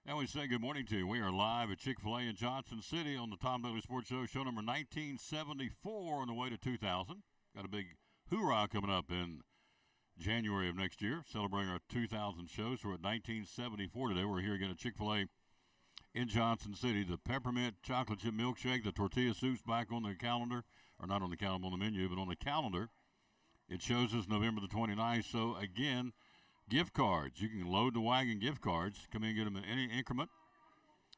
And we say good morning to you. We are live at Chick-fil-A in Johnson City on the Tom Daly Sports Show, show number 1974 on the way to 2000. Got a big hoorah coming up in January of next year, celebrating our 2000 shows. We're at 1974 today. We're here again at Chick-fil-A in Johnson City. The peppermint chocolate chip milkshake, the tortilla soup's back on the calendar, or not on the calendar, on the menu, but on the calendar. It shows us November the 29th. So, again, gift cards. You can load the wagon gift cards. Come in and get them in any increment.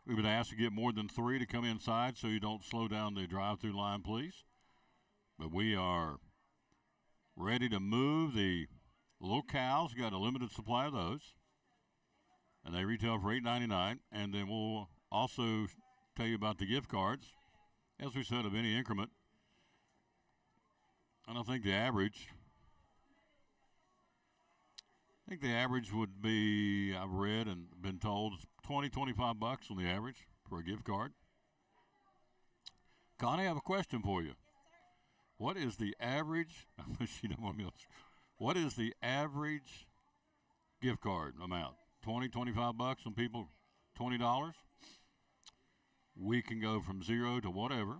We would ask to get more than 3 to come inside so you don't slow down the drive-through line, please. But we are ready to move. The little cows got a limited supply of those, and they retail for $8.99. And then we'll also tell you about the gift cards, as we said, of any increment. And I think the average would be, I've read and been told, it's $20-25 on the average for a gift card. Connie, I have a question for you. What is the average? What is the average gift card amount? $20-25 on people, $20. We can go from 0 to whatever.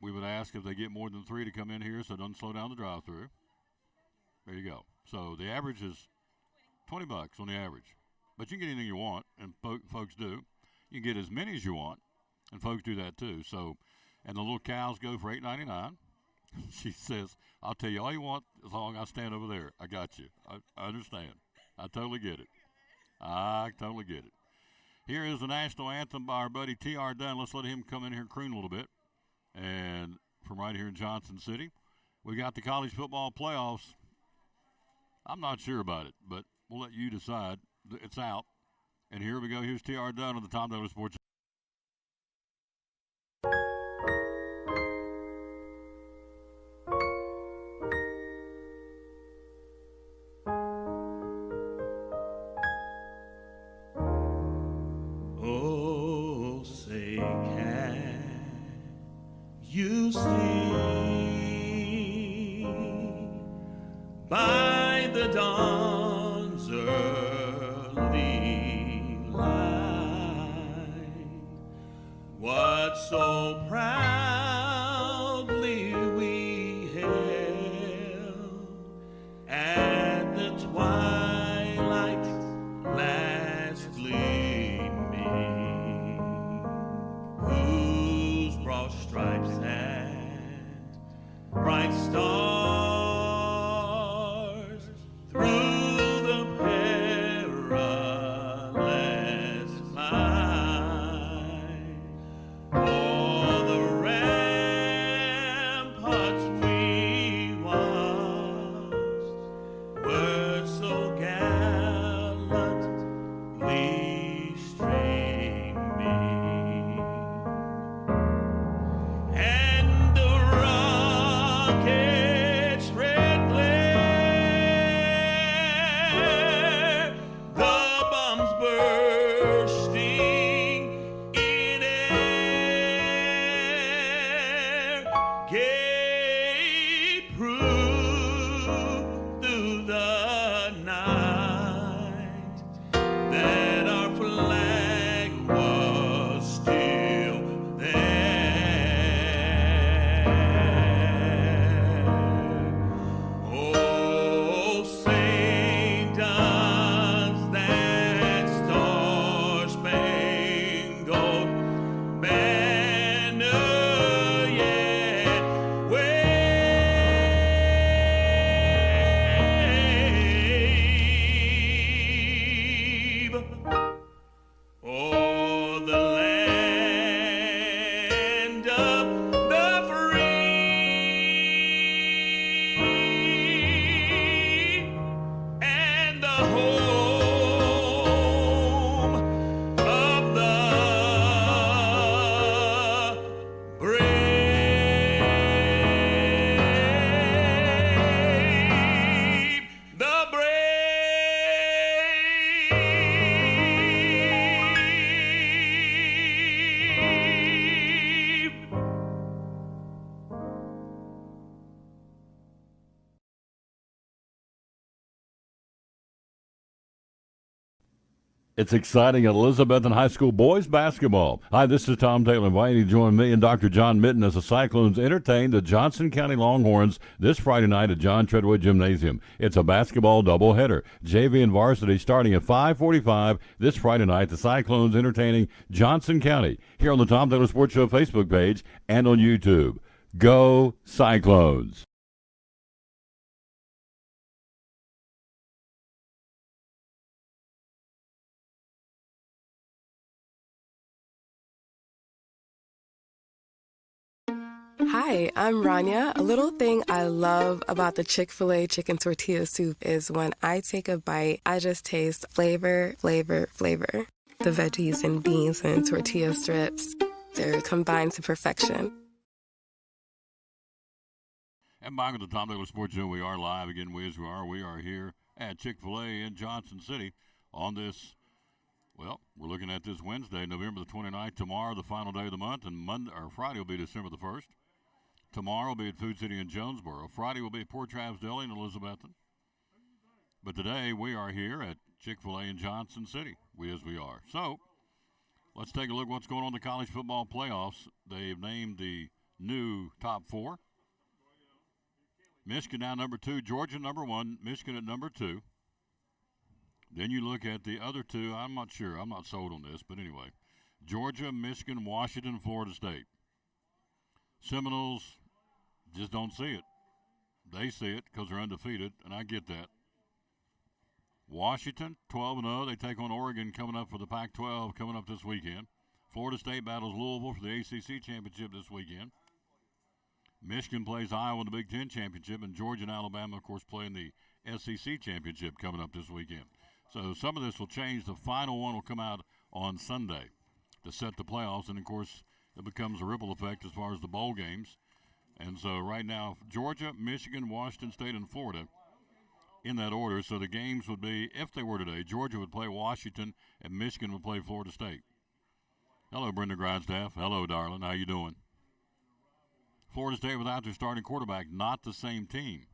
We would ask if they get more than 3 to come in here so it doesn't slow down the drive-through. There you go. So the average is $20 on the average. But you can get anything you want, and folks do. You can get as many as you want, and folks do that too. So, and the little cows go for $8.99. She says, I'll tell you all you want as long as I stand over there. I got you. I understand. I totally get it. I totally get it. Here is the national anthem by our buddy T.R. Dunn. Let's let him come in here and croon a little bit. And from right here in Johnson City, we got the college football playoffs. I'm not sure about it, but we'll let you decide. It's out. And here we go. Here's T.R. Dunn on the Tom Daly Sports. Oh, say can you see by the dawn's early light what so proudly we hailed at the twilight's last gleaming, whose broad stripes and bright stars through the perilous fight o'er the ramparts we watched were so gallantly streaming, and the rocket's red glare, the bombs bursting in air, gave proof through the night that our flag was still there. Oh, say does that star-spangled banner yet wave? It's exciting at Elizabethton High School boys basketball. Hi, this is Tom Taylor inviting you to join me and Dr. John Mitten as the Cyclones entertain the Johnson County Longhorns this Friday night at John Treadway Gymnasium. It's a basketball doubleheader. JV and varsity starting at 5:45 this Friday night. The Cyclones entertaining Johnson County here on the Tom Taylor Sports Show Facebook page and on YouTube. Go Cyclones! Hi, I'm Rania. A little thing I love about the Chick-fil-A chicken tortilla soup is when I take a bite, I just taste flavor, flavor, flavor. The veggies and beans and tortilla strips, they're combined to perfection. And back at the Tom Taylor Sports Show, we are live again. We are here at Chick-fil-A in Johnson City on this, well, we're looking at this Wednesday, November the 29th. Tomorrow, the final day of the month, and Monday or Friday will be December the 1st. Tomorrow will be at Food City in Jonesboro. Friday will be at Port Travis Deli in Elizabethton. But today we are here at Chick-fil-A in Johnson City. We are. So let's take a look at what's going on in the college football playoffs. They've named the new top four. Michigan now number 2, Georgia number 1, Michigan at number 2. Then you look at the other two. I'm not sure. I'm not sold on this, but anyway. Georgia, Michigan, Washington, Florida State. Seminoles just don't see it. They see it because they're undefeated, and I get that. Washington, 12-0. They take on Oregon coming up for the Pac-12 coming up this weekend. Florida State battles Louisville for the ACC championship this weekend. Michigan plays Iowa in the Big Ten championship, and Georgia and Alabama, of course, playing the SEC championship coming up this weekend. So some of this will change. The final one will come out on Sunday to set the playoffs, and, of course, it becomes a ripple effect as far as the bowl games. And so right now, Georgia, Michigan, Washington State, and Florida in that order. So the games would be, if they were today, Georgia would play Washington and Michigan would play Florida State. Hello, Brenda Grindstaff. Hello, darling. How you doing? Florida State without their starting quarterback, not the same team.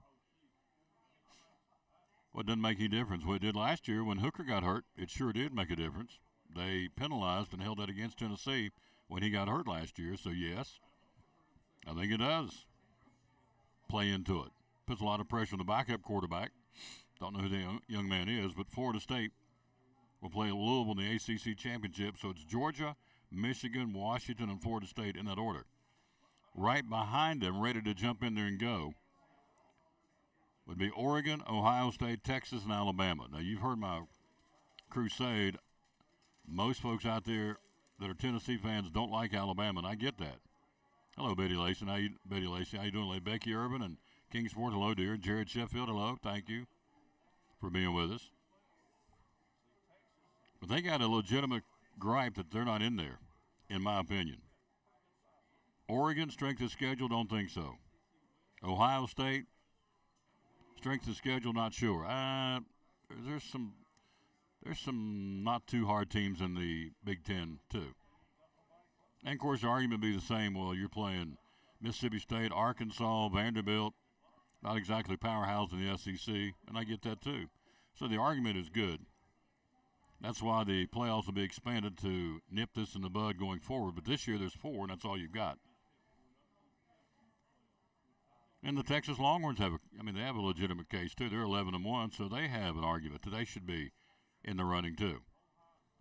Well, it doesn't make any difference. What it did last year when Hooker got hurt, it sure did make a difference. They penalized and held that against Tennessee when he got hurt last year. So, yes, I think it does play into it. Puts a lot of pressure on the backup quarterback. Don't know who the young man is, but Florida State will play Louisville in the ACC championship. So it's Georgia, Michigan, Washington, and Florida State in that order. Right behind them, ready to jump in there and go, would be Oregon, Ohio State, Texas, and Alabama. Now, you've heard my crusade. Most folks out there that are Tennessee fans don't like Alabama, and I get that. Hello, Betty Lacey. How you doing, Becky Urban and Kingsport? Hello, dear. Jared Sheffield, hello. Thank you for being with us. But they got a legitimate gripe that they're not in there, in my opinion. Oregon, strength of schedule, don't think so. Ohio State, strength of schedule, not sure. There's some not too hard teams in the Big Ten, too. And, of course, the argument would be the same. Well, you're playing Mississippi State, Arkansas, Vanderbilt, not exactly powerhouse in the SEC, and I get that, too. So the argument is good. That's why the playoffs will be expanded to nip this in the bud going forward. But this year there's 4, and that's all you've got. And the Texas Longhorns have they have a legitimate case, too. They're 11-1, so they have an argument that they should be in the running, too.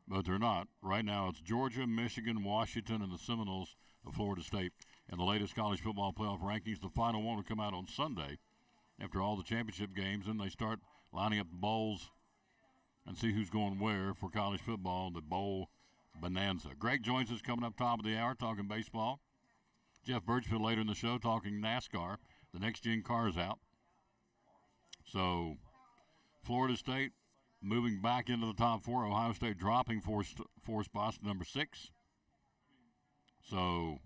But they're not. Right now it's Georgia, Michigan, Washington, and the Seminoles of Florida State. And the latest college football playoff rankings, the final one will come out on Sunday after all the championship games, and they start lining up the bowls and see who's going where for college football, the bowl bonanza. Greg joins us coming up top of the hour talking baseball. Jeff Birchfield later in the show talking NASCAR. The next-gen car is out. So Florida State moving back into the top 4. Ohio State dropping four spots to number 6. So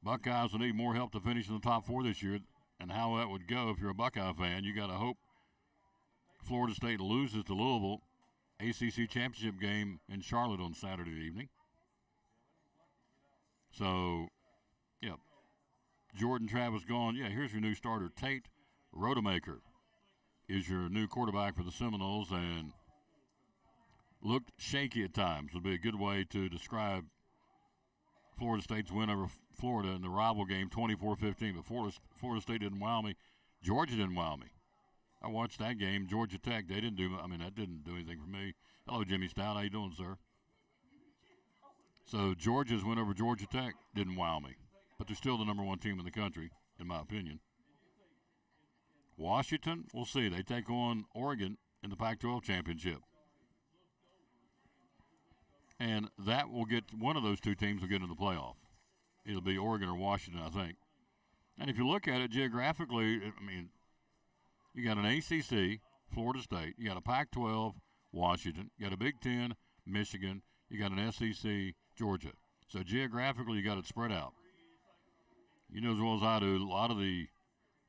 Buckeyes will need more help to finish in the top 4 this year. And how that would go if you're a Buckeye fan, you got to hope Florida State loses to Louisville, ACC championship game in Charlotte on Saturday evening. So, yeah, Jordan Travis gone. Yeah, here's your new starter. Tate Rodemaker is your new quarterback for the Seminoles, and looked shaky at times would be a good way to describe Florida State's win over Florida in the rival game, 24-15. But Florida State didn't wow me. Georgia didn't wow me. I watched that game. Georgia Tech, that didn't do anything for me. Hello, Jimmy Stout. How you doing, sir? So Georgia's win over Georgia Tech didn't wow me. But they're still the number one team in the country, in my opinion. Washington, we'll see. They take on Oregon in the Pac-12 championship. And that will get, one of those two teams will get into the playoff. It'll be Oregon or Washington, I think. And if you look at it geographically, I mean, you got an ACC, Florida State. You got a Pac-12, Washington. You got a Big Ten, Michigan. You got an SEC, Georgia. So geographically, you got it spread out. You know as well as I do, a lot of the,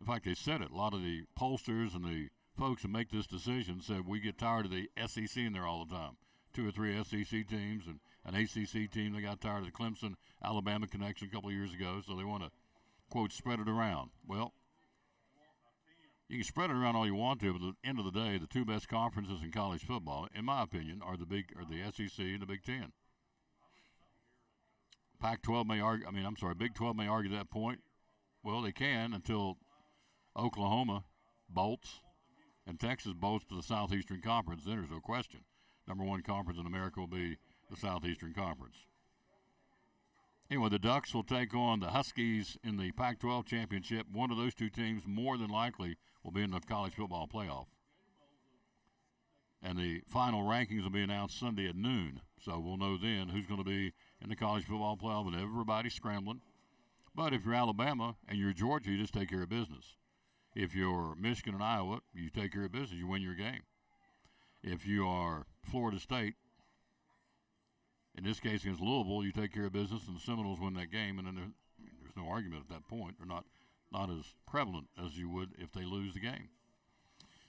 in fact, they said it, a lot of the pollsters and the folks who make this decision said we get tired of the SEC in there all the time. 2 or 3 SEC teams and an ACC team. They got tired of the Clemson, Alabama connection a couple of years ago, so they want to, quote, spread it around. Well, you can spread it around all you want to, but at the end of the day, the two best conferences in college football, in my opinion, are the SEC and the Big Ten. Pac-12 may argue, Big 12 may argue that point. Well, they can until Oklahoma bolts and Texas bolts to the Southeastern Conference. Then there's no question. Number one conference in America will be the Southeastern Conference. Anyway, the Ducks will take on the Huskies in the Pac-12 championship. One of those two teams more than likely will be in the college football playoff. And the final rankings will be announced Sunday at noon. So we'll know then who's going to be in the college football playoff, and everybody's scrambling. But if you're Alabama and you're Georgia, you just take care of business. If you're Michigan and Iowa, you take care of business. You win your game. If you are Florida State, in this case against Louisville, you take care of business, and the Seminoles win that game, and then there's no argument at that point. They're not as prevalent as you would if they lose the game.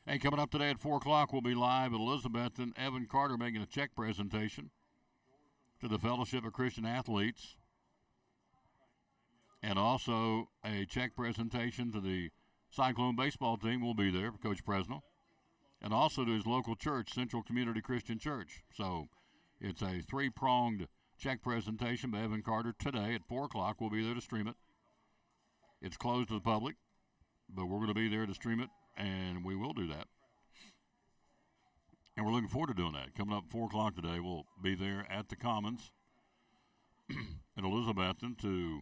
Hey, coming up today at 4 o'clock, we'll be live at Elizabethton. Evan Carter making a check presentation to the Fellowship of Christian Athletes, and also a check presentation to the Cyclone baseball team. Will be there, Coach Presnell. And also to his local church, Central Community Christian Church. So it's a 3-pronged check presentation by Evan Carter today at 4 o'clock. We'll be there to stream it. It's closed to the public, but we're going to be there to stream it, and we will do that. And we're looking forward to doing that. Coming up at 4 o'clock today, we'll be there at the Commons at Elizabethton to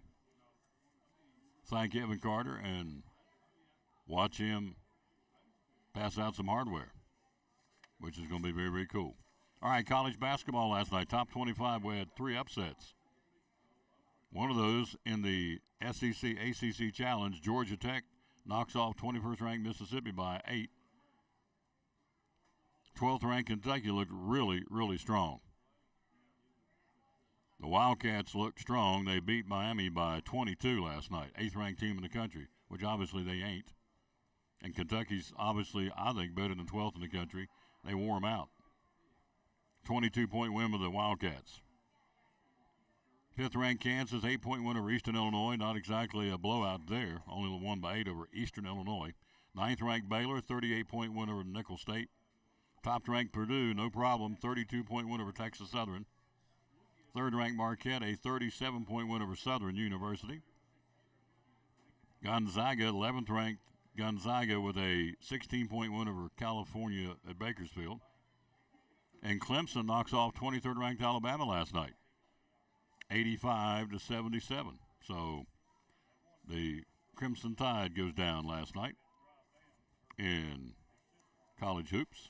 thank Evan Carter and watch him pass out some hardware, which is going to be very, very cool. All right, college basketball last night. Top 25, we had 3 upsets. One of those in the SEC-ACC Challenge, Georgia Tech knocks off 21st-ranked Mississippi by 8. 12th-ranked Kentucky looked really, really strong. The Wildcats looked strong. They beat Miami by 22 last night, 8th-ranked team in the country, which obviously they ain't. And Kentucky's obviously, I think, better than 12th in the country. They wore them out. 22-point win with the Wildcats. 5th-ranked Kansas, 8-point win over Eastern Illinois. Not exactly a blowout there. Only won by 8 over Eastern Illinois. 9th-ranked Baylor, 38-point win over Nicholls State. Top-ranked Purdue, no problem, 32-point win over Texas Southern. 3rd-ranked Marquette, a 37-point win over Southern University. Gonzaga, 11th-ranked Gonzaga with a 16-point win over California at Bakersfield. And Clemson knocks off 23rd-ranked Alabama last night, 85-77. So the Crimson Tide goes down last night in college hoops.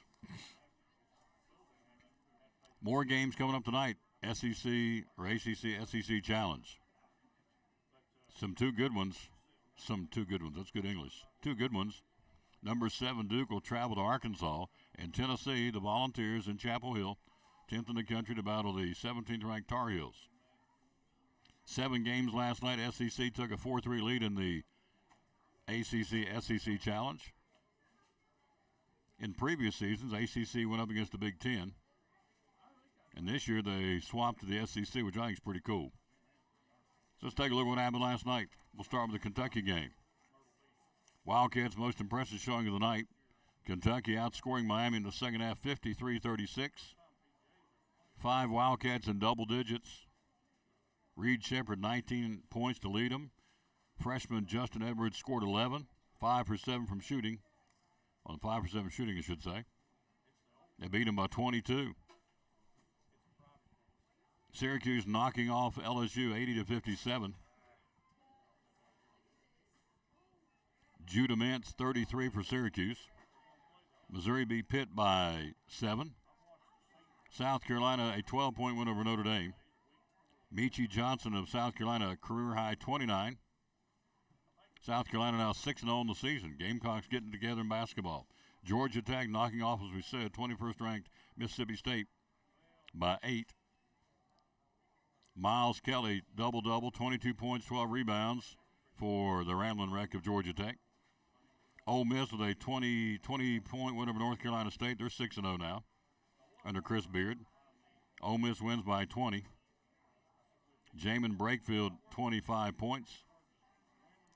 More games coming up tonight. SEC or ACC SEC Challenge. Some two good ones. That's good English. 2 good ones. Number 7, Duke will travel to Arkansas. And Tennessee, the Volunteers in Chapel Hill, 10th in the country to battle the 17th-ranked Tar Heels. 7 games last night. SEC took a 4-3 lead in the ACC-SEC Challenge. In previous seasons, ACC went up against the Big Ten. And this year they swapped to the SEC, which I think is pretty cool. So let's take a look at what happened last night. We'll start with the Kentucky game. Wildcats' most impressive showing of the night. Kentucky outscoring Miami in the second half 53-36. 5 Wildcats in double digits. Reed Shepherd, 19 points to lead them. Freshman Justin Edwards scored 11, 5 for 7 from shooting. On 5 for 7 shooting, I should say. They beat them by 22. Syracuse knocking off LSU 80-57. Judah Mintz 33 for Syracuse. Missouri beat Pitt by 7. South Carolina a 12-point win over Notre Dame. Michi Johnson of South Carolina a career high 29. South Carolina now 6-0 in the season. Gamecocks getting together in basketball. Georgia Tech knocking off, as we said, 21st ranked Mississippi State by 8. Miles Kelly, double-double, 22 points, 12 rebounds for the Ramblin' Wreck of Georgia Tech. Ole Miss with a 20-point win over North Carolina State. They're 6-0 now under Chris Beard. Ole Miss wins by 20. Jamin Brakefield, 25 points.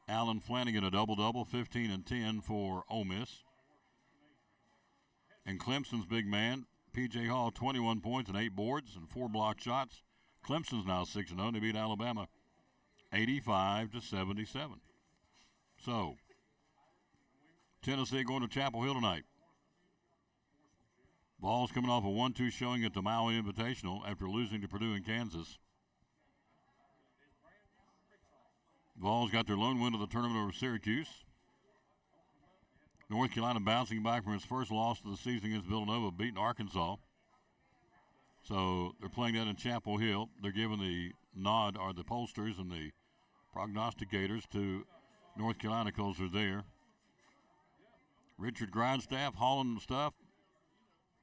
Alan Flanagan, a double-double, 15 and 10 for Ole Miss. And Clemson's big man, P.J. Hall, 21 points and 8 boards and 4 block shots. Clemson's now 6-0. They beat Alabama 85-77. So, Tennessee going to Chapel Hill tonight. Vols coming off a 1-2 showing at the Maui Invitational after losing to Purdue and Kansas. Vols got their lone win of the tournament over Syracuse. North Carolina bouncing back from its first loss of the season against Villanova, beating Arkansas. So they're playing that in Chapel Hill. They're giving the nod, or the pollsters and the prognosticators, to North Carolina because they're there. Richard Grindstaff hauling stuff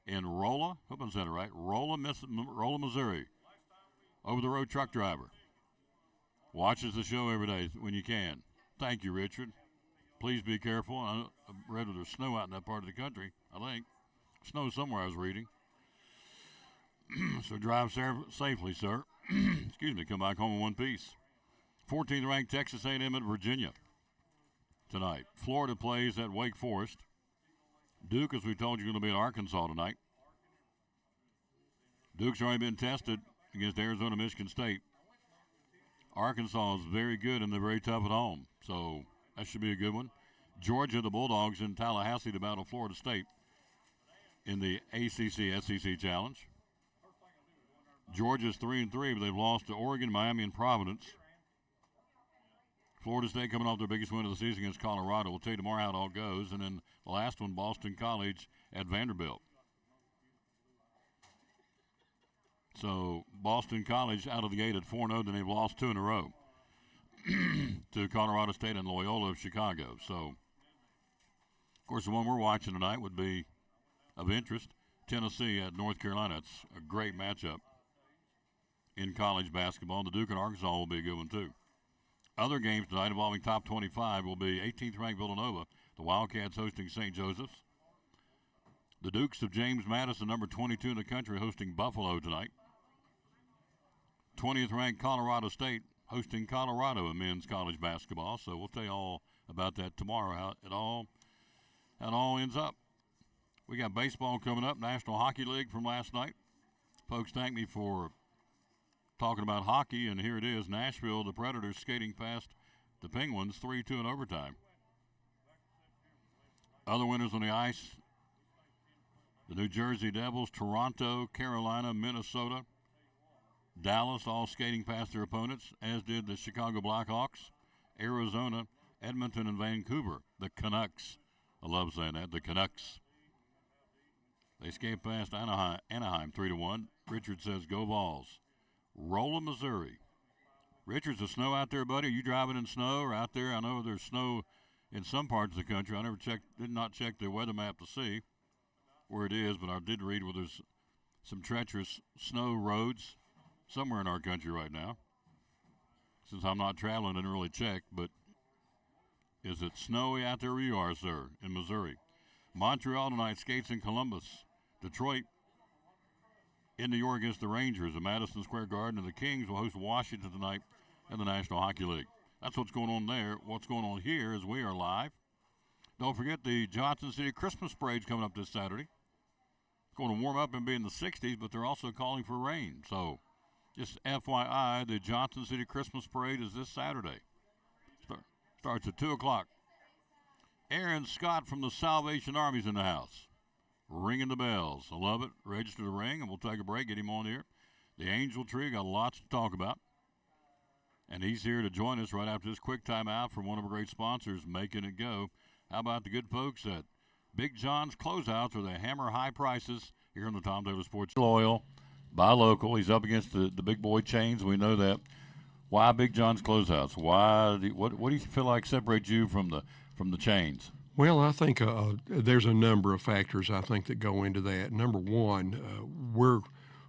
in Rolla. Hope I said it right. Rolla, Missouri. Over-the-road truck driver. Watches the show every day when you can. Thank you, Richard. Please be careful. I read there's snow out in that part of the country, I think. Snow somewhere, I was reading. So drive safely, sir. Excuse me, come back home in one piece. 14th ranked Texas A&M at Virginia tonight. Florida plays at Wake Forest. Duke, as we told you, going to be at Arkansas tonight. Duke's already been tested against Arizona, Michigan State. Arkansas is very good and they're very tough at home. So that should be a good one. Georgia, the Bulldogs in Tallahassee to battle Florida State in the ACC SEC Challenge. Georgia's 3-3, but they've lost to Oregon, Miami, and Providence. Florida State coming off their biggest win of the season against Colorado. We'll tell you tomorrow how it all goes. And then the last one, Boston College at Vanderbilt. So Boston College out of the gate at 4-0, then they've lost 2 in a row to Colorado State and Loyola of Chicago. So, of course, the one we're watching tonight would be of interest. Tennessee at North Carolina. It's a great matchup in college basketball. The Duke and Arkansas will be a good one, too. Other games tonight involving top 25 will be 18th ranked Villanova, the Wildcats hosting St. Joseph's. The Dukes of James Madison, number 22 in the country, hosting Buffalo tonight. 20th ranked Colorado State hosting Colorado in men's college basketball. So we'll tell you all about that tomorrow, how it all ends up. We got baseball coming up, National Hockey League from last night. Folks, thank me for talking about hockey, and here it is. Nashville, the Predators skating past the Penguins 3-2 in overtime. Other winners on the ice, the New Jersey Devils, Toronto, Carolina, Minnesota, Dallas, all skating past their opponents, as did the Chicago Blackhawks, Arizona, Edmonton, and Vancouver, the Canucks. I love saying that, the Canucks. They skate past Anaheim 3-1. Richard says, go Vols. Rolla, Missouri. Richard's the snow out there, buddy? Are you driving in snow or out there? I know there's snow in some parts of the country. I did not check the weather map to see where it is, but I did read where there's some treacherous snow roads somewhere in our country right now. Since I'm not traveling, I didn't really check, but is it snowy out there where you are, sir, in Missouri? Montreal tonight skates in Columbus. Detroit in New York against the Rangers at Madison Square Garden, and the Kings will host Washington tonight in the National Hockey League. That's what's going on there. What's going on here is we are live. Don't forget the Johnson City Christmas Parade's coming up this Saturday. going to warm up and be in the 60s, but they're also calling for rain. So just FYI, the Johnson City Christmas Parade is this Saturday. Starts at 2 o'clock. Aaron Scott from the Salvation Army's in the house. Ringing the bells. I love it. Register to ring, and we'll take a break, get him on here. The Angel Tree, got lots to talk about. And he's here to join us right after this quick timeout from one of our great sponsors, Making It Go. How about the good folks at Big John's Closeouts, where they hammer high prices here on the Tom Taylor Sports. Loyal, buy local. He's up against the big boy chains. We know that. Why Big John's Closeouts? What do you feel like separates you from the chains? Well, I think there's a number of factors I think that go into that. Number one, we're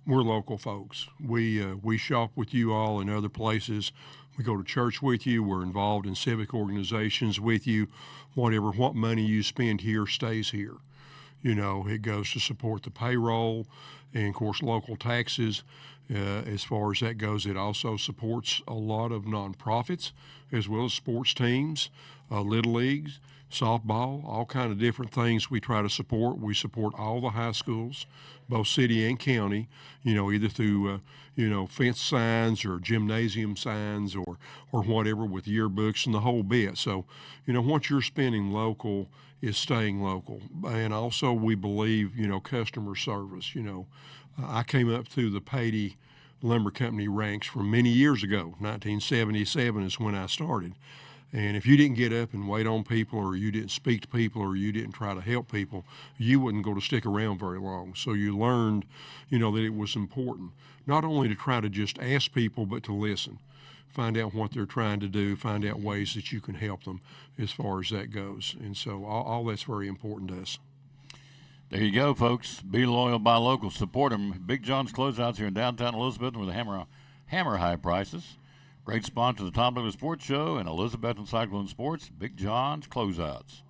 local folks. We shop with you all in other places. We go to church with you. We're involved in civic organizations with you. What money you spend here stays here. You know, it goes to support the payroll and, of course, local taxes. As far as that goes, it also supports a lot of nonprofits as well as sports teams, little leagues, softball, all kind of different things we try to support. We support all the high schools, both city and county, you know, either through, fence signs or gymnasium signs or whatever with yearbooks and the whole bit. So, what you're spending local is staying local. And also we believe, customer service. I came up through the Patey Lumber Company ranks from many years ago. 1977 is when I started. And if you didn't get up and wait on people, or you didn't speak to people, or you didn't try to help people, you wouldn't go to stick around very long. So you learned, that it was important, not only to try to just ask people, but to listen, find out what they're trying to do, find out ways that you can help them as far as that goes. And so all that's very important to us. There you go, folks. Be loyal, buy local. Support them. Big John's Closeouts here in downtown Elizabeth with hammer high prices. Great sponsor of the Tom Taylor Sports Show and Elizabeth and Cyclone Sports. Big John's Closeouts.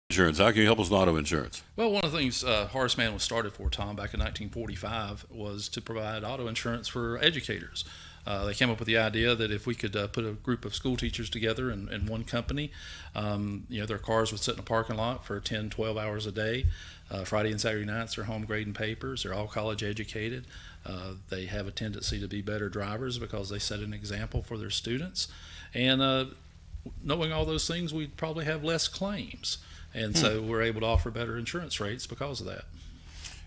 Insurance. How can you help us with auto insurance? Well, one of the things Horace Mann was started for, Tom, back in 1945 was to provide auto insurance for educators. They came up with the idea that if we could put a group of school teachers together in one company, their cars would sit in a parking lot for 10, 12 hours a day. Friday and Saturday nights, they're home grading papers. They're all college educated. They have a tendency to be better drivers because they set an example for their students. And knowing all those things, we'd probably have less claims. And so we're able to offer better insurance rates because of that.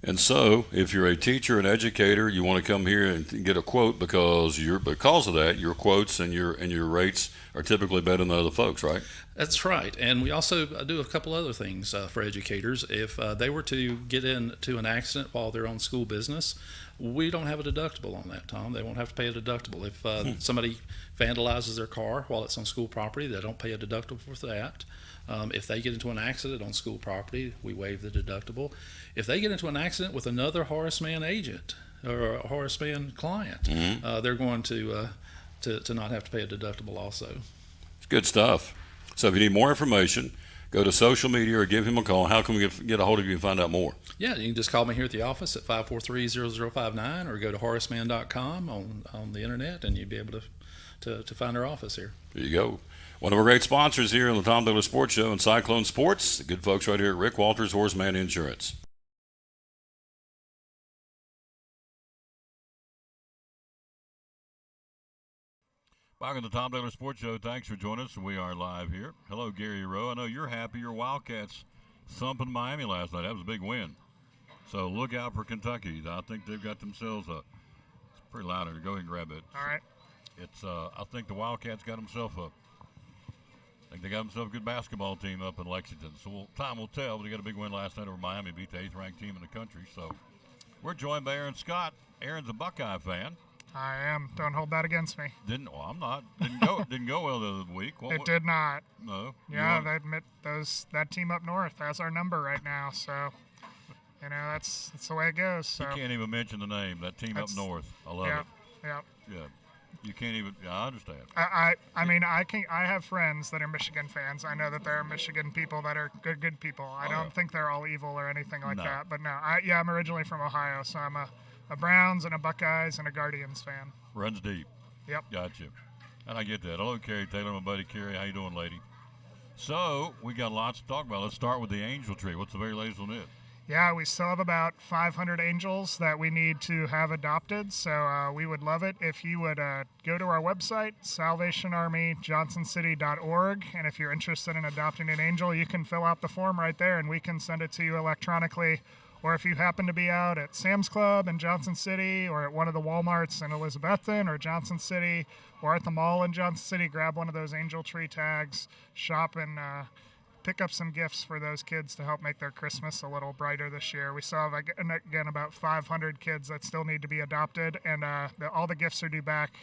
And so, if you're a teacher, an educator, you want to come here and get a quote because of that, your quotes and your rates are typically better than other folks, right? That's right. And we also do a couple other things for educators. If they were to get into an accident while they're on school business, we don't have a deductible on that, Tom. They won't have to pay a deductible. If somebody vandalizes their car while it's on school property, they don't pay a deductible for that. If they get into an accident on school property, we waive the deductible. If they get into an accident with another Horace Mann agent or a Horace Mann client, they're going to not have to pay a deductible also. It's good stuff. So if you need more information, go to social media or give him a call. How can we get a hold of you and find out more? Yeah, you can just call me here at the office at 543-0059 or go to horacemann.com on the internet, and you'd be able to find our office here. There you go. One of our great sponsors here on the Tom Taylor Sports Show and Cyclone Sports, the good folks right here at Rick Walters, Horace Mann Insurance. Back on the Tom Taylor Sports Show, thanks for joining us. We are live here. Hello, Gary Rowe. I know you're happy. Your Wildcats thumping Miami last night. That was a big win. So look out for Kentucky. I think they've got themselves it's pretty loud here. Go ahead and grab it. All right. It's I think the Wildcats got themselves they got themselves a good basketball team up in Lexington. So time will tell. But they got a big win last night over Miami, beat the 8th-ranked team in the country. So we're joined by Aaron Scott. Aaron's a Buckeye fan. I am. Don't hold that against me. I'm not. Didn't go well the other week. It did not. No. Yeah, they admit that team up north has our number right now. So, that's the way it goes. So. You can't even mention the name. That team up north. I love it. Yeah. Yeah. You can't even. Yeah, I understand. I mean, I have friends that are Michigan fans. I know that there are Michigan people that are good people. I don't think they're all evil or anything like that. But no, I'm originally from Ohio, so I'm a Browns and a Buckeyes and a Guardians fan. Runs deep. Yep. Gotcha. And I get that. Hello, Carrie Taylor, my buddy Carrie. How you doing, lady? So we got lots to talk about. Let's start with the angel tree. What's the very latest on it? Yeah, we still have about 500 angels that we need to have adopted. So we would love it if you would go to our website, salvationarmyjohnsоncity.org. And if you're interested in adopting an angel, you can fill out the form right there and we can send it to you electronically. Or if you happen to be out at Sam's Club in Johnson City or at one of the Walmarts in Elizabethton or Johnson City or at the mall in Johnson City, grab one of those angel tree tags, shop, and pick up some gifts for those kids to help make their Christmas a little brighter this year. We still have, again, about 500 kids that still need to be adopted, and all the gifts are due back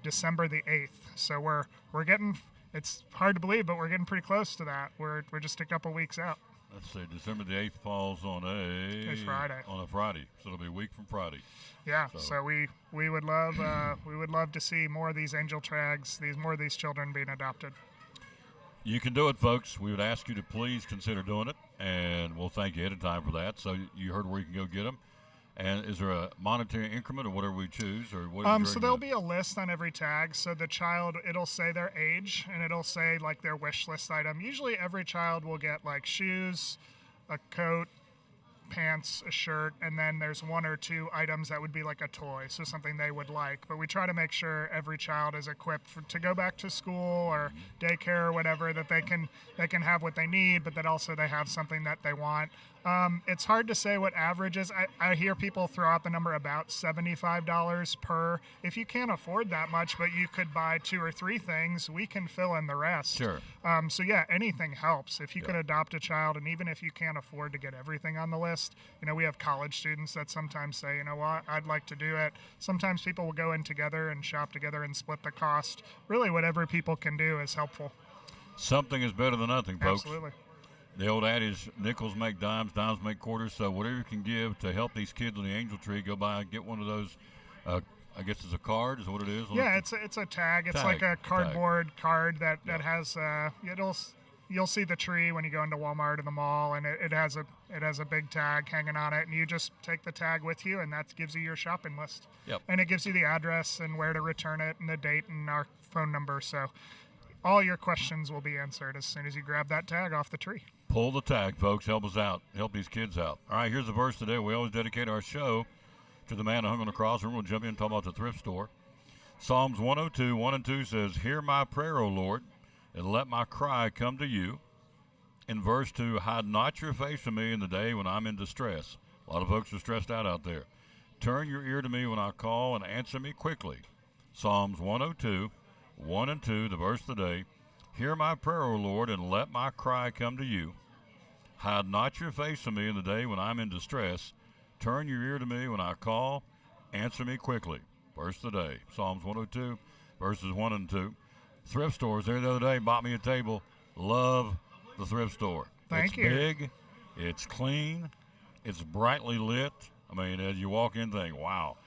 December the 8th. So we're getting, it's hard to believe, but we're getting pretty close to that. We're just a couple weeks out. Let's see, December the 8th falls on a Friday. On a Friday, so it'll be a week from Friday. Yeah, so we would love to see more of these angel tags, more of these children being adopted. You can do it, folks. We would ask you to please consider doing it, and we'll thank you ahead of time for that. So you heard where you can go get them. And is there a monetary increment or whatever we choose, or what? So there'll be a list on every tag. So the child, it'll say their age, and it'll say like their wish list item. Usually every child will get like shoes, a coat, pants, a shirt, and then there's one or two items that would be like a toy, so something they would like. But we try to make sure every child is equipped to go back to school or daycare or whatever, that they can have what they need, but that also they have something that they want. It's hard to say what average is. I hear people throw out the number about $75 per. If you can't afford that much, but you could buy 2 or 3 things, we can fill in the rest. Sure. So yeah, anything helps. If you could adopt a child, and even if you can't afford to get everything on the list, we have college students that sometimes say, you know what, I'd like to do it. Sometimes people will go in together and shop together and split the cost. Really, whatever people can do is helpful. Something is better than nothing, folks. Absolutely. The old adage, nickels make dimes, dimes make quarters. So whatever you can give to help these kids on the angel tree, go by and get one of those. I guess it's a card, is what it is. Yeah, it's a tag. It's like a cardboard card that has you'll see the tree when you go into Walmart or the mall, and it has a big tag hanging on it, and you just take the tag with you, and that gives you your shopping list. Yep. And it gives you the address and where to return it and the date and our phone number. So all your questions will be answered as soon as you grab that tag off the tree. Pull the tag, folks. Help us out. Help these kids out. All right, here's the verse today. We always dedicate our show to the man who hung on the cross. And we're going to jump in and talk about the thrift store. Psalms 102, 1 and 2 says, "Hear my prayer, O Lord, and let my cry come to you." In verse 2, "Hide not your face from me in the day when I'm in distress." A lot of folks are stressed out there. "Turn your ear to me when I call and answer me quickly." Psalms 102, 1 and 2, the verse today. "Hear my prayer, O Lord, and let my cry come to you. Hide not your face from me in the day when I'm in distress. Turn your ear to me when I call. Answer me quickly." Verse today, Psalms 102, verses 1 and 2. Thrift stores there the other day, bought me a table. Love the thrift store. Thank you. It's big, it's clean, it's brightly lit. I mean, as you walk in, think, wow.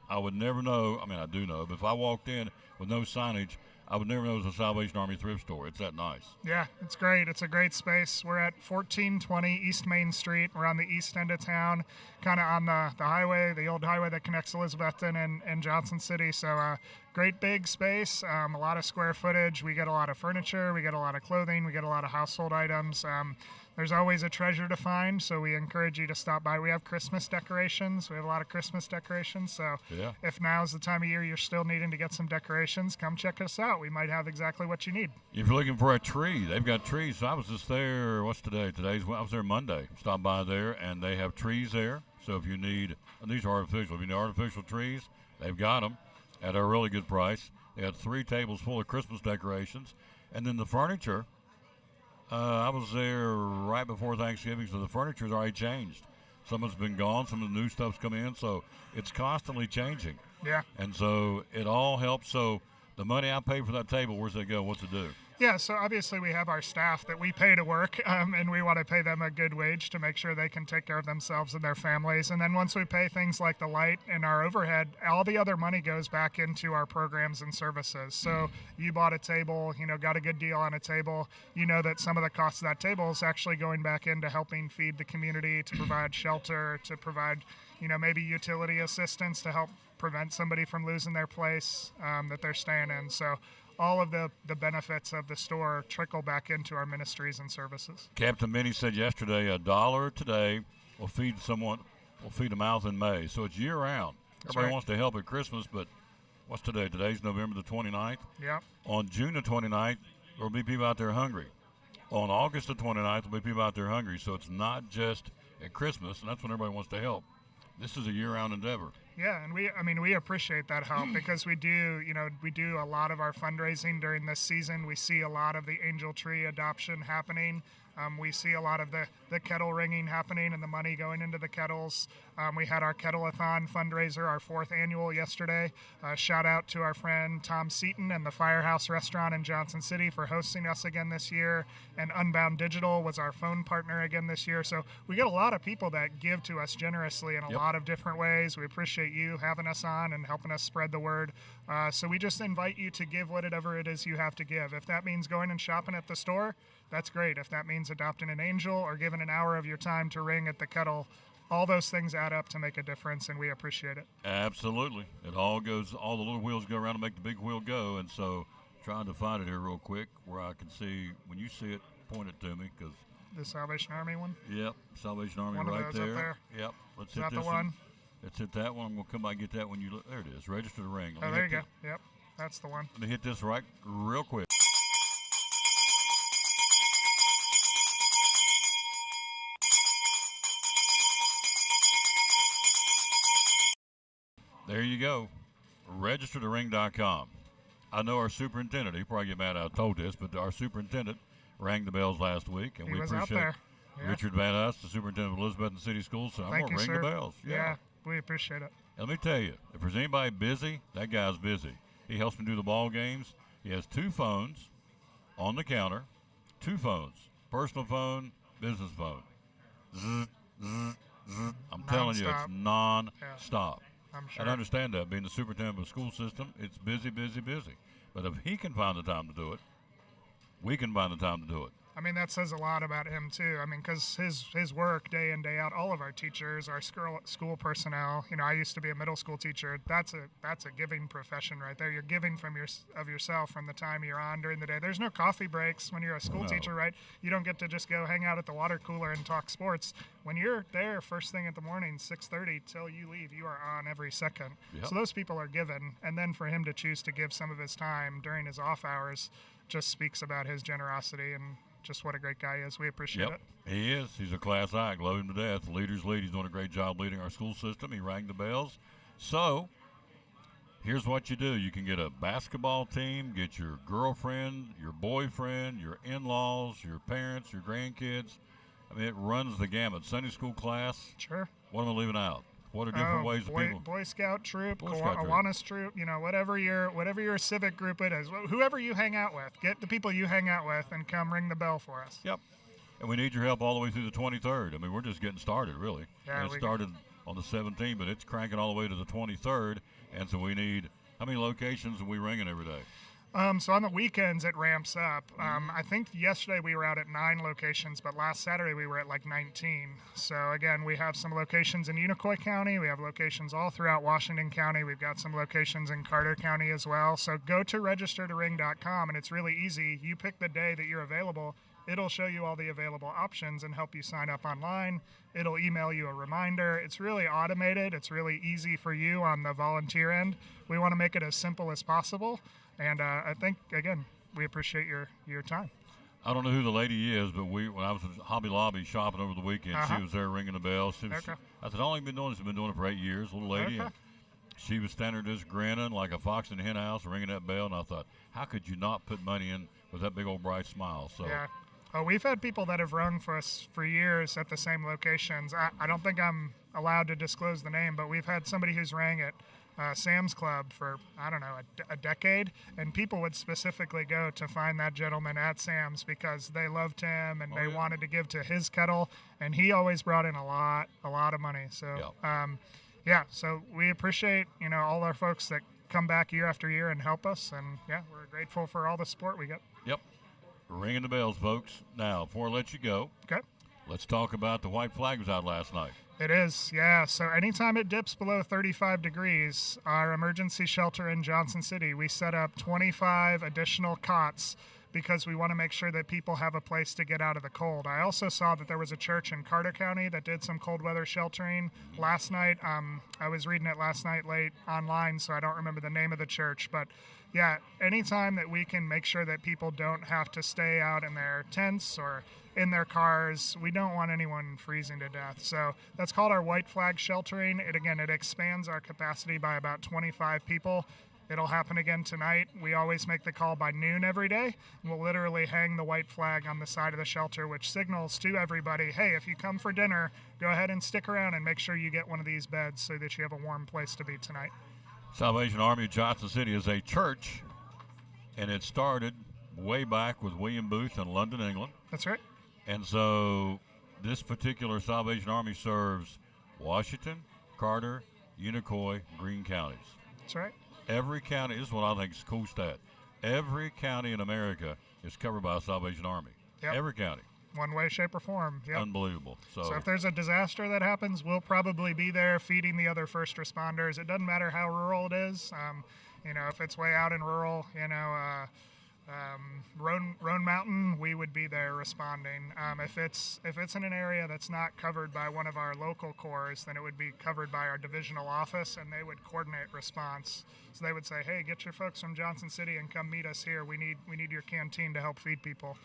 I would never know. I mean, I do know, but if I walked in with no signage, I would never know it was a Salvation Army thrift store. It's that nice. Yeah, it's great. It's a great space. We're at 1420 East Main Street. We're on the east end of town, kind of on the highway, the old highway that connects Elizabethton and Johnson City. So great big space, a lot of square footage. We get a lot of furniture. We get a lot of clothing. We get a lot of household items. There's always a treasure to find, so we encourage you to stop by. We have Christmas decorations. We have a lot of Christmas decorations, so if now's the time of year you're still needing to get some decorations, come check us out. We might have exactly what you need. If you're looking for a tree, they've got trees. So I was just there, what's today? I was there Monday. Stopped by there, and they have trees there. So if you need, and these are artificial, if you need artificial trees, they've got them at a really good price. They had 3 tables full of Christmas decorations. And then the furniture, I was there right before Thanksgiving, so the furniture's already changed. Some of it's been gone, some of the new stuff's come in, so it's constantly changing. Yeah. And so it all helps. So the money I pay for that table, where's that go? What's it do? Yeah, so obviously we have our staff that we pay to work, and we want to pay them a good wage to make sure they can take care of themselves and their families. And then once we pay things like the light and our overhead, all the other money goes back into our programs and services. So you bought a table, got a good deal on a table, that some of the cost of that table is actually going back into helping feed the community, to provide shelter, to provide, maybe utility assistance to help prevent somebody from losing their place that they're staying in. So all of the benefits of the store trickle back into our ministries and services. Captain Benny said yesterday, $1 today will feed a mouth in May. So it's year round. Everybody right. wants to help at Christmas, but what's today? Today's November the 29th. Yep. On June the 29th, there will be people out there hungry. On August the 29th, there will be people out there hungry. So it's not just at Christmas, and that's when everybody wants to help. This is a year-round endeavor. Yeah, and we appreciate that help because we do a lot of our fundraising during this season. We see a lot of the angel tree adoption happening. We see a lot of the kettle ringing happening and the money going into the kettles. We had our Kettle-a-thon fundraiser, our 4th annual yesterday. Shout out to our friend Tom Seaton and the Firehouse Restaurant in Johnson City for hosting us again this year. And Unbound Digital was our phone partner again this year. So we get a lot of people that give to us generously in a lot of different ways. We appreciate you having us on and helping us spread the word. So we just invite you to give whatever it is you have to give. If that means going and shopping at the store, that's great. If that means adopting an angel or giving an hour of your time to ring at the kettle, all those things add up to make a difference, and we appreciate it. Absolutely. All the little wheels go around to make the big wheel go. And so trying to find it here real quick where I can see, when you see it, point it to me. Cause, the Salvation Army one? Yep, Salvation Army One of right those up there? Yep. Let's Is hit that this the one? Let's hit that one. We'll come by and get that when you look. There it is. Register the ring. Oh, there you go. Yep, that's the one. Let me hit this right real quick. There you go. RegisterTheRing.com. I know our superintendent, he probably get mad I told this, but our superintendent rang the bells last week, and He we was out appreciate there. Yeah. Richard Van Us, the superintendent of Elizabeth City Schools, so I'm Thank going to you, ring sir. the bells. Yeah, we appreciate it. And let me tell you, if there's anybody busy, that guy's busy. He helps me do the ball games. He has 2 phones on the counter, 2 phones, personal phone, business phone. Zzz, zzz, zzz. I'm telling you, it's non-stop. I'm sure. And I understand that, being the superintendent of a school system, it's busy, busy, busy. But if he can find the time to do it, we can find the time to do it. I mean, that says a lot about him, too. I mean, because his work day in, day out, all of our teachers, our school personnel, I used to be a middle school teacher. That's a giving profession right there. You're giving of yourself from the time you're on during the day. There's no coffee breaks when you're a school teacher, right? You don't get to just go hang out at the water cooler and talk sports. When you're there first thing in the morning, 6:30 till you leave, you are on every second. Yep. So those people are given. And then for him to choose to give some of his time during his off hours just speaks about his generosity and just what a great guy he is. We appreciate it. He is. He's a class act. Love him to death. Leaders lead. He's doing a great job leading our school system. He rang the bells. So here's what you do. You can get a basketball team, get your girlfriend, your boyfriend, your in-laws, your parents, your grandkids. I mean, it runs the gamut. Sunday school class. Sure. What am I leaving out? What are different ways of people? Boy Scout troop, Boy Scout troop. Awanas troop, whatever your civic group it is, whoever you hang out with, get the people you hang out with and come ring the bell for us. Yep. And we need your help all the way through the 23rd. I mean, we're just getting started, really. Yeah, it started on the 17th, but it's cranking all the way to the 23rd. And so we need, how many locations are we ringing every day? So on the weekends, it ramps up. I think yesterday we were out at 9 locations, but last Saturday we were at like 19. So again, we have some locations in Unicoi County. We have locations all throughout Washington County. We've got some locations in Carter County as well. So go to registertoring.com, and it's really easy. You pick the day that you're available. It'll show you all the available options and help you sign up online. It'll email you a reminder. It's really automated. It's really easy for you on the volunteer end. We want to make it as simple as possible. And I think, again, we appreciate your time. I don't know who the lady is, but when I was at Hobby Lobby shopping over the weekend, she was there ringing the bell. I said, how long have you been doing this? I've been doing it for 8 years, little lady. And she was standing there just grinning like a fox in a hen house, ringing that bell. And I thought, how could you not put money in with that big old bright smile? So. Yeah. Oh, we've had people that have rung for us for years at the same locations. I don't think I'm allowed to disclose the name, but we've had somebody who's rang at Sam's Club for, I don't know, a decade, and people would specifically go to find that gentleman at Sam's because they loved him and they wanted to give to his kettle, and he always brought in a lot of money. So, so we appreciate, all our folks that come back year after year and help us, and we're grateful for all the support we get. Yep. We're ringing the bells, folks. Now, before I let you go, Okay. let's talk about the white flag was out last night. It is, yeah. So anytime it dips below 35 degrees, our emergency shelter in Johnson City, we set up 25 additional cots because we want to make sure that people have a place to get out of the cold. I also saw that there was a church in Carter County that did some cold weather sheltering last night. I was reading it last night late online, so I don't remember the name of the church. But yeah, anytime that we can make sure that people don't have to stay out in their tents or in their cars, we don't want anyone freezing to death. So that's called our White Flag sheltering. It expands our capacity by about 25 people. It'll happen again tonight. We always make the call by noon every day. We'll literally hang the white flag on the side of the shelter, which signals to everybody, hey, if you come for dinner, go ahead and stick around and make sure you get one of these beds so that you have a warm place to be tonight. Salvation Army of Johnson City is a church, and it started way back with William Booth in London, England. That's right. And so this particular Salvation Army serves Washington, Carter, Unicoi, Greene counties. That's right. Every county, this is what I think is a cool stat. Every county in America is covered by a Salvation Army. Yep. Every county. One way, shape, or form. Yep. Unbelievable. So if there's a disaster that happens, we'll probably be there feeding the other first responders. It doesn't matter how rural it is. If it's way out in rural, Roan Mountain, we would be there responding. If it's in an area that's not covered by one of our local corps, then it would be covered by our divisional office, and they would coordinate response. So they would say, "Hey, get your folks from Johnson City and come meet us here. We need your canteen to help feed people."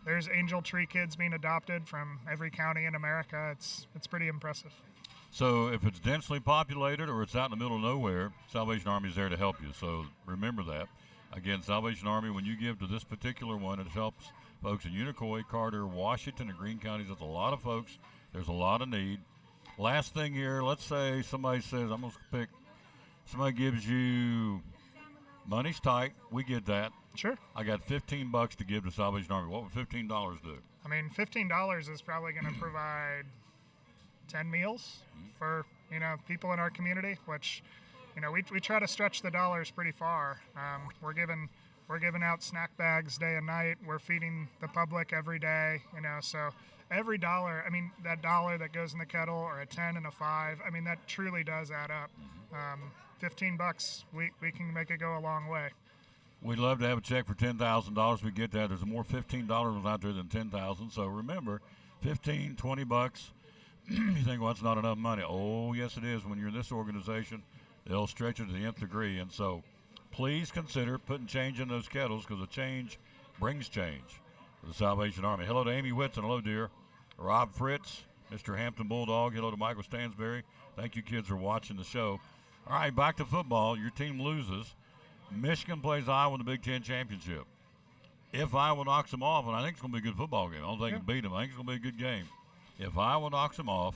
There's Angel Tree kids being adopted from every county in America. It's pretty impressive. So if it's densely populated or it's out in the middle of nowhere, Salvation Army is there to help you. So remember that. Again, Salvation Army, when you give to this particular one, it helps folks in Unicoi, Carter, Washington, and Greene counties. That's a lot of folks. There's a lot of need. Last thing here, let's say somebody says, I'm going to pick, somebody gives you, money's tight. We get that. Sure. I got $15 to give to Salvation Army. What would $15 do? I mean, $15 is probably going to provide 10 meals for, people in our community, which, we try to stretch the dollars pretty far. We're giving out snack bags day and night. We're feeding the public every day, so every dollar, that dollar that goes in the kettle, or a 10 and a 5, that truly does add up. $15, we can make it go a long way. We'd love to have a check for $10,000. We get that. There's more $15 out there than $10,000. So remember, $15, $20. You think, well, that's not enough money. Oh, yes, it is. When you're in this organization, they'll stretch it to the nth degree. And so please consider putting change in those kettles, because a change brings change for the Salvation Army. Hello to Amy Whitson. Hello, dear. Rob Fritz, Mr. Hampton Bulldog. Hello to Michael Stansberry. Thank you, kids, for watching the show. All right, back to football. Your team loses. Michigan plays Iowa in the Big Ten Championship. If Iowa knocks them off, and I think it's going to be a good football game. I don't think they can beat them. I think it's going to be a good game. If Iowa knocks them off,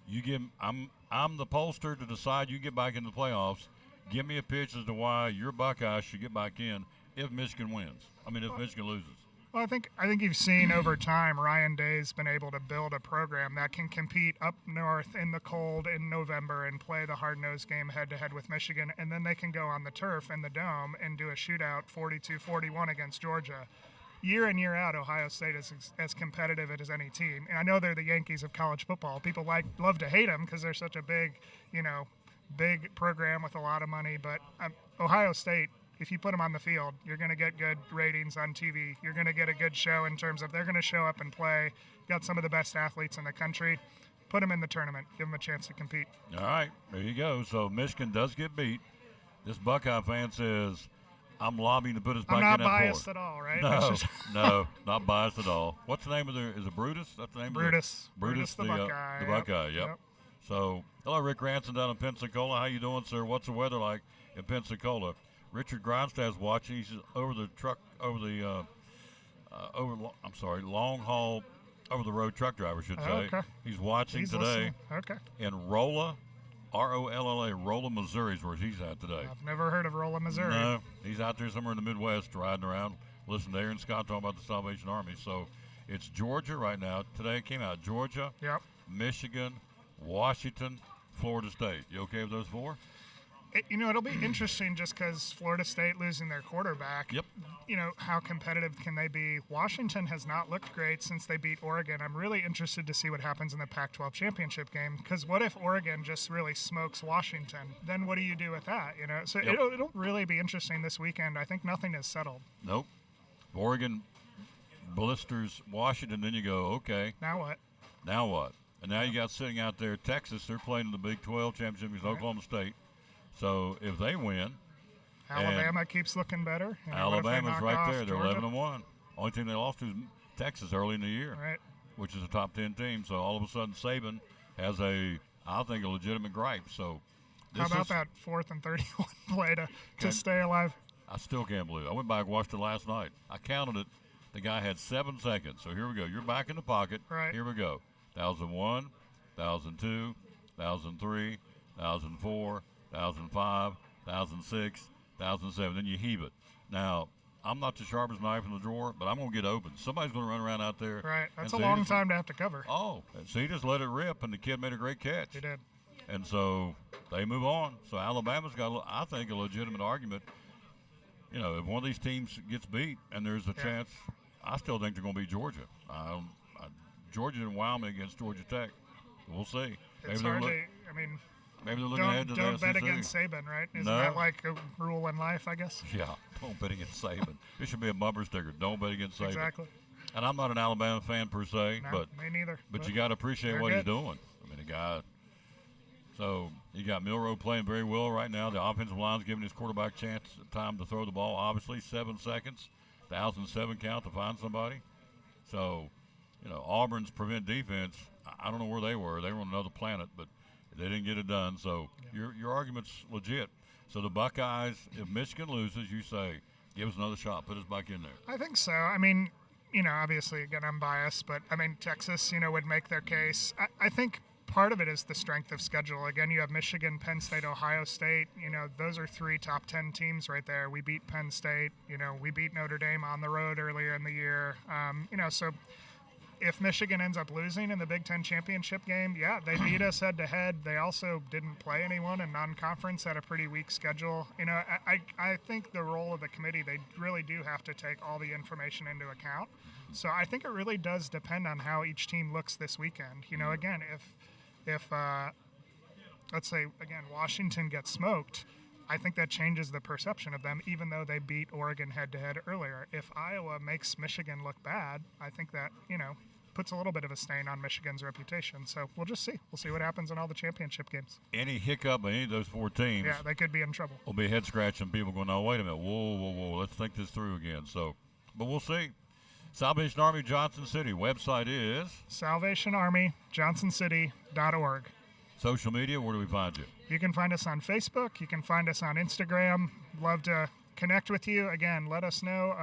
you give. I'm the pollster to decide you get back in the playoffs. Give me a pitch as to why your Buckeyes should get back in if Michigan wins. If Michigan loses. Well, I think you've seen over time Ryan Day's been able to build a program that can compete up north in the cold in November and play the hard-nosed game head-to-head with Michigan, and then they can go on the turf in the Dome and do a shootout 42-41 against Georgia. Year in, year out, Ohio State is as competitive as any team. And I know they're the Yankees of college football. People love to hate them because they're such a big program with a lot of money. But Ohio State, if you put them on the field, you're going to get good ratings on TV. You're going to get a good show in terms of they're going to show up and play. Got some of the best athletes in the country. Put them in the tournament. Give them a chance to compete. All right, there you go. So Michigan does get beat. This Buckeye fan says, I'm lobbying to put us back in that I'm not biased at all, right? No, not biased at all. What's the name of is it Brutus? That's the name Brutus. of Brutus the Buckeye. The Buckeye, yep. So, hello, Rick Ranson down in Pensacola. How you doing, sir? What's the weather like in Pensacola? Richard Grindstad's watching. He's over the long haul, over the road truck driver, should say. Okay. He's watching today. Listening. Okay. In Rolla, Rolla, Rolla, Missouri is where he's at today. I've never heard of Rolla, Missouri. No, he's out there somewhere in the Midwest riding around, listening to Aaron Scott talking about the Salvation Army. So it's Georgia right now. Today it came out Georgia, Yep. Michigan, Washington, Florida State. You okay with those four? It'll be interesting just because Florida State losing their quarterback. Yep. How competitive can they be? Washington has not looked great since they beat Oregon. I'm really interested to see what happens in the Pac-12 championship game, because what if Oregon just really smokes Washington? Then what do you do with that? So Yep. it'll really be interesting this weekend. I think nothing is settled. Nope. Oregon blisters Washington, then you go, okay, Now what? now what? And now you got sitting out there Texas. They're playing in the Big 12 championship against Oklahoma State. So if they win, Alabama keeps looking better. What if they Alabama's knock right off there. They're Georgia? 11-1. Only team they lost to is Texas early in the year, Right. which is a top 10 team. So all of a sudden, Saban has I think, a legitimate gripe. So How this about is, that 4th and 31 play to Can- stay alive? I still can't believe it. I went back and watched it last night. I counted it. The guy had 7 seconds. So here we go. You're back in the pocket. Right. Here we go. 1001, 1002, 1003, 1004, 1005, 1006, 1007. Then you heave it. Now, I'm not the sharpest knife in the drawer, but I'm going to get open. Somebody's going to run around out there. Right. That's a and long just- time to have to cover. Oh, and so he just let it rip, and the kid made a great catch. He did. And so they move on. So Alabama's got, I think, a legitimate argument. If one of these teams gets beat and there's a chance, I still think they're going to beat Georgia. Georgia didn't wow me against Georgia Tech. We'll see. It's they're hard look- to. maybe they're looking ahead to Don't the bet SEC. against Saban, right? Isn't No. that like a rule in life? I guess. Yeah, don't bet against Saban. It should be a bumper sticker. Don't bet against Saban. Exactly. And I'm not an Alabama fan per se, No, but me neither. you got to appreciate they're what he's good. doing. I mean, the guy. So you got Milroe playing very well right now. The offensive line's giving his quarterback time to throw the ball. Obviously, 7 seconds, 1007 count to find somebody. So, Auburn's prevent defense. I don't know where they were. They were on another planet, but they didn't get it done. So your argument's legit. So the Buckeyes, if Michigan loses, you say, give us another shot, put us back in there. I think so. I mean, obviously, again, I'm biased, but I mean, Texas, would make their case. I think part of it is the strength of schedule. Again, you have Michigan, Penn State, Ohio State. Those are 3 top 10 teams right there. We beat Penn State. We beat Notre Dame on the road earlier in the year. So if Michigan ends up losing in the Big Ten championship game, yeah, they beat us head to head. They also didn't play anyone in non-conference, had a pretty weak schedule. I think the role of the committee, they really do have to take all the information into account. So I think it really does depend on how each team looks this weekend. Again, if let's say, again, Washington gets smoked, I think that changes the perception of them, even though they beat Oregon head-to-head earlier. If Iowa makes Michigan look bad, I think that, puts a little bit of a stain on Michigan's reputation. So we'll just see. We'll see what happens in all the championship games. Any hiccup by any of those 4 teams Yeah, they could be in trouble. will be head-scratching. People going, no, wait a minute. Whoa. Let's think this through again. So, but we'll see. Salvation Army Johnson City. Website is? Salvation Army, JohnsonCity.org. Social media, where do we find you? You can find us on Facebook. You can find us on Instagram. Love to connect with you. Again, let us know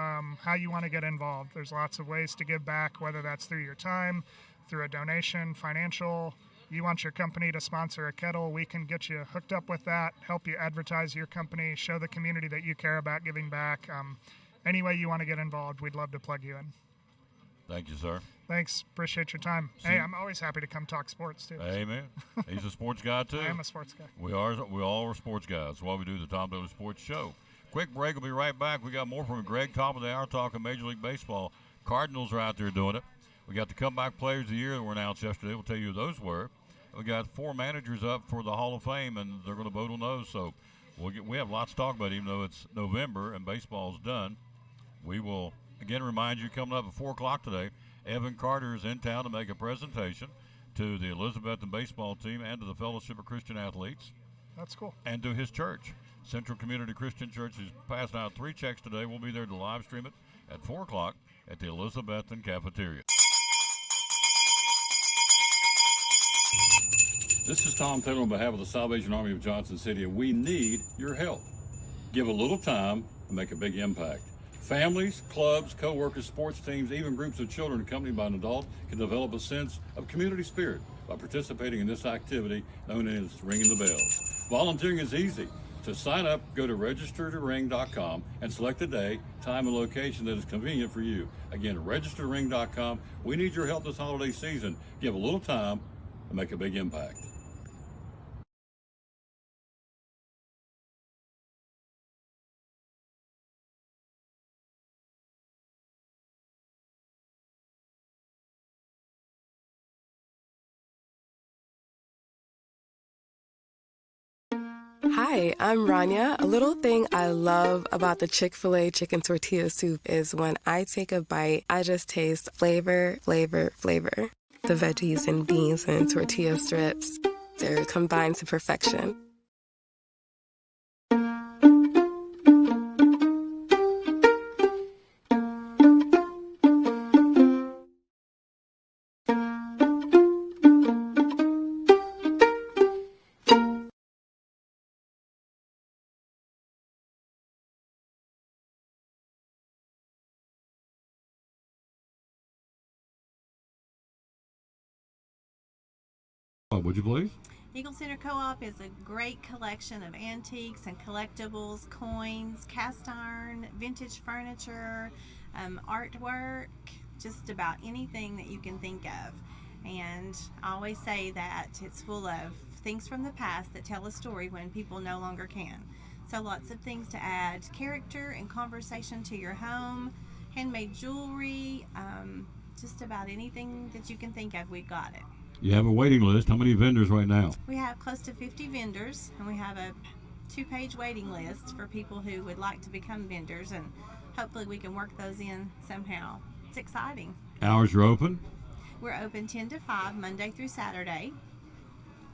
how you want to get involved. There's lots of ways to give back, whether that's through your time, through a donation, financial. You want your company to sponsor a kettle, we can get you hooked up with that, help you advertise your company, show the community that you care about giving back. Any way you want to get involved, we'd love to plug you in. Thank you, sir. Thanks. Appreciate your time. Hey, I'm always happy to come talk sports, too. Amen. He's a sports guy, too. I am a sports guy. We all are sports guys. That's why we do the Tom Dillon Sports Show. Quick break. We'll be right back. We got more from Greg, top of the hour, talking Major League Baseball. Cardinals are out there doing it. We got the comeback players of the year that were announced yesterday. We'll tell you who those were. We got 4 managers up for the Hall of Fame, and they're going to vote on those. So we have lots to talk about, even though it's November and baseball's done. We will, again, remind you, coming up at 4 o'clock today, Evan Carter is in town to make a presentation to the Elizabethton baseball team and to the Fellowship of Christian Athletes. That's cool. And to his church. Central Community Christian Church is passing out 3 checks today. We'll be there to live stream it at 4 o'clock at the Elizabethton Cafeteria. This is Tom Taylor on behalf of the Salvation Army of Johnson City, and we need your help. Give a little time and make a big impact. Families, clubs, co-workers, sports teams, even groups of children accompanied by an adult can develop a sense of community spirit by participating in this activity known as Ringing the Bells. Volunteering is easy. To sign up, go to registertoring.com and select a day, time, and location that is convenient for you. Again, registertoring.com. We need your help this holiday season. Give a little time and make a big impact. Hi, I'm Rania. A little thing I love about the Chick-fil-A chicken tortilla soup is when I take a bite, I just taste flavor, flavor, flavor. The veggies and beans and tortilla strips, they're combined to perfection. Would you please? Eagle Center Co-op is a great collection of antiques and collectibles, coins, cast iron, vintage furniture, artwork, just about anything that you can think of. And I always say that it's full of things from the past that tell a story when people no longer can. So lots of things to add character and conversation to your home, handmade jewelry, just about anything that you can think of, we've got it. You have a waiting list. How many vendors right now? We have close to 50 vendors, and we have a 2-page waiting list for people who would like to become vendors, and hopefully we can work those in somehow. It's exciting. Hours are open. We're open 10 to 5, Monday through Saturday.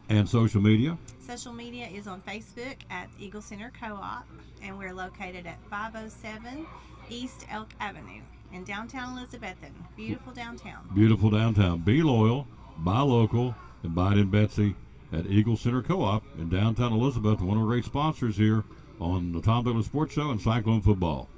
And social media? Social media is on Facebook at Eagle Center Co-op, and we're located at 507 East Elk Avenue in downtown Elizabethton. Beautiful downtown. Beautiful downtown. Be loyal, buy local, and buy it in Betsy at Eagle Center Co-op in downtown Elizabeth. One of our great sponsors here on the Tom Douglas Sports Show and Cyclone Football.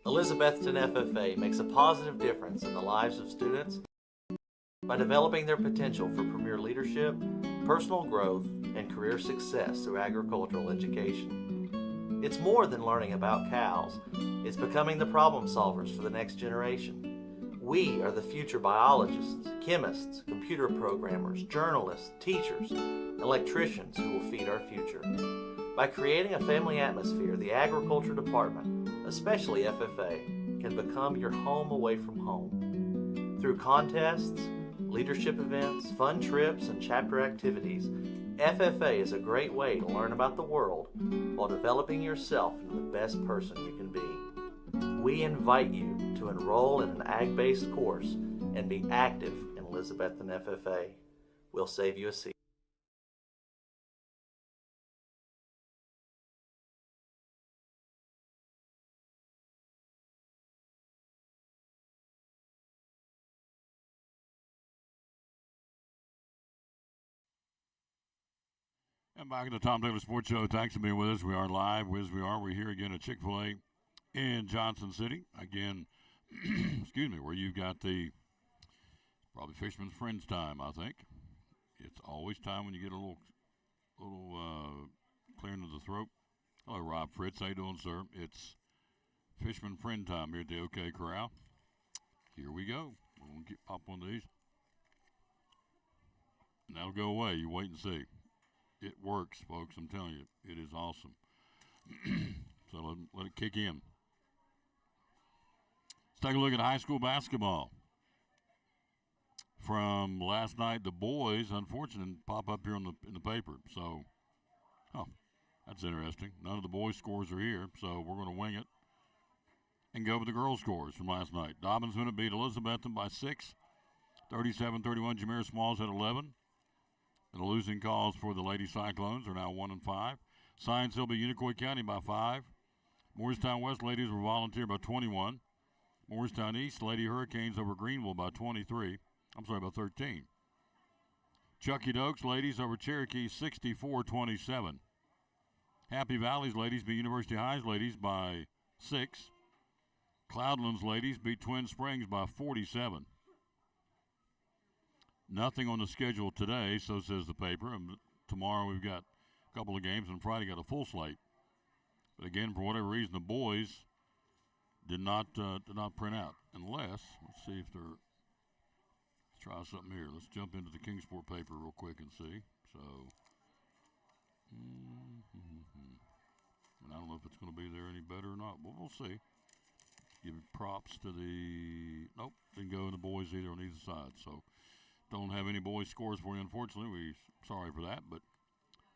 Elizabethton FFA makes a positive difference in the lives of students by developing their potential for premier leadership, personal growth, and career success through agricultural education. It's more than learning about cows. It's becoming the problem solvers for the next generation. We are the future biologists, chemists, computer programmers, journalists, teachers, electricians who will feed our future. By creating a family atmosphere, the Agriculture Department, especially FFA, can become your home away from home. Through contests, leadership events, fun trips, and chapter activities, FFA is a great way to learn about the world while developing yourself into the best person you can be. We invite you to enroll in an ag-based course and be active in Elizabethton FFA. We'll save you a seat. And back at the Tom Douglas Sports Show. Thanks for being with us. We are live. We're here again at Chick-fil-A in Johnson City. Again, excuse me, where you've got the probably Fisherman's Friends time, I think. It's always time when you get a little clearing of the throat. Hello, Rob Fritz. How you doing, sir? It's Fisherman Friend time here at the OK Corral. Here we go. We're going to pop one of these. And that'll go away. You wait and see. It works, folks. I'm telling you, it is awesome. So let it kick in. Let's take a look at high school basketball. From last night, the boys, unfortunately, pop up here in the paper. So, that's interesting. None of the boys' scores are here, so we're going to wing it and go with the girls' scores from last night. Dobbins beat Elizabethton by 6, 37-31. Jameer Smalls had 11. And the losing calls for the Lady Cyclones are now 1-5. Science Hill beat Unicoi County by 5. Morristown West ladies were volunteered by 21. Morristown East Lady Hurricanes over Greenville by 13. Chucky Dokes ladies over Cherokee 64-27. Happy Valley's ladies beat University High's ladies by 6. Cloudlands ladies beat Twin Springs by 47. Nothing on the schedule today, so says the paper. And tomorrow we've got a couple of games, and Friday got a full slate. But again, for whatever reason, the boys did not print out. Unless, let's see if they're try something here. Let's jump into the Kingsport paper real quick and see. So, and I don't know if it's going to be there any better or not, but we'll see. Give props to the, nope, didn't go in the boys either on either side. So, don't have any boys scores for you, unfortunately. We're sorry for that, but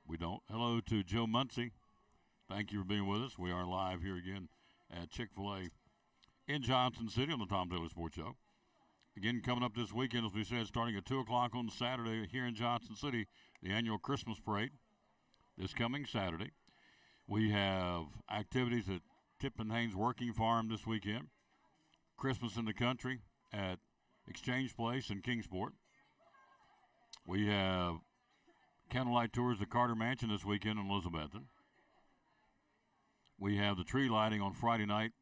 we don't. Hello to Joe Muncie. Thank you for being with us. We are live here again at Chick-fil-A in Johnson City on the Tom Taylor Sports Show. Again, coming up this weekend, as we said, starting at 2 o'clock on Saturday here in Johnson City, the annual Christmas parade this coming Saturday. We have activities at Tipton Haynes Working Farm this weekend. Christmas in the Country at Exchange Place in Kingsport. We have candlelight tours at Carter Mansion this weekend in Elizabethton. We have the tree lighting on Friday night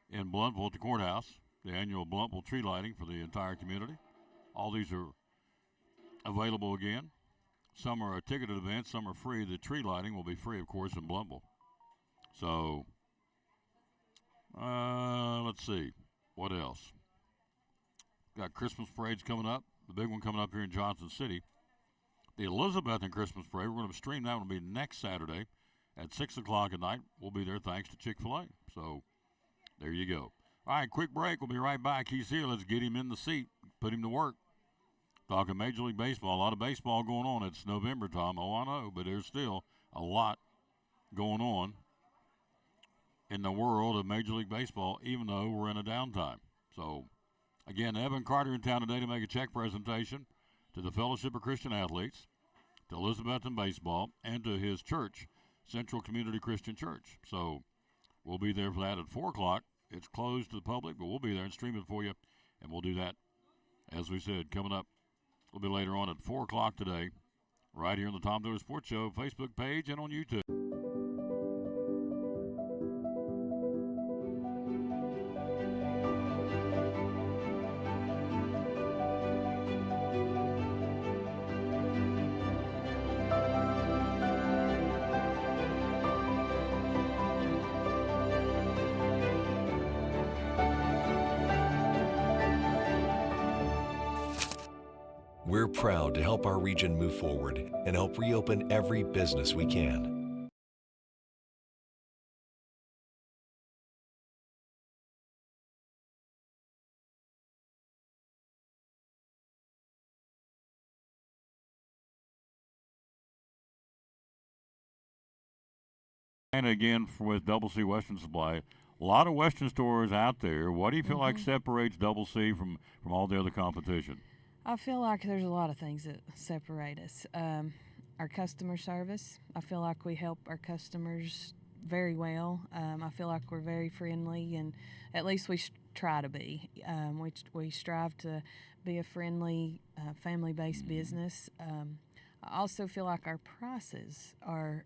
in Blountville at the courthouse, the annual Blountville tree lighting for the entire community. All these are available again. Some are ticketed events, some are free. The tree lighting will be free, of course, in Blountville. So, let's see. What else? Got Christmas parades coming up. The big one coming up here in Johnson City. The Elizabethton Christmas parade, we're going to stream that one. Will be next Saturday at 6 o'clock at night. We'll be there thanks to Chick-fil-A. So, there you go. All right, quick break. We'll be right back. He's here. Let's get him in the seat, put him to work. Talking Major League Baseball. A lot of baseball going on. It's November, Tom. Oh, I know, but there's still a lot going on in the world of Major League Baseball, even though we're in a downtime. So, again, Evan Carter in town today to make a check presentation to the Fellowship of Christian Athletes, to Elizabethton Baseball, and to his church, Central Community Christian Church. So, we'll be there for that at 4 o'clock. It's closed to the public, but we'll be there and stream it for you, and we'll do that, as we said, coming up a little bit later on at 4 o'clock today, right here on the Tom Taylor Sports Show Facebook page and on YouTube. We're proud to help our region move forward and help reopen every business we can. And again, with Double C Western Supply, a lot of Western stores out there. What do you feel like separates Double C from all the other competition? I feel like there's a lot of things that separate us. Our customer service, I feel like we help our customers very well. I feel like we're very friendly, and at least we try to be. We strive to be a friendly, family-based business. I also feel like our prices are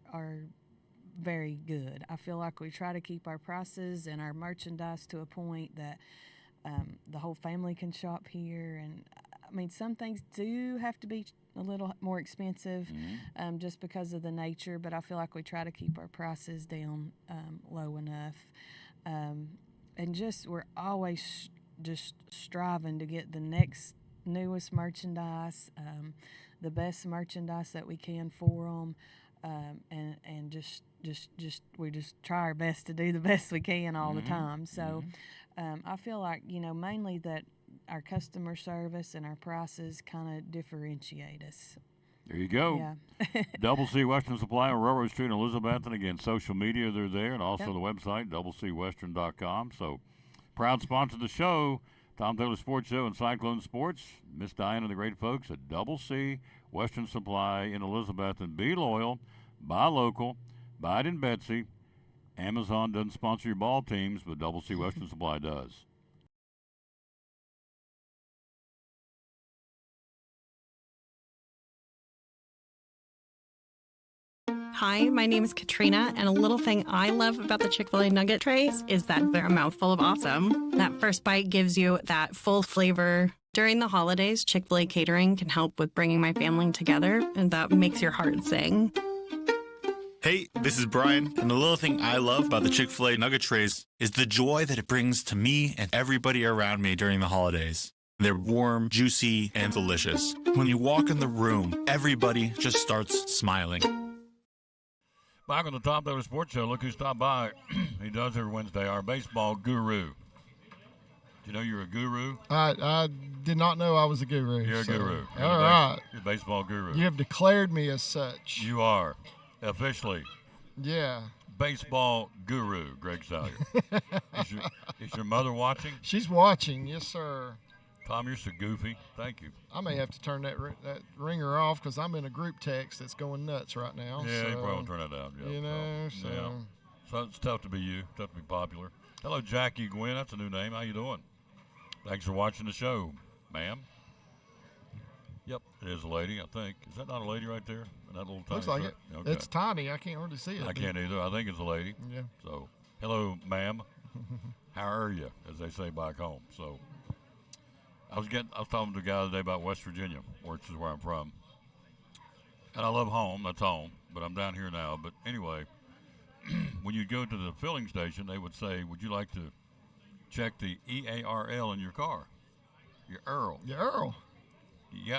very good. I feel like we try to keep our prices and our merchandise to a point that the whole family can shop here. And I mean, some things do have to be a little more expensive just because of the nature, but I feel like we try to keep our prices down low enough. And just we're always just striving to get the next newest merchandise, the best merchandise that we can for them, and just we just try our best to do the best we can all the time. So I feel like, mainly that our customer service and our prices kind of differentiate us. There you go. Yeah. Double C Western Supply on Railroad Street in Elizabeth. And again, social media, they're there, and also the website, doublecwestern.com. So, proud sponsor of the show, Tom Taylor Sports Show and Cyclone Sports. Miss Diane and the great folks at Double C Western Supply in Elizabeth. And be loyal, buy local, buy it in Betsy. Amazon doesn't sponsor your ball teams, but Double C Western Supply does. Hi, my name is Katrina, and a little thing I love about the Chick-fil-A nugget trays is that they're a mouthful of awesome. That first bite gives you that full flavor. During the holidays, Chick-fil-A catering can help with bringing my family together, and that makes your heart sing. Hey, this is Brian, and the little thing I love about the Chick-fil-A nugget trays is the joy that it brings to me and everybody around me during the holidays. They're warm, juicy, and delicious. When you walk in the room, everybody just starts smiling. Back on the Tom Taylor Sports Show, look who stopped by. He does every Wednesday, our baseball guru. Do you know you're a guru? I did not know I was a guru. You're a guru. You're All right. You're a baseball guru. You have declared me as such. You are, officially. Yeah. Baseball guru, Greg Salyer. is your mother watching? She's watching, yes, sir. Tom, you're so goofy. Thank you. I may have to turn that ringer off because I'm in a group text that's going nuts right now. Yeah, so, you probably won't turn that down. Yeah, you know, so. Yeah. So it's tough to be you, tough to be popular. Hello, Jackie Gwynn. That's a new name. How you doing? Thanks for watching the show, ma'am. Yep, it is a lady, I think. Is that not a lady right there? In that little tiny Looks like shirt? it. Okay. It's tiny. I can't hardly see it. I can't either. I think it's a lady. Yeah. So, hello, ma'am. How are you, as they say back home. So, I was talking to a guy the other day about West Virginia, which is where I'm from. And I love home. That's home. But I'm down here now. But anyway, when you go to the filling station, they would say, would you like to check the EARL in your car? Your Earl. Your Earl. You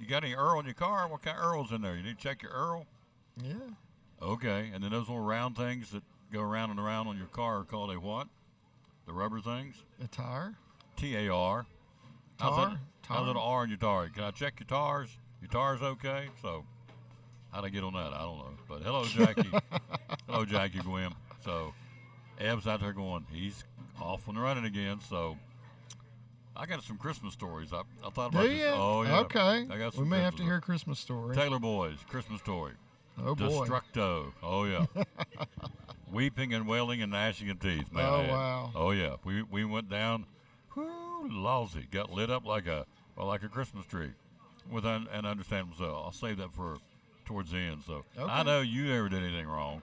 got any Earl in your car? What kind of Earl's in there? You need to check your Earl? Yeah. Okay. And then those little round things that go around and around on your car are called a what? The rubber things? A tire. TAR. How's that R in your tire? Can I check your tires? Your tires okay? So, how'd I get on that? I don't know. But hello, Jackie. Hello, Jackie Gwynn. So, Eb's out there going, he's off and running again. So, I got some Christmas stories. I thought about Do this. you? Oh, yeah. Okay. I got some we may have to Christmas hear a Christmas story. Taylor Boys, Christmas story. Oh, boy. Destructo. Oh, yeah. Weeping and wailing and gnashing of teeth, man. Oh, wow. Oh, yeah. We went down, lousy. Got lit up like a Christmas tree with an understandable. So I'll save that for towards the end. So Okay. I know you never did anything wrong.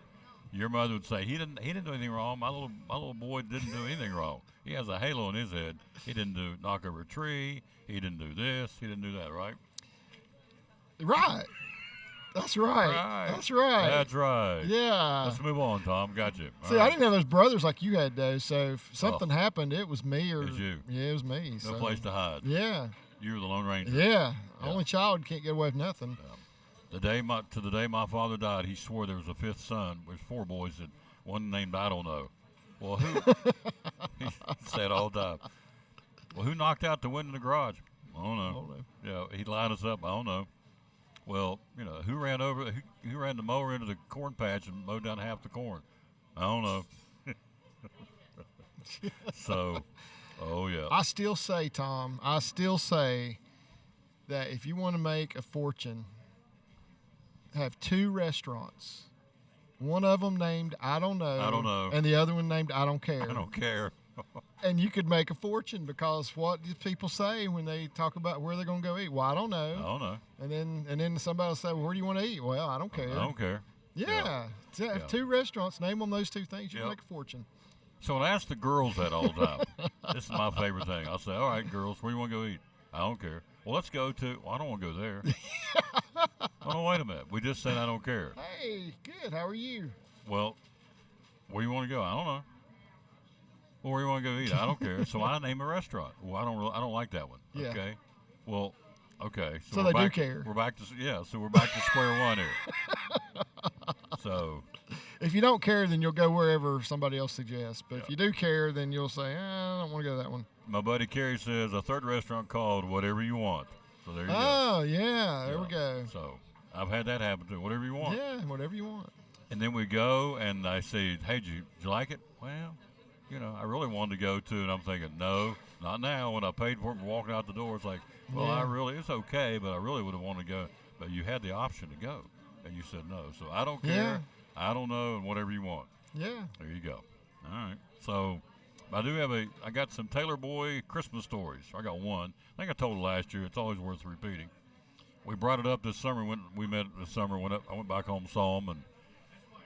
Your mother would say, he didn't do anything wrong. My little boy didn't do anything wrong. He has a halo on his head. He didn't knock over a tree. He didn't do this. He didn't do that, right? Right. That's right. That's right. That's right. Yeah. Let's move on, Tom. Got you. All See, I right. didn't have those brothers like you had, though. So if something happened, it was me or It was you. Yeah, it was me. No so. place to hide. Yeah. You were the Lone Ranger. Yeah. Only child can't get away with nothing. The day my father died, he swore there was a fifth son. There's 4 boys, and one named I don't know. Well, who? He said all the time. Well, who knocked out the window in the garage? I don't know. Yeah, he'd line us up. I don't know. Well, who ran the mower into the corn patch and mowed down half the corn? I don't know. So, oh yeah. I still say, Tom, that if you want to make a fortune, have 2 restaurants. One of them named I don't know. And the other one named I don't care. I don't care. And you could make a fortune because what do people say when they talk about where they're going to go eat? Well, I don't know. I don't know. And then somebody will say, well, where do you want to eat? Well, I don't care. I don't care. Yeah. So have 2 restaurants. Name them those 2 things. You make a fortune. So when I ask the girls that all the time, this is my favorite thing. I'll say, all right, girls, where do you want to go eat? I don't care. Well, let's go to, I don't want to go there. Oh, no, wait a minute. We just said I don't care. Hey, good. How are you? Well, where do you want to go? I don't know. Well, where do you want to go eat? I don't care. So I name a restaurant. Well, I don't like that one. Yeah. Okay. Well, okay. So we're they do back, care. We're back to so we're back to square one here. So if you don't care, then you'll go wherever somebody else suggests. But if you do care, then you'll say, I don't want to go to that one. My buddy Kerry says a third restaurant called Whatever You Want. So there you go. Oh, yeah. There we go. So I've had that happen too. Whatever you want. Yeah, whatever you want. And then we go, and I say, hey, did you like it? Well, I really wanted to go to, and I'm thinking, no, not now. When I paid for it and walking out the door, it's like, well, it's okay, but I really would have wanted to go. But you had the option to go, and you said no. So I don't care. Yeah. I don't know, and whatever you want. Yeah. There you go. All right. So I got some Taylor Boy Christmas stories. I got one. I think I told it last year. It's always worth repeating. We brought it up this summer. We met this summer. I went back home, saw him,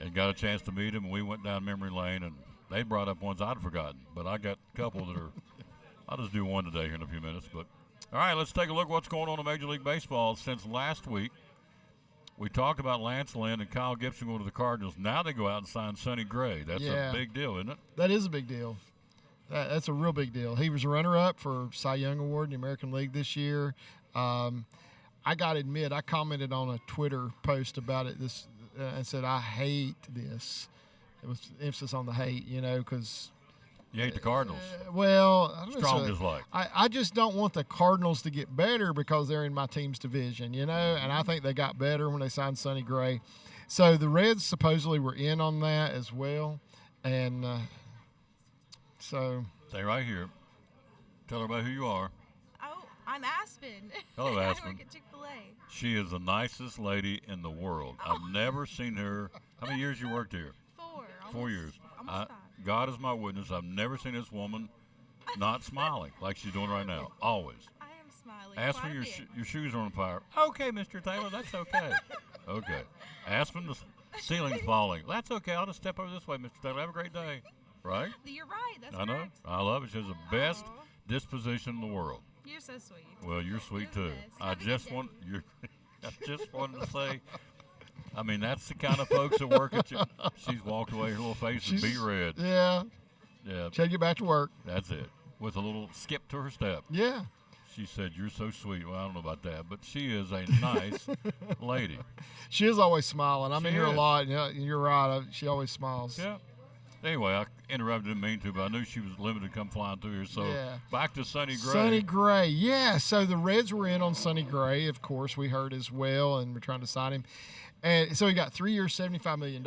and got a chance to meet him. And we went down memory lane, and they brought up ones I'd forgotten. But I got a couple that are – I'll just do one today here in a few minutes. But, all right, let's take a look at what's going on in Major League Baseball. Since last week, we talked about Lance Lynn and Kyle Gibson going to the Cardinals. Now they go out and sign Sonny Gray. That's a big deal, isn't it? That is a big deal. That's a real big deal. He was runner-up for Cy Young Award in the American League this year. I got to admit, I commented on a Twitter post about it and said, I hate this. It was emphasis on the hate, because you hate the Cardinals. Well, I don't strong know, dislike. I just don't want the Cardinals to get better because they're in my team's division, and I think they got better when they signed Sonny Gray. So the Reds supposedly were in on that as well, and so. Stay right here. Tell her about who you are. Oh, I'm Aspen. Hello, Aspen. I work at Chick-fil-A. She is the nicest lady in the world. I've never seen her. How many years you worked here? 4. 4 years. Almost 5. God is my witness. I've never seen this woman not smiling like she's doing right now. Always. I am smiling. Aspen, your shoes are on fire. Okay, Mr. Taylor, that's okay. Okay. Aspen, the ceiling's falling. That's okay. I'll just step over this way, Mr. Taylor. Have a great day. Right? You're right. That's I know. correct. I love it. She has the best disposition in the world. You're so sweet. Well, you're sweet You're the too. best. I Have a just good want I just wanted to say. I mean, that's the kind of folks that work at you. She's walked away, her little face is beat red. Yeah. Yeah. She had to get back to work. That's it. With a little skip to her step. Yeah. She said, "You're so sweet." Well, I don't know about that, but she is a nice lady. She is always smiling. I'm in She here a is. lot. And you're right. She always smiles. Yeah. Anyway, I interrupted, didn't mean to, but I knew she was limited to come flying through here. So Yeah. back to Sonny Gray. Sonny Gray, yeah. So the Reds were in on Sonny Gray, of course, we heard as well, and we're trying to sign him. And so he got 3 years, $75 million.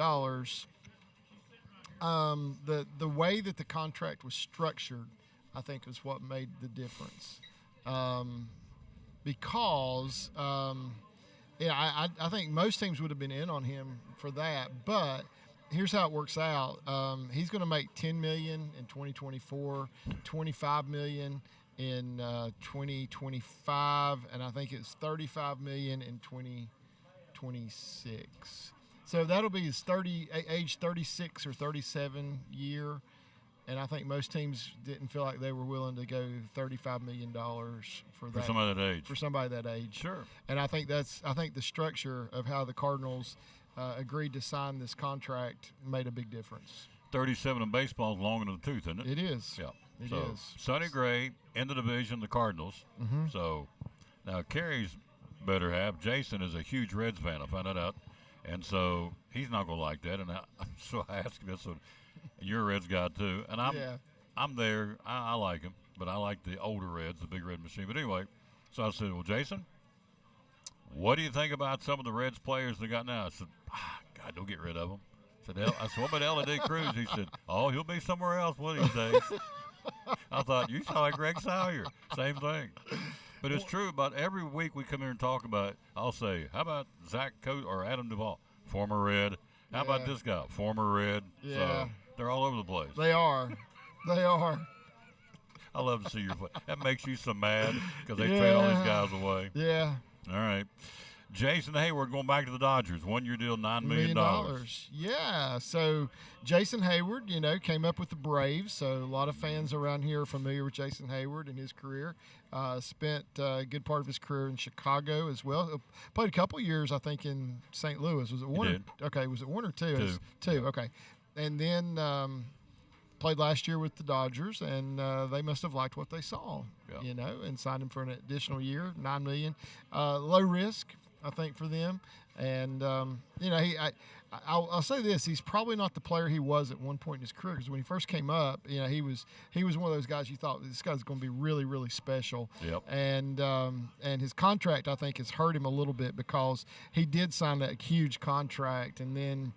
The way that the contract was structured, I think, is what made the difference. Because I think most teams would have been in on him for that, but here's how it works out. He's going to make $10 million in 2024, $25 million in 2025, and I think it's $35 million in 2026. So that'll be his age 36 or 37 year, and I think most teams didn't feel like they were willing to go $35 million for that. For somebody that age. For somebody that age. Sure. And I think the structure of how the Cardinals agreed to sign this contract made a big difference. 37 in baseball is long in the tooth, isn't it? It is. Yeah. It so is. Sonny Gray in the division, the Cardinals. Mhm. So now Kerry's better half. Jason is a huge Reds fan. I found that out. And so he's not going to like that. And so I asked him this. So, and you're a Reds guy too. And I'm there. I like him. But I like the older Reds, the big red machine. But anyway, so I said, well, Jason, what do you think about some of the Reds players they got now? I said, God, don't get rid of them. I said, what about L.A. Cruz? He said, oh, he'll be somewhere else one of these days. I thought, you sound like Greg Sawyer. Same thing. But it's true. About every week we come here and talk about it, I'll say, how about Zach Cote or Adam Duvall? Former Red. How about this guy? Former Red. Yeah. So they're all over the place. They are. They are. I love to see your face. That makes you so mad because they trade all these guys away. Yeah. All right. Jason Hayward going back to the Dodgers. 1 year deal, $9 million. Yeah. So Jason Hayward, came up with the Braves. So a lot of fans around here are familiar with Jason Hayward and his career. Spent a good part of his career in Chicago as well. Played a couple years, I think, in St. Louis. Was it one? He did. Okay. Was it one or two? Two. Two. Okay. And then played last year with the Dodgers, and they must have liked what they saw, and signed him for an additional year, $9 million. Low risk, I think, for them. And I'll say this: he's probably not the player he was at one point in his career. Because when he first came up, he was one of those guys you thought this guy's going to be really, really special. Yep. And his contract, I think, has hurt him a little bit because he did sign that huge contract, and then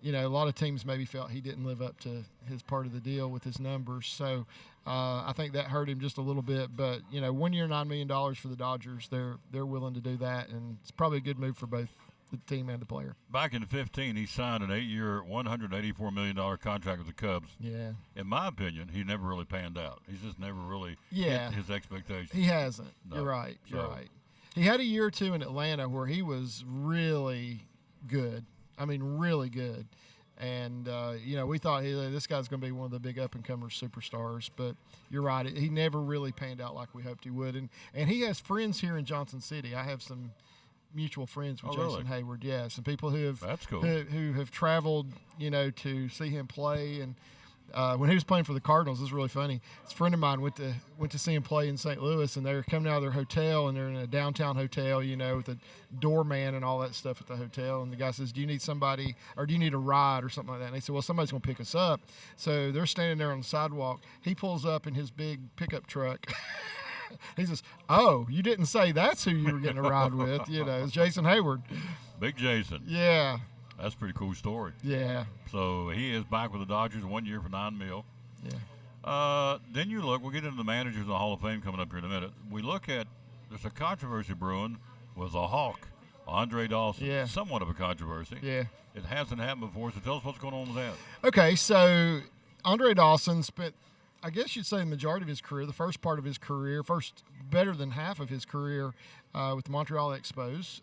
a lot of teams maybe felt he didn't live up to his part of the deal with his numbers. So I think that hurt him just a little bit. But 1 year, $9 million for the Dodgers, they're willing to do that, and it's probably a good move for both the team and the player. Back in 2015, he signed an 8-year, $184 million contract with the Cubs. Yeah. In my opinion, he never really panned out. He's just never really Yeah. hit his expectations. He hasn't. No. You're right. You're So- right. He had a year or two in Atlanta where he was really good. I mean, really good. And, we thought this guy's going to be one of the big up-and-comer superstars. But you're right. He never really panned out like we hoped he would. And he has friends here in Johnson City. I have some mutual friends with Jason really? Hayward. Yeah, some people who have That's cool. who have traveled, to see him play. And when he was playing for the Cardinals, this is really funny. His friend of mine went to see him play in St. Louis, and they were coming out of their hotel, and they're in a downtown hotel, with a doorman and all that stuff at the hotel. And the guy says, "Do you need somebody, or do you need a ride or something like that?" And they said, "Well, somebody's going to pick us up." So they're standing there on the sidewalk. He pulls up in his big pickup truck. He says, "Oh, you didn't say that's who you were getting a ride with." It's Jason Hayward. Big Jason. Yeah. That's a pretty cool story. Yeah. So he is back with the Dodgers 1 year for $9 million. Yeah. Then you look, we'll get into the managers of the Hall of Fame coming up here in a minute. We look at, there's a controversy brewing with a Hawk, Andre Dawson. Yeah. Somewhat of a controversy. Yeah. It hasn't happened before, so tell us what's going on with that. Okay, so Andre Dawson spent, I guess you'd say, the majority of his career, the first part of his career, better than half of his career with the Montreal Expos.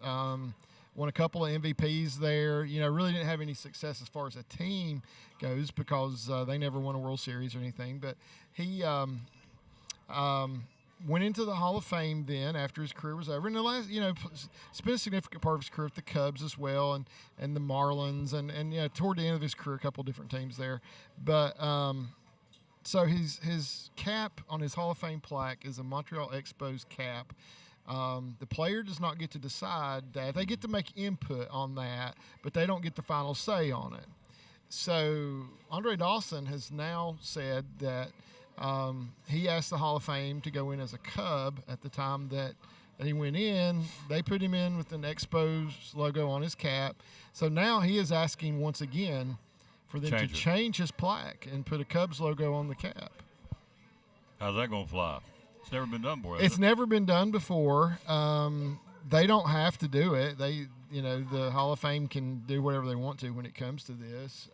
Won a couple of MVPs there. Really didn't have any success as far as a team goes because they never won a World Series or anything. But he went into the Hall of Fame then after his career was over. And the last, spent a significant part of his career with the Cubs as well, and the Marlins, and toward the end of his career, a couple of different teams there. But so his cap on his Hall of Fame plaque is a Montreal Expos cap. The player does not get to decide that. They get to make input on that, but they don't get the final say on it. So Andre Dawson has now said that he asked the Hall of Fame to go in as a Cub at the time that he went in. They put him in with an Expos logo on his cap. So now he is asking once again for them to change his plaque and put a Cubs logo on the cap. How's that going to fly? It's never been done before. It's never been done before. They don't have to do it. The Hall of Fame can do whatever they want to when it comes to this.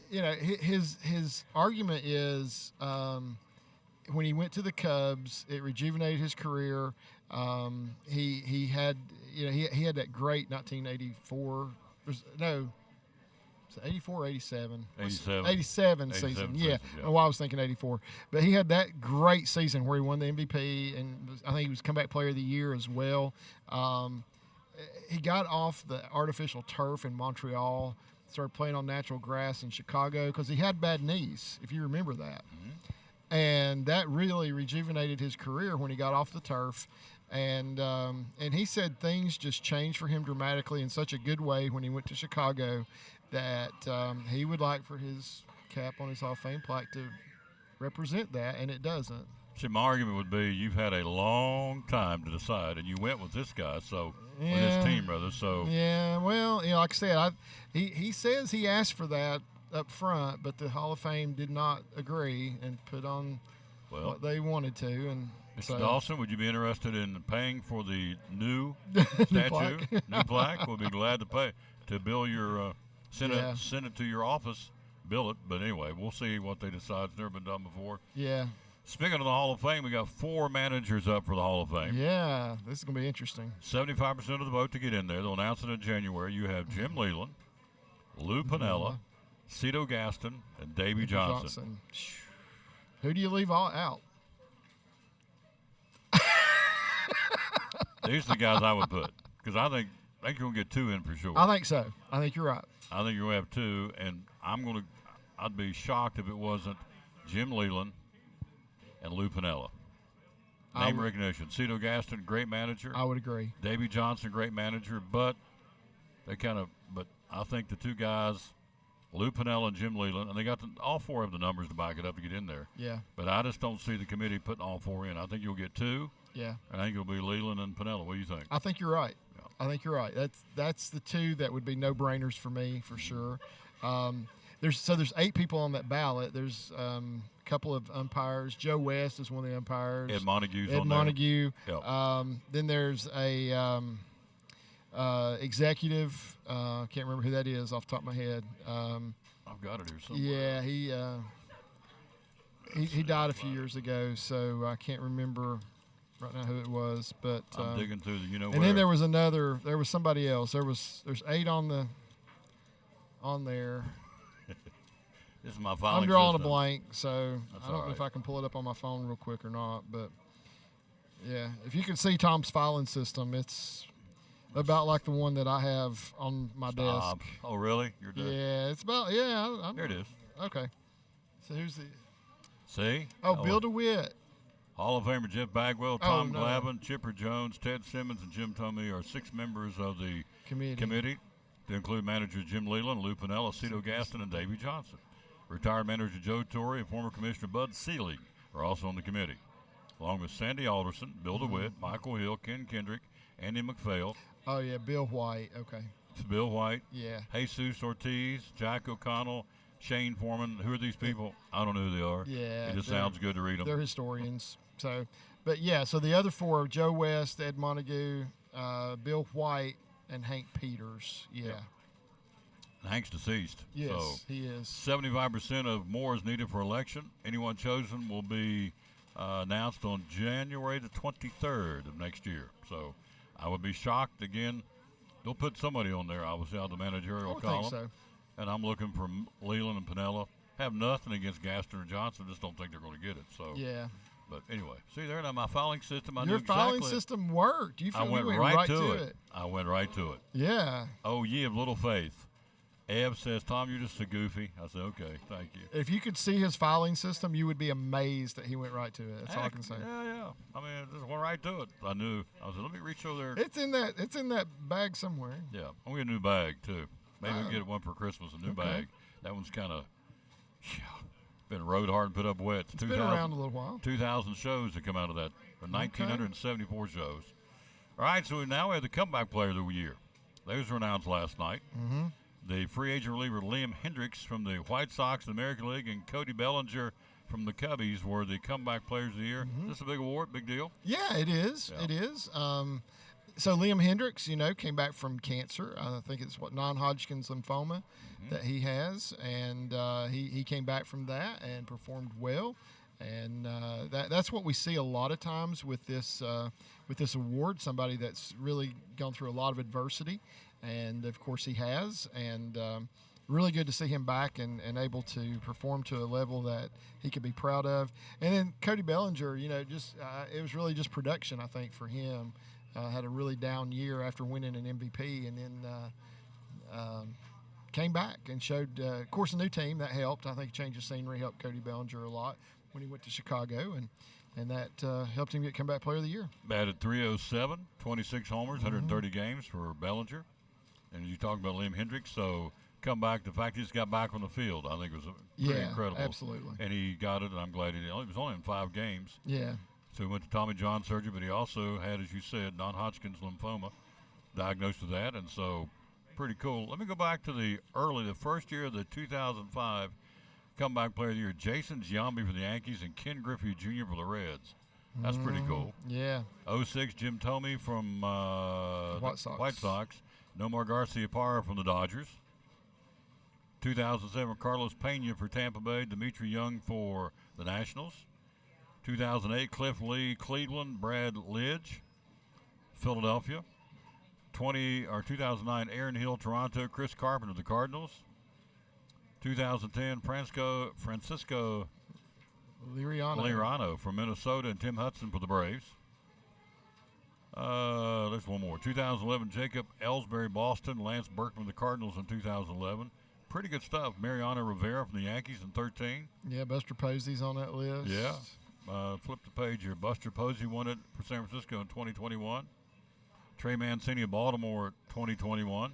His argument is when he went to the Cubs, it rejuvenated his career. He had that great 1984. 84 or 87? 87 season. Yeah. Well, I was thinking 84. But he had that great season where he won the MVP, and I think he was comeback player of the year as well. He got off the artificial turf in Montreal, started playing on natural grass in Chicago because he had bad knees, if you remember that. Mm-hmm. And that really rejuvenated his career when he got off the turf. And he said things just changed for him dramatically in such a good way when he went to Chicago that he would like for his cap on his Hall of Fame plaque to represent that, and it doesn't. See, my argument would be you've had a long time to decide, and you went with this guy, with his team, rather. So yeah, well, like I said, he says he asked for that up front, but the Hall of Fame did not agree and put on what they wanted to. And Mr. Dawson, would you be interested in paying for the new statue, new plaque? We'll be glad to pay to bill your. Send it to your office, bill it. But anyway, we'll see what they decide. It's never been done before. Yeah. Speaking of the Hall of Fame, we got 4 managers up for the Hall of Fame. Yeah, this is going to be interesting. 75% of the vote to get in there. They'll announce it in January. You have Jim Leyland, Lou Piniella, Cito Gaston, and Davey Johnson. Who do you leave out? These are the guys I would put because I think you're going to get 2 in for sure. I think so. I think you're right. I think you're going to have 2, and I'd be shocked if it wasn't Jim Leyland and Lou Piniella. Name recognition. Cito Gaston, great manager. I would agree. Davey Johnson, great manager, but I think the 2 guys, Lou Piniella and Jim Leyland, and they got all 4 of the numbers to back it up to get in there. Yeah. But I just don't see the committee putting all 4 in. I think you'll get 2. Yeah. And I think it'll be Leyland and Piniella. What do you think? I think you're right. I think you're right. That's the 2 that would be no-brainers for me for sure. There's 8 people on that ballot. There's a couple of umpires. Joe West is one of the umpires. Ed Montague's Ed on Montague. there. Yep. Then there's a executive. Can't remember who that is off the top of my head. I've got it here somewhere. Yeah, he died a few years ago, so I can't remember right now who it was, but I'm digging through the and then there was somebody else. There's 8 on there. This is my filing I'm drawing system. a blank, so That's I don't know right. if I can pull it up on my phone real quick or not, but yeah, if you can see Tom's filing system, it's about like the one that I have on my desk. Oh, really? You're dead. Yeah, it's about There it is. Okay. So who's the? See? Oh, Bill DeWitt. Hall of Famer Jeff Bagwell, Oh, Tom no. Glavin, Chipper Jones, Ted Simmons, and Jim Tomey are 6 members of the Committee. to include managers Jim Leland, Lou Pinella, Cito Gaston, and Davey Johnson. Retired manager Joe Torre and former commissioner Bud Selig are also on the committee, along with Sandy Alderson, Bill DeWitt, Michael Hill, Ken Kendrick, Andy McPhail, Oh yeah, Bill White. Okay. Bill White, Yeah. Jesus Ortiz, Jack O'Connell, Shane Foreman. Who are these people? I don't know who they are. Yeah. It just they're- sounds good to read them. They're historians. So, but yeah. So the other 4 are Joe West, Ed Montague, Bill White, and Hank Peters. Yeah. Hank's deceased. Yes, So he is. 75% of more is needed for election. Anyone chosen will be announced on January the 23rd of next year. So I would be shocked again. They'll put somebody on there, obviously, on the managerial I would column. think so. And I'm looking for Leland and Pinella. Have nothing against Gaster and Johnson. Just don't think they're going to get it. So Yeah. But anyway, see there now my filing system. I Your knew filing exactly. system worked. You I you went right to it. I went right to it. Yeah. Oh, ye of little faith. Eb says, Tom, you're just a goofy. I said, okay, thank you. If you could see his filing system, you would be amazed that he went right to it. That's all I can say. Yeah. I mean, just went right to it. I knew. I said, let me reach over there. It's in that bag somewhere. Yeah, I'm going to get a new bag, too. Maybe we'll Oh. get one for Christmas, a new Okay. bag. That one's kind of been rode hard and put up wet. It's been around a little while. 2,000 shows that come out of that, or 1,974 shows. All right, so now we have the comeback player of the year. Those were announced last night. Mm-hmm. The free agent reliever Liam Hendricks from the White Sox, the American League, and Cody Bellinger from the Cubbies were the comeback players of the year. This is a big award, big deal. Yeah, it is. Yeah. It is. So Liam Hendricks, came back from cancer. I think it's non-Hodgkin's lymphoma that he has, and he came back from that and performed well. And that's what we see a lot of times with this award. Somebody that's really gone through a lot of adversity, and of course he has. And really good to see him back and able to perform to a level that he could be proud of. And then Cody Bellinger, it was really just production, I think, for him. Had a really down year after winning an MVP, and then came back and showed, of course, a new team that helped. I think change of scenery helped Cody Bellinger a lot when he went to Chicago, and that helped him get comeback player of the year. Batted 307, 26 homers, 130 games for Bellinger. And you talk about Liam Hendricks, so come back. The fact he just got back on the field, I think was pretty incredible. Absolutely. And he got it, and I'm glad he did. He was only in 5 games. Yeah. So he went to Tommy John surgery, but he also had, as you said, non-Hodgkin's lymphoma, diagnosed with that, and so pretty cool. Let me go back to the first year of the 2005 comeback player of the year, Jason Giambi for the Yankees and Ken Griffey Jr. for the Reds. That's pretty cool. Yeah. 06, Jim Tomey from White Sox. Nomar Garcia Parra from the Dodgers. 2007, Carlos Pena for Tampa Bay, Dimitri Young for the Nationals. 2008, Cliff Lee, Cleveland, Brad Lidge, Philadelphia. 2009, Aaron Hill, Toronto, Chris Carpenter, the Cardinals. 2010, Francisco Liriano from Minnesota, and Tim Hudson for the Braves. There's one more. 2011, Jacob Ellsbury, Boston, Lance Berkman, the Cardinals in 2011. Pretty good stuff. Mariano Rivera from the Yankees in 13. Yeah, Buster Posey's on that list. Yeah. Flip the page here. Buster Posey won it for San Francisco in 2021. Trey Mancini of Baltimore 2021.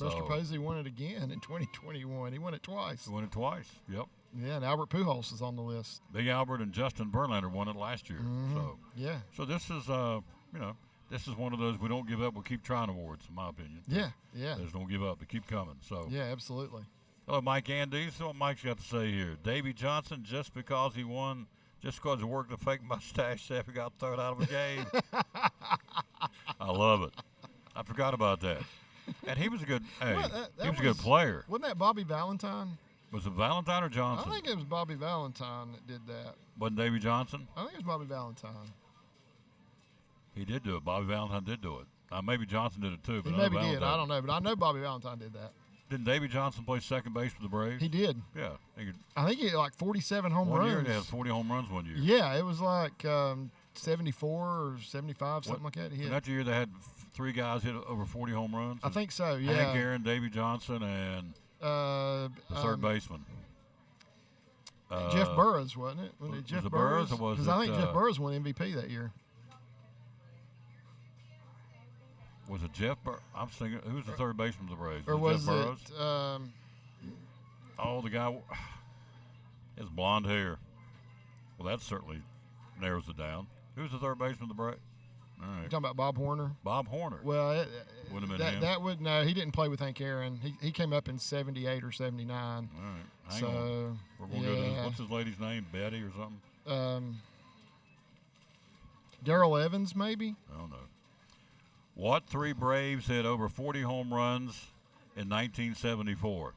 Buster Posey won it again in 2021. He won it twice. He won it twice. Yep. Yeah, and Albert Pujols is on the list. Big Albert and Justin Verlander won it last year. So yeah. So this is this is one of those we don't give up, we'll keep trying awards, in my opinion. Yeah, yeah. Just don't give up, they keep coming. So yeah, absolutely. Hello, Mike Andes. So what Mike's got to say here. Davey Johnson, just because he worked the fake mustache, said he got thrown out of a game. I love it. I forgot about that. And he was a good he was a good player. Wasn't that Bobby Valentine? Was it Valentine or Johnson? I think it was Bobby Valentine that did that. Wasn't Davey Johnson? I think it was Bobby Valentine. He did do it. Bobby Valentine did do it. Maybe Johnson did it too. But He maybe did. I don't know. But I know Bobby Valentine did that. Didn't Davey Johnson play second base for the Braves? He did. Yeah. I think he had like 47 home runs. One year he had 40 home runs one year. Yeah, it was like 74 or 75, something like that. He hit. That year they had 3 guys hit over 40 home runs. I think so, yeah. Hank Aaron, Davey Johnson, and the third baseman. Jeff Burrows, wasn't it? Was it was Jeff it Burrows or was Because I it, think Jeff Burrows won MVP that year. Was it Jeff I'm thinking, who's the third baseman of the Braves? Or was was Jeff Burrows? Oh, the guy, his blonde hair. Well, that certainly narrows it down. Who's the third baseman of the Braves? All right. You talking about Bob Horner? Bob Horner. Well, Wouldn't have been him. that would no. He didn't play with Hank Aaron. He came up in '78 or '79. All right. Hang so on. We're going to go to this. What's his lady's name? Betty or something? Darrell Evans, maybe. I don't know. What three Braves had over 40 home runs in 1974?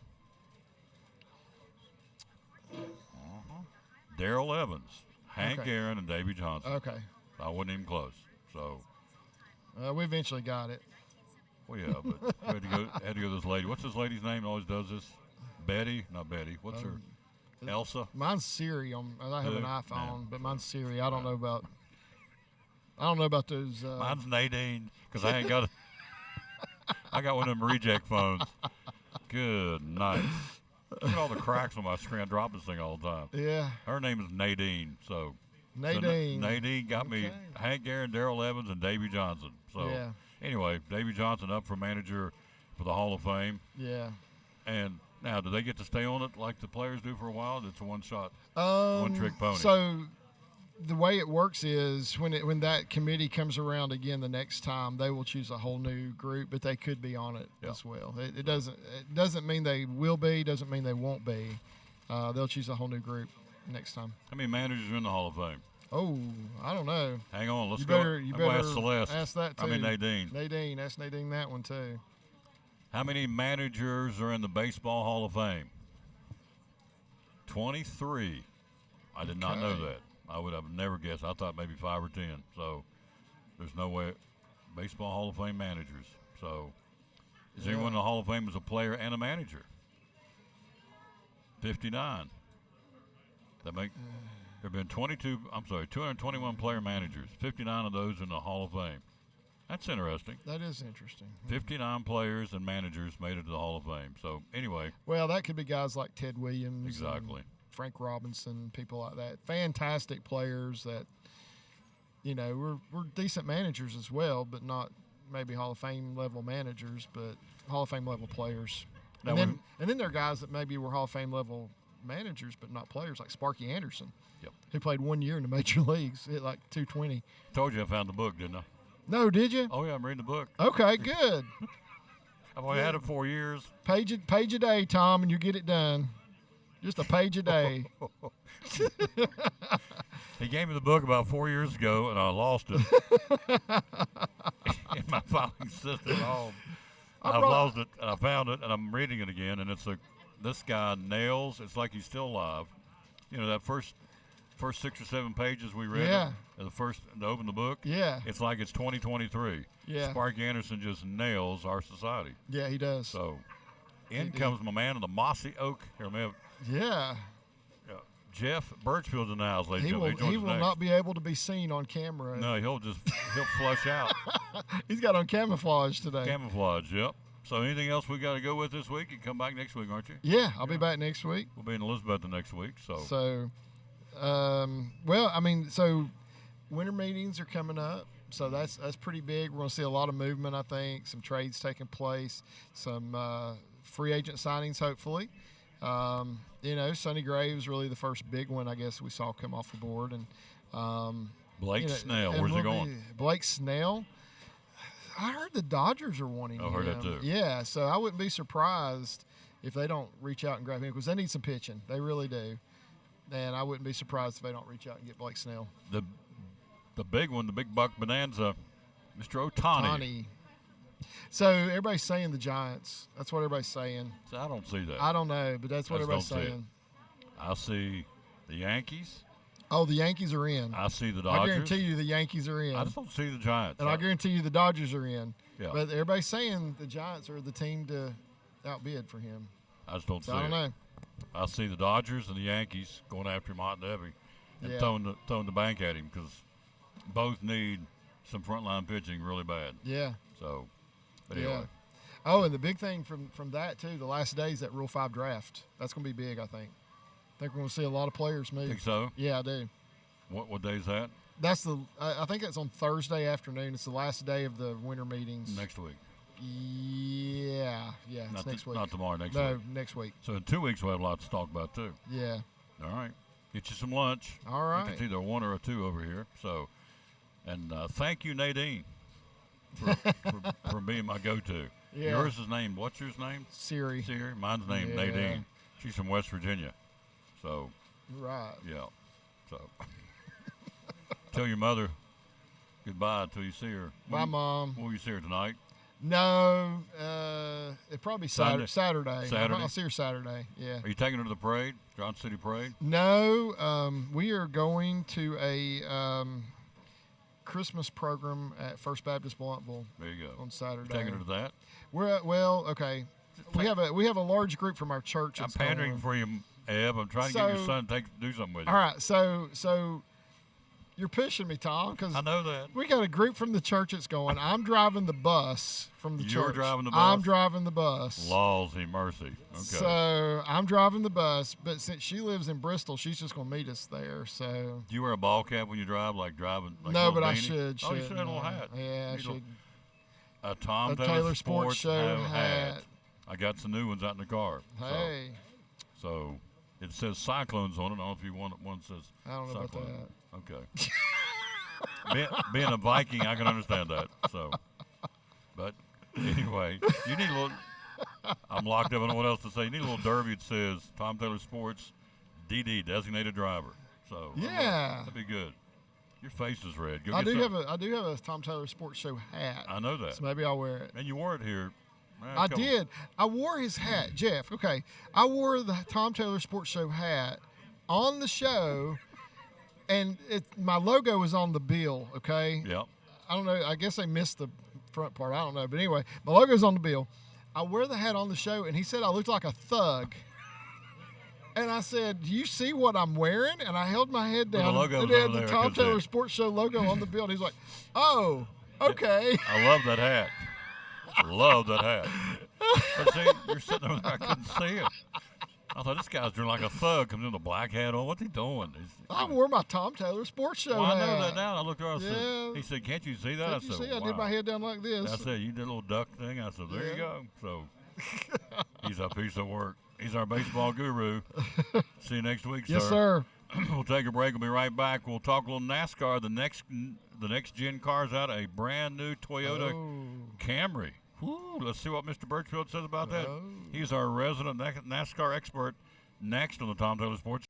Darrell Evans, Hank Okay. Aaron, and Davy Johnson. Okay. I wasn't even close. So, We eventually got it. well, yeah, but we had to go to this lady. What's this lady's name that always does this? Betty? Not Betty. What's her? Elsa? Mine's Siri. I have an Who? iPhone, Yeah. but mine's Siri. I don't know about those. Mine's Nadine, because I ain't got I got one of them reject phones. Good night. Look at all the cracks on my screen. I drop this thing all the time. Yeah. Her name is Nadine, so. Nadine. So Nadine got me Hank Aaron, Darrell Evans, and Davy Johnson. So Yeah. anyway, Davy Johnson up for manager for the Hall of Fame. Yeah. And now, do they get to stay on it like the players do for a while? It's a one-shot, one-trick pony. So the way it works is when that committee comes around again the next time, they will choose a whole new group, but they could be on it as well. It doesn't mean they will be, doesn't mean they won't be. They'll choose a whole new group next time. How many managers are in the Hall of Fame? Oh, I don't know. Hang on, let's You go. better I'm gonna ask Celeste. ask that too. I mean Nadine. Nadine, ask Nadine that one too. How many managers are in the Baseball Hall of Fame? 23. I did not know Okay. that. I would have never guessed. I thought maybe 5 or 10. So there's no way. Baseball Hall of Fame managers. So is anyone in the Hall of Fame as a player and a manager? 59. That make there have been 221 player managers. 59 of those in the Hall of Fame. That's interesting. That is interesting. 59 players and managers made it to the Hall of Fame. So anyway, Well, that could be guys like Ted Williams, Exactly. and Frank Robinson, people like that. Fantastic players that, we're decent managers as well, but not maybe Hall of Fame level managers, but Hall of Fame level players. Now And then there are guys that maybe were Hall of Fame level managers, but not players, like Sparky Anderson. Yep. Who played 1 year in the major leagues, hit like 220. told you I found the book, didn't I? No, did you? Oh yeah, I'm reading the book. Okay, good. I've only had it 4 years. Page a day, Tom, and you get it done. Just a page a day. He gave me the book about 4 years ago, and I lost it in my filing system at home. I've lost it, and I found it, and I'm reading it again, and this guy nails. It's like he's still alive. That first 6 or 7 pages we read. Yeah. To open the book. Yeah. It's like it's 2023. Yeah. Sparky Anderson just nails our society. Yeah, he does. So, in comes my man in the mossy oak. Here, let me have Yeah. Jeff Birchfield's in the house, ladies He and will, gentlemen. he will not be able to be seen on camera. No, he'll flush out. He's got on camouflage today. Camouflage, yep. So anything else we got to go with this week? You come back next week, aren't you? Yeah, I'll be back next week. We'll be in Elizabeth the next week. So so winter meetings are coming up. So that's pretty big. We're going to see a lot of movement, I think, some trades taking place, some free agent signings, hopefully. Sonny Graves really the first big one, I guess, we saw come off the board. And Blake Snell, where's he going? Blake Snell. I heard the Dodgers are wanting him. I heard that too. Yeah, so I wouldn't be surprised if they don't reach out and grab him because they need some pitching. They really do. And I wouldn't be surprised if they don't reach out and get Blake Snell. The big one, the big buck bonanza, Mr. Ohtani. So everybody's saying the Giants. That's what everybody's saying. So I don't see that. I don't know, but that's what everybody's saying. I see the Yankees. Oh, the Yankees are in. I see the Dodgers. I guarantee you the Yankees are in. I just don't see the Giants. And I guarantee you the Dodgers are in. Yeah. But everybody's saying the Giants are the team to outbid for him. I just don't see I don't it. know. I see the Dodgers and the Yankees going after him hot and heavy and throwing the bank at him because both need some frontline pitching really bad. Yeah. So, but anyway. Oh, and the big thing from that, too, the last days, that Rule 5 draft. That's going to be big, I think. think we're going to see a lot of players move. Think so? Yeah, I do. What day is that? That's I think it's on Thursday afternoon. It's the last day of the winter meetings. Next week. Yeah, it's next week. Not tomorrow, next week. No, next week. So in 2 weeks we'll have a lot to talk about too. Yeah. All right. Get you some lunch. All right. It's either one or a two over here. So, and thank you, Nadine, for being my go-to. Yeah. Yours is named, what's yours name? Siri. Siri. Mine's named Yeah. Nadine. She's from West Virginia. So, Right. yeah. So, tell your mother goodbye until you see her. Bye, Mom. Will you see her tonight? No, it probably Sunday? Saturday. Saturday? I'll see her Saturday. Yeah. Are you taking her to the parade, Johnson City Parade? No, we are going to a Christmas program at First Baptist Bluntville. There you go. On Saturday. You taking her to that? Okay. We have a large group from our church. I'm that's pandering going. for you, Eb. I'm trying to get your son to do something with you. All right, so you're pushing me, Tom, because I know that. we got a group from the church that's going. I'm driving the bus from the church. You're driving the bus? I'm driving the bus. Lawsy mercy. Okay. So I'm driving the bus, but since she lives in Bristol, she's just going to meet us there. So Do you wear a ball cap when you drive, like driving? Like no, a but little I beanie? should. Oh, you should have a little hat. Yeah, I Need should. A Tom A Taylor Sports Show hat. hat. I got some new ones out in the car. Hey. So it says Cyclones on it. I don't know if you want it. One says I don't know about Cyclone. Okay. being a Viking, I can understand that. So, but anyway, you need a little. I'm locked up. I don't know what else to say. You need a little derby that says Tom Taylor Sports, DD, designated driver. So Yeah. that'd be good. Your face is red. Go I get do some. have a Tom Taylor Sports Show hat. I know that. So maybe I'll wear it. And you wore it here. I did. I wore his hat, Jeff. Okay, I wore the Tom Taylor Sports Show hat on the show, and my logo was on the bill. Okay. Yep. I don't know. I guess they missed the front part. I don't know. But anyway, my logo's on the bill. I wear the hat on the show, and he said I looked like a thug. And I said, "Do you see what I'm wearing?" And I held my head Well, down. the logo's and it had over the there, I Tom can see Taylor it. Sports Show logo on the bill. And he's like, "Oh, okay." I love that hat. Love that hat. But see, you're sitting over there. I couldn't see it. I thought this guy's doing like a thug. Comes in with a black hat on. What's he doing? I wore my Tom Taylor Sports Show Well, I hat. know that now. I looked around. Yeah. He said, "Can't you see that?" Can't you I said, see? I wow. did my head down like this. I said, "You did a little duck thing." I said, "There you Yeah. go." So he's a piece of work. He's our baseball guru. See you next week, Yes, sir. We'll take a break. We'll be right back. We'll talk a little NASCAR. The next gen car's out, a brand new Toyota Camry. Woo, let's see what Mr. Birchfield says about that. He's our resident NASCAR expert. Next on the Tom Taylor Sports.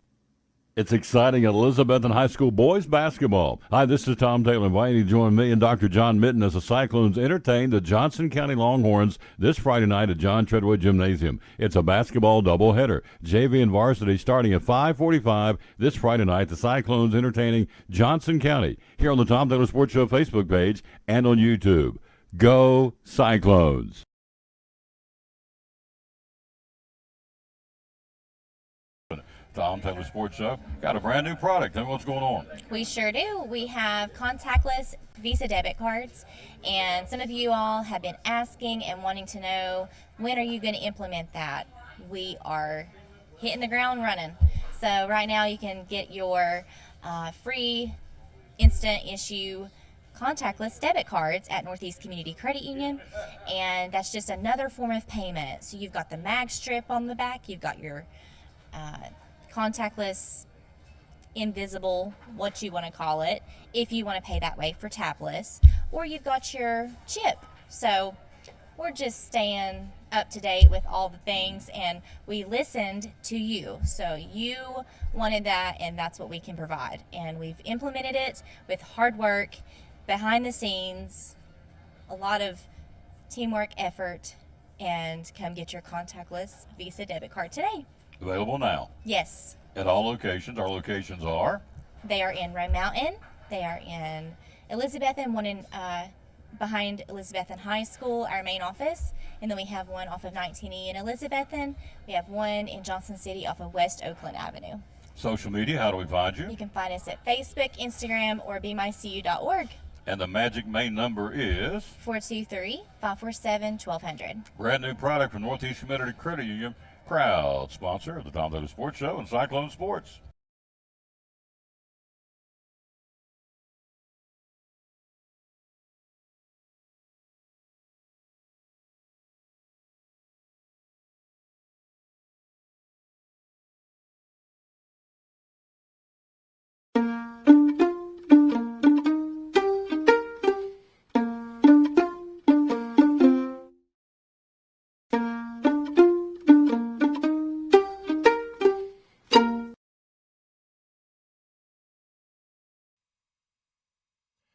It's exciting at Elizabethton High School boys basketball. Hi, this is Tom Taylor inviting you to join me and Dr. John Mitten as the Cyclones entertain the Johnson County Longhorns this Friday night at John Treadway Gymnasium. It's a basketball doubleheader. JV and varsity starting at 5:45 this Friday night. The Cyclones entertaining Johnson County here on the Tom Taylor Sports Show Facebook page and on YouTube. Go Cyclones! Tom Taylor Sports Show got a brand new product. Tell me what's going on. We sure do. We have contactless Visa debit cards, and some of you all have been asking and wanting to know, when are you going to implement that? We are hitting the ground running. So right now you can get your free instant issue contactless debit cards at Northeast Community Credit Union, and that's just another form of payment. So you've got the mag strip on the back, you've got your contactless, invisible, what you want to call it, if you want to pay that way for tabless, or you've got your chip. So we're just staying up to date with all the things, and we listened to you. So you wanted that, and that's what we can provide. And we've implemented it with hard work, behind the scenes, a lot of teamwork, effort, and come get your contactless Visa debit card today. Available now Yes. at all locations. Our locations are They are in Roan Mountain. They are in Elizabethton, one in behind Elizabethton High School, our main office. And then we have one off of 19E in Elizabethton. We have one in Johnson City off of West Oakland Avenue. social media. How do we find you? You can find us at Facebook, Instagram, or BeMyCU.org. And the magic main number is 423-547-1200. brand new product from Northeast Community Credit Union. proud sponsor of the Tom Taylor Sports Show and Cyclone Sports.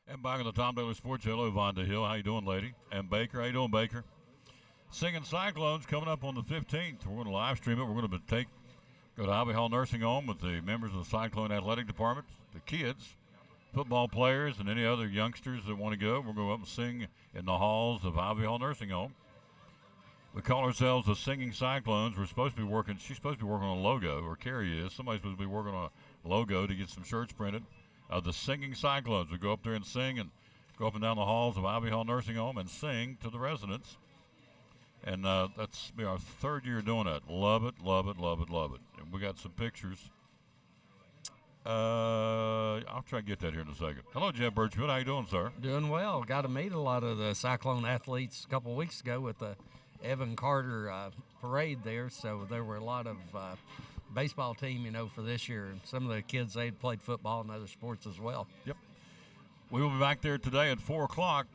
And back on the Tom Taylor Sports Show, hello, Vonda Hill. How you doing, lady? And Baker, how you doing, Baker? Singing Cyclones coming up on the 15th. We're going to live stream it. We're going to go to Ivy Hall Nursing Home with the members of the Cyclone Athletic Department, the kids, football players, and any other youngsters that want to go. We're going to go up and sing in the halls of Ivy Hall Nursing Home. We call ourselves the Singing Cyclones. She's supposed to be working on a logo, or Carrie is. Somebody's supposed to be working on a logo to get some shirts printed. The Singing Cyclones. We go up there and sing and go up and down the halls of Ivy Hall Nursing Home and sing to the residents. And that's our third year doing that. Love it, love it, love it, love it. And we got some pictures. I'll try to get that here in a second. Hello, Jeff Birchfield. How you doing, sir? Doing well. Got to meet a lot of the Cyclone athletes a couple of weeks ago with the Evan Carter parade there. So there were a lot of baseball team, for this year. And some of the kids, they had played football and other sports as well. Yep. We will be back there today at 4 o'clock.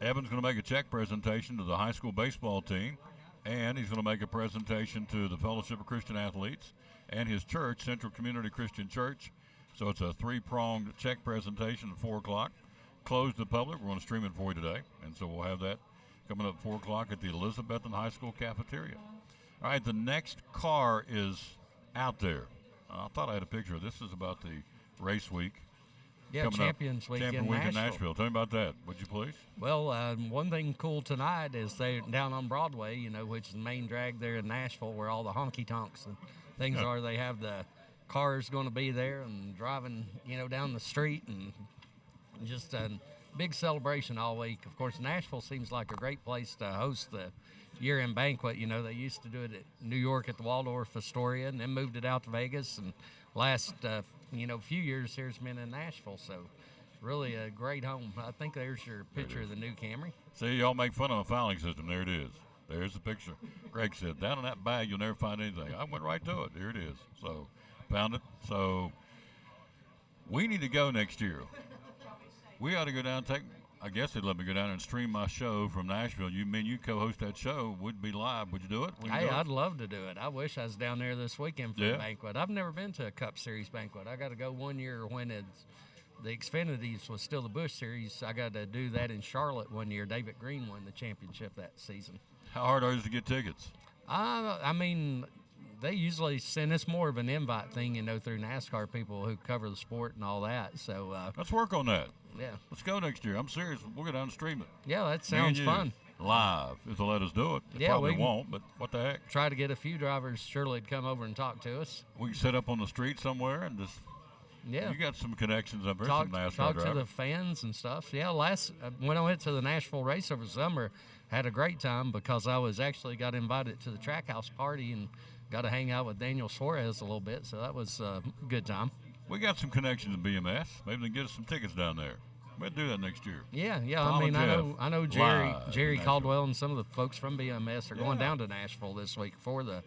Evan's going to make a check presentation to the high school baseball team, and he's going to make a presentation to the Fellowship of Christian Athletes and his church, Central Community Christian Church. So it's a three-pronged check presentation at 4 o'clock. Closed to the public. We're going to stream it for you today, and so we'll have that coming up at 4 o'clock at the Elizabethton High School cafeteria. All right, the next car is out there. I thought I had a picture of this. This is about the race week. Yeah, Champions Week in Nashville. Tell me about that, would you please? Well, one thing cool tonight is they're down on Broadway, which is the main drag there in Nashville where all the honky-tonks and things are. They have the cars going to be there and driving, down the street, and just a big celebration all week. Of course, Nashville seems like a great place to host the year-end banquet. They used to do it at New York at the Waldorf Astoria and then moved it out to Vegas. And last, few years here has been in Nashville. So really a great home. I think there's your picture of the new Camry. See, y'all make fun of a filing system. There it is. There's the picture. Greg said, down in that bag, you'll never find anything. I went right to it. Here it is. So found it. So we need to go next year. We ought to go down and I guess they'd let me go down and stream my show from Nashville. You co-host that show. Would be live. Would you do it? Hey, I'd love to do it. I wish I was down there this weekend for a banquet. I've never been to a Cup Series banquet. I got to go one year when the Xfinities was still the Busch Series. I got to do that in Charlotte one year. David Green won the championship that season. How hard are it to get tickets? I mean, they usually send us more of an invite thing, through NASCAR people who cover the sport and all that. So let's work on that. Yeah. Let's go next year. I'm serious. We'll go down and stream it. Yeah, that sounds fun. Live, if they'll let us do it. They probably won't, but what the heck. Try to get a few drivers. Surely to come over and talk to us. We can set up on the street somewhere and just. Yeah. You got some connections up there, some NASCAR Talk drivers. to the fans and stuff. Yeah, when I went to the Nashville race over summer, had a great time because I got invited to the track house party and got to hang out with Daniel Suarez a little bit. So that was a good time. We got some connections in BMS. Maybe they can get us some tickets down there. We'll do that next year. Yeah. Tom I know Jerry Caldwell and some of the folks from BMS are going down to Nashville this week for the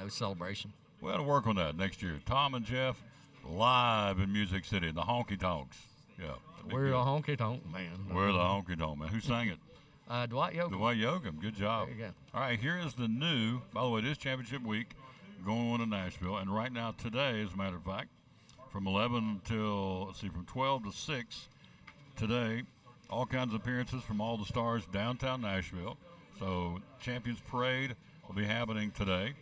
celebration. We ought to work on that next year. Tom and Jeff live in Music City, the Honky Tonks. Yeah. We're the Honky Tonk Man. We're the Honky Tonk Man. Who sang it? Dwight Yoakam. Dwight Yoakam. Good job. There you go. All right, here is the new, by the way, it is championship week going on in Nashville. And right now, today, as a matter of fact, from 11 till, from 12 to 6, today, all kinds of appearances from all the stars downtown Nashville. So Champions Parade will be happening today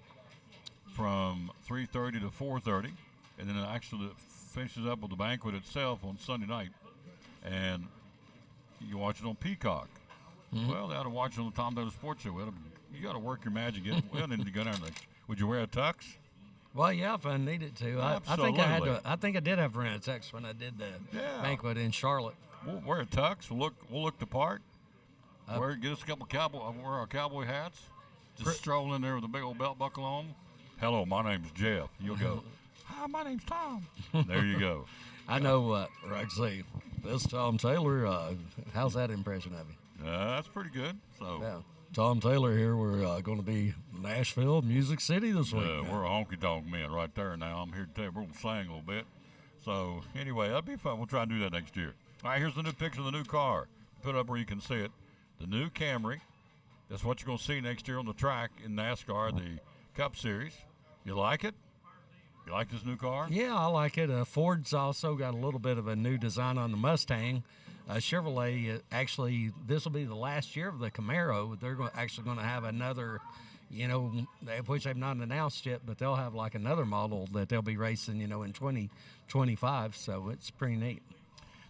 from 3:30 to 4:30, and then it actually finishes up with the banquet itself on Sunday night. And you can watch it on Peacock. Mm-hmm. Well, they ought to watch it on the Tom Taylor Sports Show. You got to work your magic. We need to go down there. Would you wear a tux? Well, yeah, if I needed to. Absolutely. I think I did have to rent a tux when I did the banquet in Charlotte. We'll wear a tux. We'll look the part. Get us a couple wear our cowboy hats. Just stroll in there with a big old belt buckle on. Hello, my name's Jeff. You'll go, hi, my name's Tom. There you go. I know, Roxy, this Tom Taylor, how's that impression of you? That's pretty good. So, Yeah. Tom Taylor here. We're going to be Nashville, Music City this week. we're a honky-tonk men right there now. I'm here to tell you we're going to sing a little bit. So, anyway, that'll be fun. We'll try and do that next year. All right, here's the new picture of the new car. Put it up where you can see it. The new Camry. That's what you're going to see next year on the track in NASCAR, the Cup Series. You like it? You like this new car? Yeah, I like it. Ford's also got a little bit of a new design on the Mustang. Chevrolet, actually, this will be the last year of the Camaro. They're actually going to have another, which they've not announced yet, but they'll have like another model that they'll be racing, in 2025. So it's pretty neat.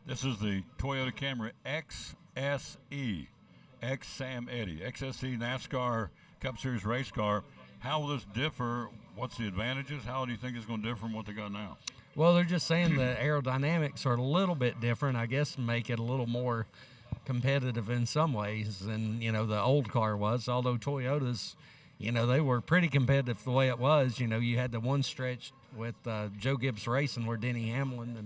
This is the Toyota Camry XSE, X Sam Eddy, XSE NASCAR Cup Series race car. How will this differ? What's the advantages? How do you think it's going to differ from what they got now? Well, they're just saying the aerodynamics are a little bit different, I guess, make it a little more competitive in some ways than, the old car was. Although Toyotas, they were pretty competitive the way it was. You had the one stretch with Joe Gibbs Racing where Denny Hamlin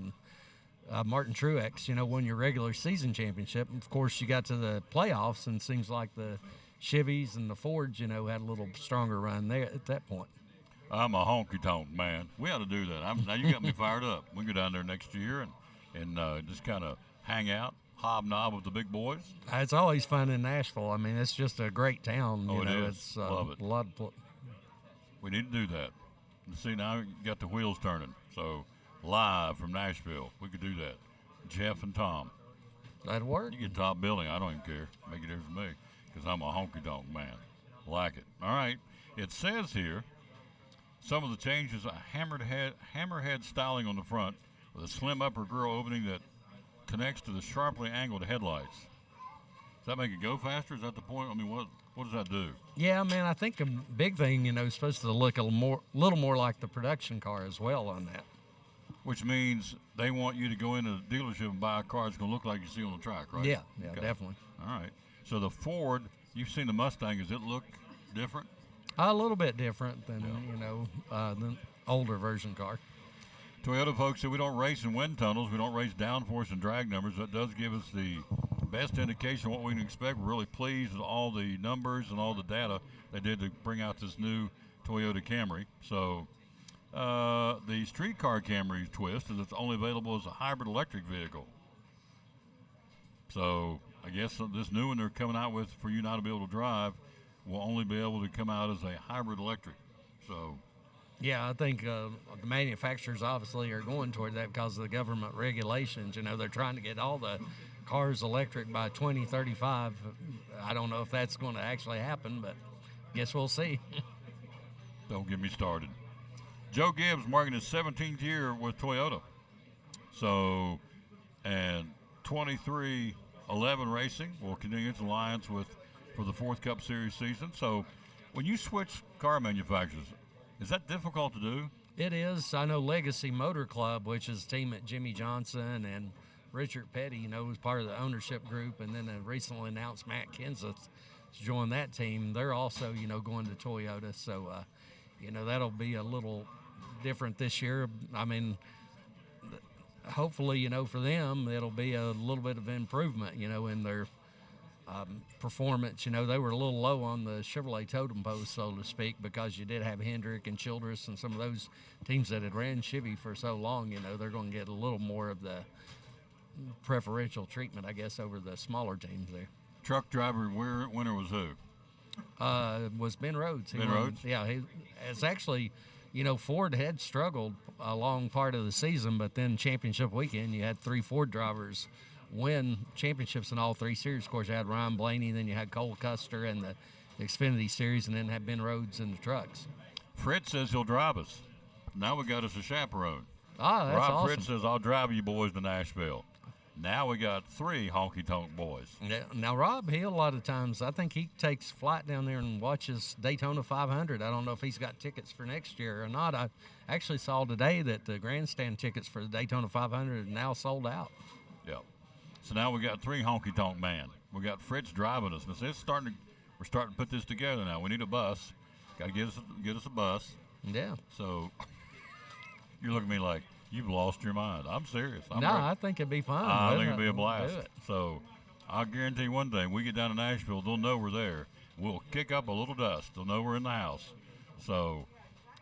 and Martin Truex, won your regular season championship. Of course, you got to the playoffs, and it seems like the Chevys and the Fords, had a little stronger run there at that point. I'm a honky-tonk man. We ought to do that. Now you got me fired up. We can go down there next year and just kind of hang out, hobnob with the big boys. It's always fun in Nashville. I mean, it's just a great town. Oh, it is. It's Love it. a lot of We need to do that. See, now you got the wheels turning. So live from Nashville, we could do that. Jeff and Tom. That'd work. You get top billing. I don't even care. Make it different to me because I'm a honky-tonk man. Like it. All right. It says here, some of the changes, a hammerhead styling on the front with a slim upper grille opening that connects to the sharply angled headlights. Does that make it go faster? Is that the point? I mean, what does that do? Yeah, man, I think a big thing, is supposed to look a little more like the production car as well on that. Which means they want you to go into the dealership and buy a car that's going to look like you see on the track, right? Yeah, Okay. definitely. All right. So the Ford, you've seen the Mustang. Does it look different? A little bit different than, the older version car. Toyota folks say we don't race in wind tunnels. We don't race downforce and drag numbers. That does give us the best indication of what we can expect. We're really pleased with all the numbers and all the data they did to bring out this new Toyota Camry. So the streetcar Camry twist is it's only available as a hybrid electric vehicle. So I guess this new one they're coming out with for you not to be able to drive will only be able to come out as a hybrid electric. So, yeah, I think the manufacturers obviously are going toward that because of the government regulations. They're trying to get all the cars electric by 2035. I don't know if that's going to actually happen, but guess we'll see. Don't get me started. Joe Gibbs marking his 17th year with Toyota. So, and 23-11 Racing will continue its alliance for the fourth Cup Series season. So when you switch car manufacturers, is that difficult to do? It is. I know Legacy Motor Club, which is a team at Jimmy Johnson and Richard Petty, was part of the ownership group, and then recently announced Matt Kenseth to join that team. They're also, going to Toyota. So, that'll be a little different this year. I mean, hopefully, for them, it'll be a little bit of improvement, in their performance. They were a little low on the Chevrolet totem pole, so to speak, because you did have Hendrick and Childress and some of those teams that had ran Chevy for so long. They're going to get a little more of the preferential treatment, I guess, over the smaller teams there. Truck driver winner was who? Was Ben Rhodes. Ben Rhodes? Yeah, it's actually, Ford had struggled a long part of the season, but then championship weekend, you had 3 Ford drivers win championships in all 3 series. Of course, you had Ryan Blaney, then you had Cole Custer in the Xfinity Series, and then had Ben Rhodes in the trucks. Fritz says he'll drive us. Now we got us a chaperone. Ah, that's Rob awesome. Fritz says, I'll drive you boys to Nashville. Now we got 3 honky-tonk boys. Yeah, now, Rob, he a lot of times, I think he takes flight down there and watches Daytona 500. I don't know if he's got tickets for next year or not. I actually saw today that the grandstand tickets for the Daytona 500 are now sold out. Yeah. So now we got 3 honky-tonk man. We got Fritz driving us. Now, it's starting to we're starting to put this together now. We need a bus. Got to get us a bus. Yeah. So you're looking at me like you've lost your mind. I'm serious. I think it'd be fun. I think We'll it'd be a blast. do it. So I'll guarantee you one thing: we get down to Nashville, they'll know we're there. We'll kick up a little dust. They'll know we're in the house. So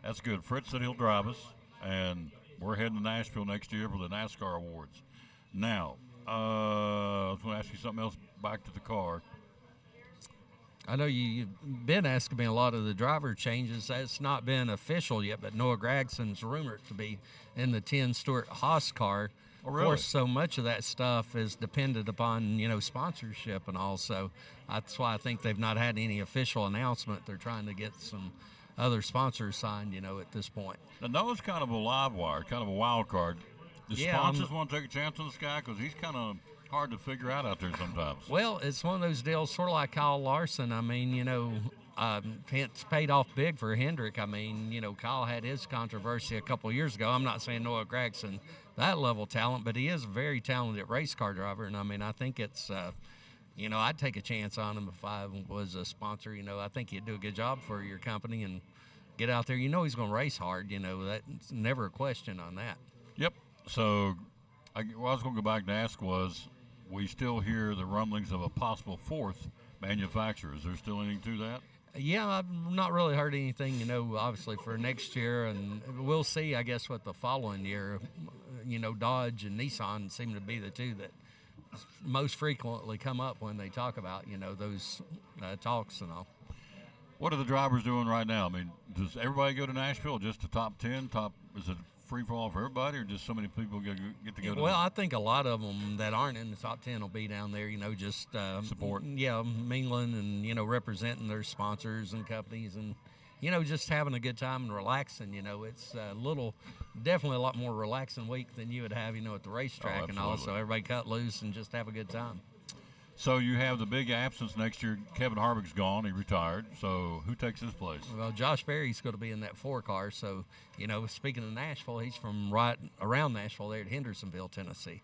that's good. Fritz said he'll drive us, and we're heading to Nashville next year for the NASCAR Awards. Now, I was going to ask you something else back to the car. I know you've been asking me a lot of the driver changes. That's not been official yet, but Noah Gragson's rumored to be in the 10 Stuart Haas car. Oh, really? Of course, so much of that stuff is dependent upon, sponsorship and all. So that's why I think they've not had any official announcement. They're trying to get some other sponsors signed, at this point. Now, Noah's kind of a live wire, kind of a wild card. The Yeah, sponsors want to take a chance on this guy because he's kind of hard to figure out there sometimes. Well, it's one of those deals, sort of like Kyle Larson. I mean, it's paid off big for Hendrick. I mean, Kyle had his controversy a couple of years ago. I'm not saying Noah Gragson that level talent, but he is a very talented race car driver. And I mean, I think it's, I'd take a chance on him if I was a sponsor. I think he'd do a good job for your company and get out there. He's going to race hard. That's never a question on that. Yep. So what I was going to go back and ask was, we still hear the rumblings of a possible fourth manufacturer. Is there still anything to that? Yeah, I've not really heard anything, obviously for next year, and we'll see, I guess, what the following year. Dodge and Nissan seem to be the two that most frequently come up when they talk about, those talks and all. What are the drivers doing right now? I mean, does everybody go to Nashville? Just the top 10? Is it free for all for everybody, or just so many people get to go to Well, I think a lot of them that aren't in the top 10 will be down there, just support. Yeah, mingling and, representing their sponsors and companies and, just having a good time and relaxing. It's definitely a lot more relaxing week than you would have, at the racetrack and all. So everybody cut loose and just have a good time. So you have the big absence next year. Kevin Harvick's gone. He retired. So who takes his place? Well, Josh Berry's going to be in that 4 car. So, speaking of Nashville, he's from right around Nashville there at Hendersonville, Tennessee.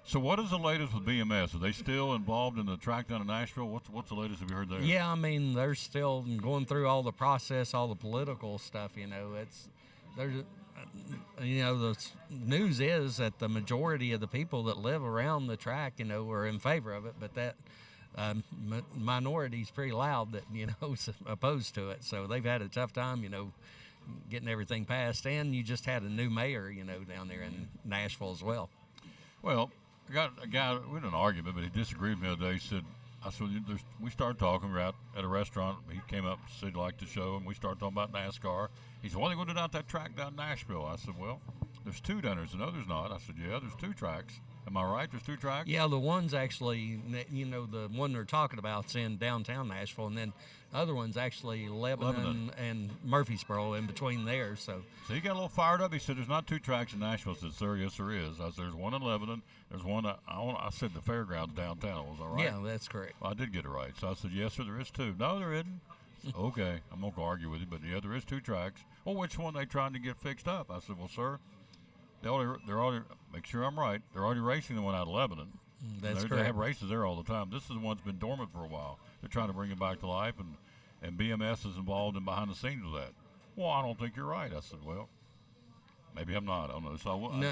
So what is the latest with BMS? Are they still involved in the track down in Nashville? What's the latest? Have you heard there? Yeah, I mean, they're still going through all the process, all the political stuff, the news is that the majority of the people that live around the track, are in favor of it, but that minority is pretty loud that, is opposed to it. So they've had a tough time, getting everything passed. And you just had a new mayor, down there in Nashville as well. Well, I got a guy, we had an argument, but he disagreed with me the other day. He said, we started talking. We were out at a restaurant. He came up and said he liked the show, and we started talking about NASCAR. He said, well, they're going to do that track down in Nashville. I said, well, there's 2 down there. He said, no, there's not. I said, yeah, there's 2 tracks. Am I right? There's 2 tracks? Yeah, the one's actually, the one they're talking about is in downtown Nashville, and then the other one's actually Lebanon and Murfreesboro in between there. So he got a little fired up. He said, there's not 2 tracks in Nashville. I said, sir, yes, there is. I said, there's one in Lebanon. There's one, I said the fairgrounds downtown. Was I right? Yeah, that's correct. Well, I did get it right. So I said, yes, sir, there is 2. No, there isn't. Okay, I'm not going to argue with you, but yeah, there is 2 tracks. Well, which one are they trying to get fixed up? I said, well, sir, they're already, make sure I'm right, they're already racing the one out of Lebanon. That's correct. They have races there all the time. This is the one that's been dormant for a while. They're trying to bring it back to life, and BMS is involved in behind the scenes with that. Well, I don't think you're right. I said, well, maybe I'm not. I don't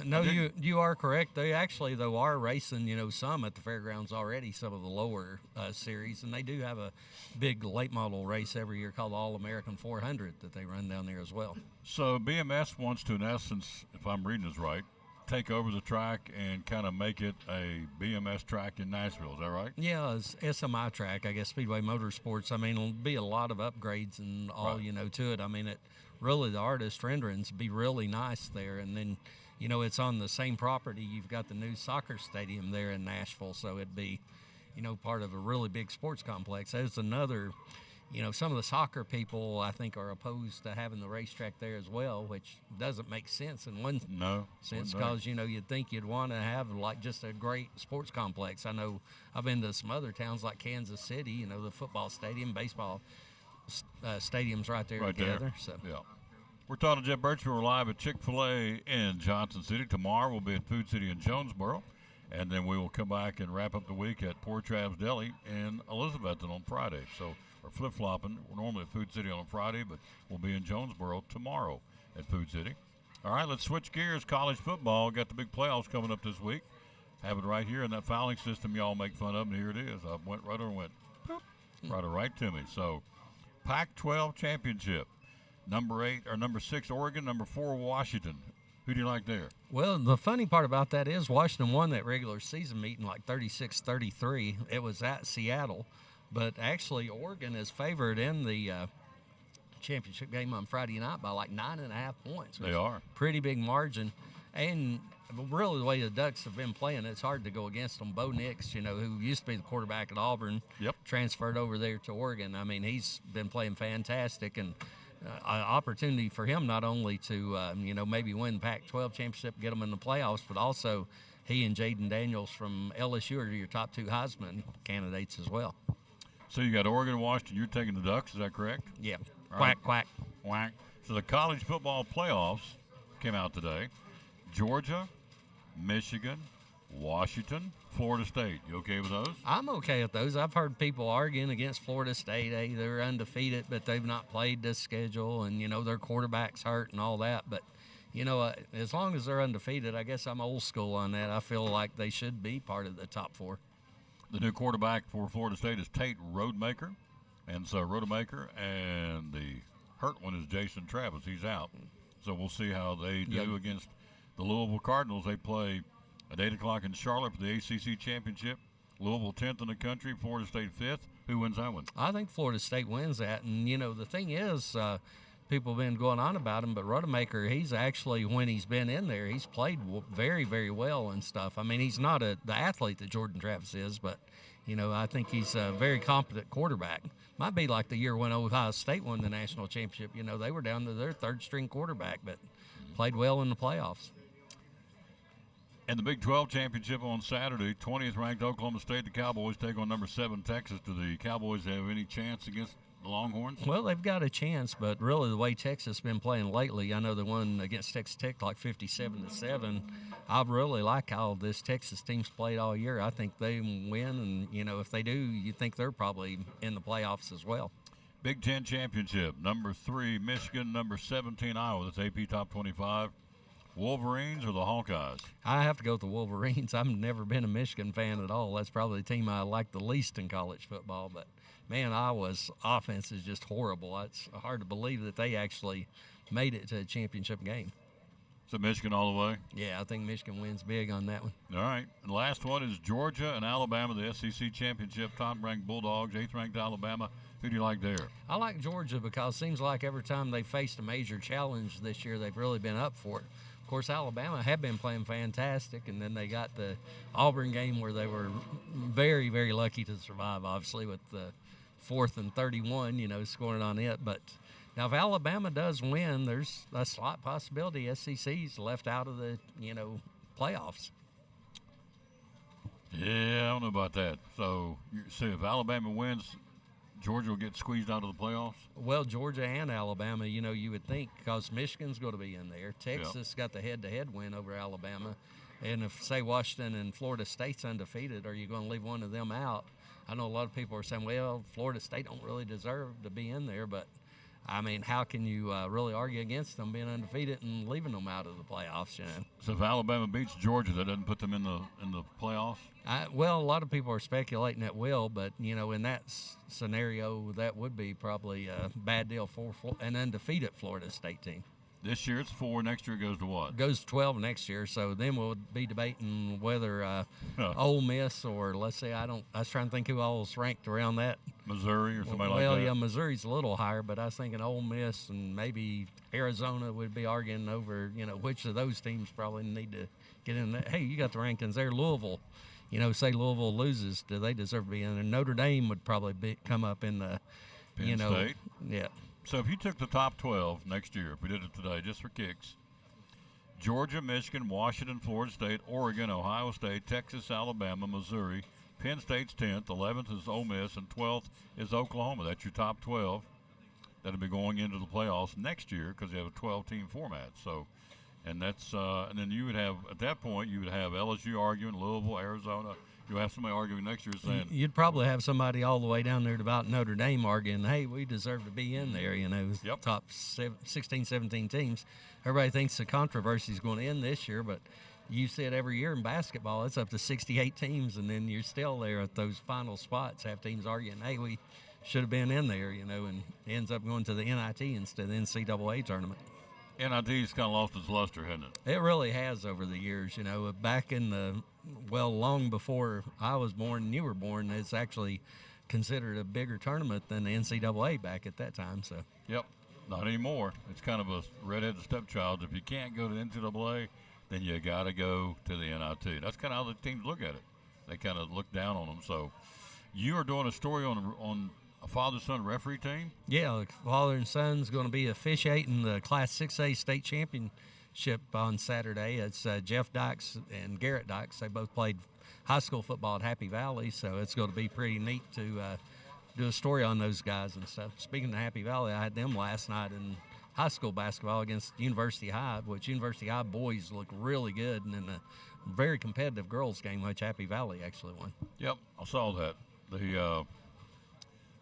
know. So you are correct. They actually, though, are racing, some at the fairgrounds already, some of the lower series, and they do have a big late model race every year called the All-American 400 that they run down there as well. So BMS wants to, in essence, if I'm reading this right, take over the track and kind of make it a BMS track in Nashville. Is that right? Yeah, it's SMI track, I guess, Speedway Motorsports. I mean, it'll be a lot of upgrades and all, to it. I mean, really the artist renderings be really nice there. And then, it's on the same property. You've got the new soccer stadium there in Nashville, so it'd be, part of a really big sports complex. There's another, some of the soccer people, I think, are opposed to having the racetrack there as well, which doesn't make sense in one sense because, you'd think you'd want to have, like, just a great sports complex. I know I've been to some other towns like Kansas City, the football stadium, baseball stadiums right there together. So. Yeah. We're talking to Jeff Birchman. We're live at Chick-fil-A in Johnson City. Tomorrow we'll be at Food City in Jonesboro. And then we will come back and wrap up the week at Poor Trav's Deli in Elizabethton on Friday. So are flip-flopping. We're normally at Food City on a Friday, but we'll be in Jonesboro tomorrow at Food City. All right, let's switch gears. College football. Got the big playoffs coming up this week. Have it right here in that fouling system y'all make fun of, and here it is. I went right over and went boop, right to me. So, Pac-12 championship. Number 6, Oregon. Number 4, Washington. Who do you like there? Well, the funny part about that is Washington won that regular season meeting like 36-33. It was at Seattle. But actually, Oregon is favored in the championship game on Friday night by like 9.5 points. They are. Pretty big margin. And really, the way the Ducks have been playing, it's hard to go against them. Bo Nix, who used to be the quarterback at Auburn, transferred over there to Oregon. I mean, he's been playing fantastic, and an opportunity for him not only to, maybe win the Pac-12 championship, get them in the playoffs, but also he and Jaden Daniels from LSU are your top 2 Heisman candidates as well. So you got Oregon and Washington. You're taking the Ducks, is that correct? Yeah. All Quack, right. quack. Quack. So the college football playoffs came out today. Georgia, Michigan, Washington, Florida State. You okay with those? I'm okay with those. I've heard people arguing against Florida State. Hey, they're undefeated, but they've not played this schedule, and, their quarterback's hurt and all that. But, as long as they're undefeated, I guess I'm old school on that. I feel like they should be part of the top 4. The new quarterback for Florida State is Tate Rodemaker. And so Rodemaker, and the hurt one is Jason Travis. He's out. So we'll see how they do against the Louisville Cardinals. They play at 8 o'clock in Charlotte for the ACC Championship. Louisville 10th in the country, Florida State 5th. Who wins that one? I think Florida State wins that. And, the thing is, people have been going on about him, but Rodemaker, he's actually, when he's been in there, he's played very, very well and stuff. I mean, he's not the athlete that Jordan Travis is, but, I think he's a very competent quarterback. Might be like the year when Ohio State won the national championship. They were down to their third-string quarterback, but played well in the playoffs. And the Big 12 championship on Saturday, 20th ranked Oklahoma State. The Cowboys take on number 7 Texas. Do the Cowboys have any chance against the Longhorns? Well, they've got a chance, but really the way Texas has been playing lately, I know they won against Texas Tech like 57-7. I really like how this Texas team's played all year. I think they win, and if they do, you think they're probably in the playoffs as well. Big 10 championship, number 3 Michigan, number 17 Iowa. That's AP Top 25. Wolverines or the Hawkeyes? I have to go with the Wolverines. I've never been a Michigan fan at all. That's probably the team I like the least in college football. But, man, Iowa's offense is just horrible. It's hard to believe that they actually made it to a championship game. So Michigan all the way? Yeah, I think Michigan wins big on that one. All right. And the last one is Georgia and Alabama, the SEC championship. Top-ranked Bulldogs, 8th-ranked Alabama. Who do you like there? I like Georgia because it seems like every time they faced a major challenge this year, they've really been up for it. Of course, Alabama had been playing fantastic, and then they got the Auburn game where they were very, very lucky to survive, obviously, with the 4th and 31, scoring on it. But now if Alabama does win, there's a slight possibility SEC's left out of the, playoffs. Yeah, I don't know about that. So if Alabama wins, Georgia will get squeezed out of the playoffs? Well, Georgia and Alabama, you would think, because Michigan's going to be in there. Texas got the head-to-head win over Alabama. And if, say, Washington and Florida State's undefeated, are you going to leave one of them out? I know a lot of people are saying, well, Florida State don't really deserve to be in there. But, I mean, how can you really argue against them being undefeated and leaving them out of the playoffs? So if Alabama beats Georgia, that doesn't put them in the playoffs? Well, a lot of people are speculating it will, but, in that scenario, that would be probably a bad deal for an undefeated Florida State team. This year it's 4. Next year it goes to what? It goes to 12 next year. So then we'll be debating whether Ole Miss or, let's say, I was trying to think who all's ranked around that. Missouri or somebody like that? Well, yeah, Missouri's a little higher, but I was thinking Ole Miss and maybe Arizona would be arguing over, which of those teams probably need to get in there. Hey, you got the rankings there. Louisville, say Louisville loses, do they deserve to be in there? Notre Dame would probably come up in the, Penn State? Yeah. So if you took the top 12 next year, if we did it today just for kicks, Georgia, Michigan, Washington, Florida State, Oregon, Ohio State, Texas, Alabama, Missouri, Penn State's 10th, 11th is Ole Miss, and 12th is Oklahoma. That's your top 12. That'll be going into the playoffs next year because they have a 12-team format. So, and that's and then you would have, at that point, you would have LSU arguing, Louisville, Arizona, You'll have somebody arguing next year saying, You'd probably have somebody all the way down there about Notre Dame arguing, hey, we deserve to be in there, top 16, 17 teams. Everybody thinks the controversy is going to end this year, but you see it every year in basketball. It's up to 68 teams, and then you're still there at those final spots. Have teams arguing, hey, we should have been in there, and ends up going to the NIT instead of the NCAA tournament. NIT's kind of lost its luster, hasn't it? It really has over the years. Back in long before I was born and you were born, it's actually considered a bigger tournament than the NCAA back at that time. So. Yep, not anymore. It's kind of a redheaded stepchild. If you can't go to the NCAA, then you got to go to the NIT. That's kind of how the teams look at it. They kind of look down on them. So you are doing a story on a father-son referee team? Yeah, the father and son's going to be officiating the Class 6A state championship on Saturday. It's Jeff Dykes and Garrett Dykes. They both played high school football at Happy Valley, so it's going to be pretty neat to do a story on those guys and stuff. Speaking of Happy Valley, I had them last night in high school basketball against University High, which University High boys look really good, and in a very competitive girls game, which Happy Valley actually won. Yep, I saw that. The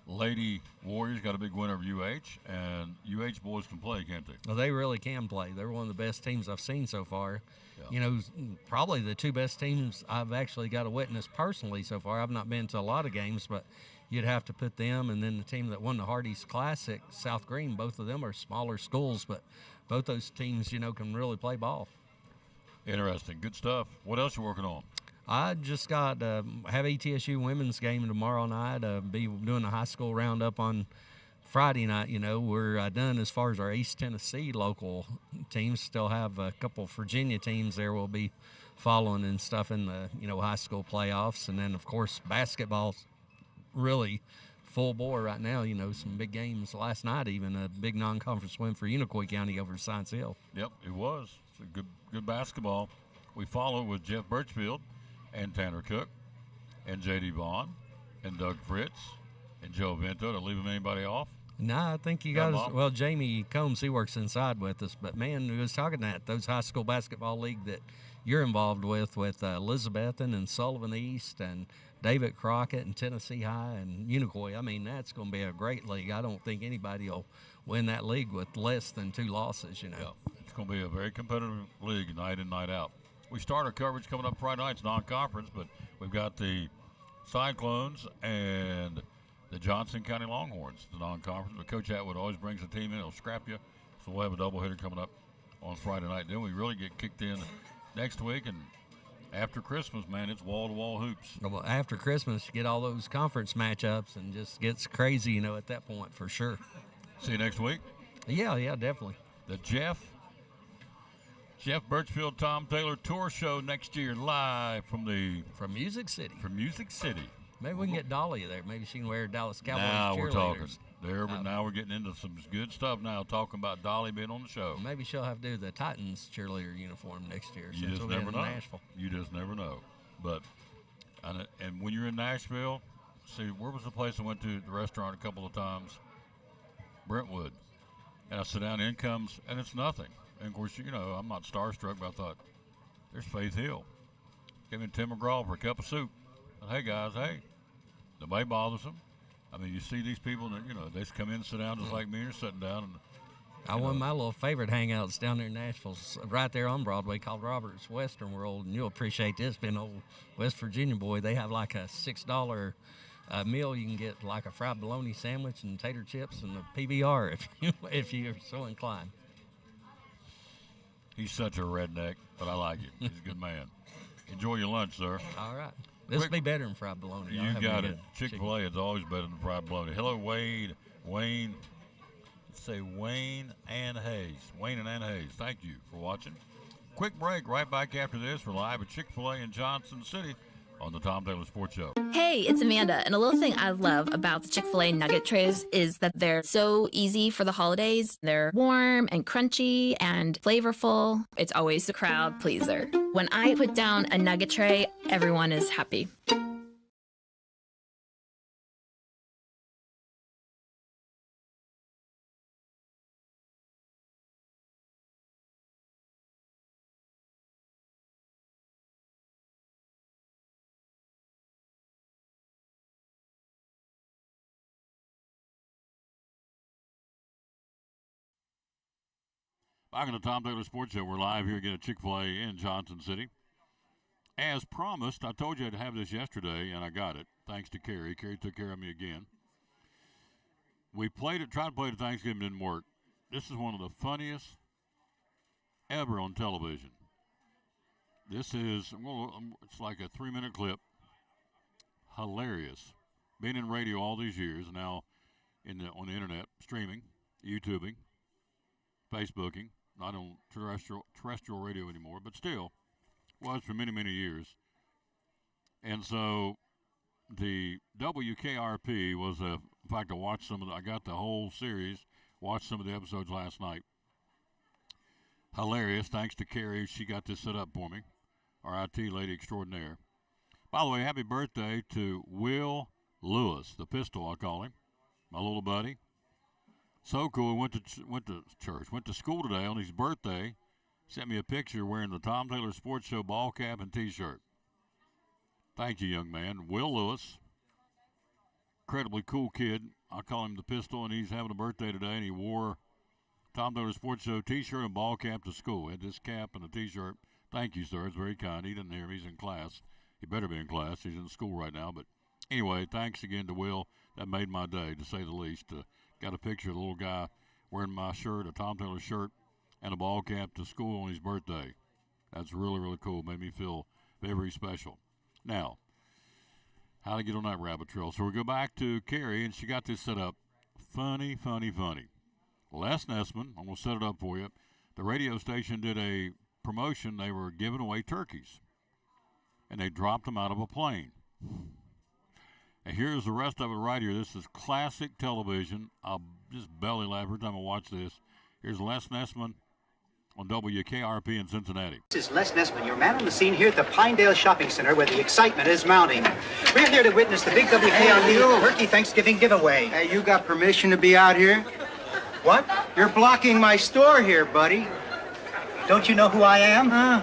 Lady Warriors got a big win over UH, and UH boys can play, can't they? Well, they really can play. They're one of the best teams I've seen so far. Yeah. Probably the two best teams I've actually got to witness personally so far. I've not been to a lot of games, but you'd have to put them and then the team that won the Hardee's Classic, South Green. Both of them are smaller schools, but both those teams, can really play ball. Interesting. Good stuff. What else you working on? I just got have ETSU women's game tomorrow night. Be doing a high school roundup on Friday night. We're done as far as our East Tennessee local teams. Still have a couple Virginia teams there we'll be following and stuff in the high school playoffs. And then, of course, basketball's really full bore right now. Some big games last night, even a big non-conference win for Unicoi County over Science Hill. Yep, it was. It's a good basketball. We follow with Jeff Birchfield and Tanner Cook and J.D. Vaughn and Doug Fritz and Joe Vento. To leave anybody off? No, I think you guys, well, Jamie Combs, he works inside with us. But, man, we was talking that those high school basketball league that you're involved with Elizabethan and Sullivan East and David Crockett and Tennessee High and Unicoi. I mean, that's going to be a great league. I don't think anybody will win that league with less than 2 losses, Yeah, it's going to be a very competitive league night in, night out. We start our coverage coming up Friday night. It's non-conference, but we've got the Cyclones and the Johnson County Longhorns, the non-conference. But Coach Atwood always brings a team in. He'll scrap you. So we'll have a doubleheader coming up on Friday night. Then we really get kicked in next week. And after Christmas, man, it's wall-to-wall hoops. Well, after Christmas, you get all those conference matchups and just gets crazy, at that point for sure. See you next week? Yeah, definitely. The Jeff Birchfield, Tom Taylor Tour Show next year, live from Music City. From Music City. Maybe we can get Dolly there. Maybe she can wear Dallas Cowboys now cheerleaders. We're talking there, but now we're getting into some good stuff now, talking about Dolly being on the show. Maybe she'll have to do the Titans cheerleader uniform next year. You just never know. Nashville. You just never know. But and when you're in Nashville, see, where was the place I went to, the restaurant a couple of times? Brentwood. And I sit down, in comes, and it's nothing. And, of course, I'm not starstruck, but I thought, there's Faith Hill. Came in Tim McGraw for a cup of soup. And, hey, guys, nobody bothers them. I mean, you see these people, that they just come in and sit down just like me, and you're sitting down. And one of my little favorite hangouts down there in Nashville, right there on Broadway, called Robert's Western World. And you'll appreciate this, being an old West Virginia boy. They have like a $6 meal. You can get like a fried bologna sandwich and tater chips and a PBR if you're so inclined. He's such a redneck, but I like him. He's a good man. Enjoy your lunch, sir. All right. This will be better than fried bologna. You got it. Chick-fil-A is always better than fried bologna. Hello, Wayne. Let's say Wayne and Hayes. Wayne and Ann Hayes, thank you for watching. Quick break. Right back after this. We're live at Chick-fil-A in Johnson City on the Tom Taylor Sports Show. Hey, it's Amanda, and a little thing I love about the Chick-fil-A nugget trays is that they're so easy for the holidays. They're warm and crunchy and flavorful. It's always a crowd pleaser. When I put down a nugget tray, everyone is happy. Back on the Tom Taylor Sports Show, we're live here again at Chick-fil-A in Johnson City. As promised, I told you I'd have this yesterday, and I got it, thanks to Carrie. Carrie took care of me again. We tried to play it at Thanksgiving, didn't work. This is one of the funniest ever on television. This is, well, it's like a 3-minute clip. Hilarious. Been in radio all these years, now on the internet, streaming, YouTubing, Facebooking, not on terrestrial radio anymore, but still was for many, many years. And so the WKRP was in fact, I got the whole series, watched some of the episodes last night. Hilarious. Thanks to Carrie. She got this set up for me, our IT lady extraordinaire. By the way, happy birthday to Will Lewis, the pistol, I call him, my little buddy. So cool. Went to school today on his birthday. Sent me a picture wearing the Tom Taylor Sports Show ball cap and T-shirt. Thank you, young man. Will Lewis, incredibly cool kid. I call him the pistol, and he's having a birthday today, and he wore Tom Taylor Sports Show T-shirt and ball cap to school. Had this cap and a T-shirt. Thank you, sir. It's very kind. He didn't hear me. He's in class. He better be in class. He's in school right now. But anyway, thanks again to Will. That made my day, to say the least. Got a picture of the little guy wearing my shirt, a Tom Taylor shirt, and a ball cap to school on his birthday. That's really, really cool. Made me feel very special. Now, how to get on that rabbit trail. So we go back to Carrie, and she got this set up. Funny. Les Nessman, I'm going to set it up for you. The radio station did a promotion. They were giving away turkeys, and they dropped them out of a plane. And here's the rest of it right here. This is classic television. I'll just belly laugh every time I watch this. Here's Les Nessman on WKRP in Cincinnati. This is Les Nessman, your man on the scene here at the Pinedale Shopping Center where the excitement is mounting. We're here to witness the big WKRP Turkey Thanksgiving giveaway. Hey, you got permission to be out here? What? You're blocking my store here, buddy. Don't you know who I am? Huh?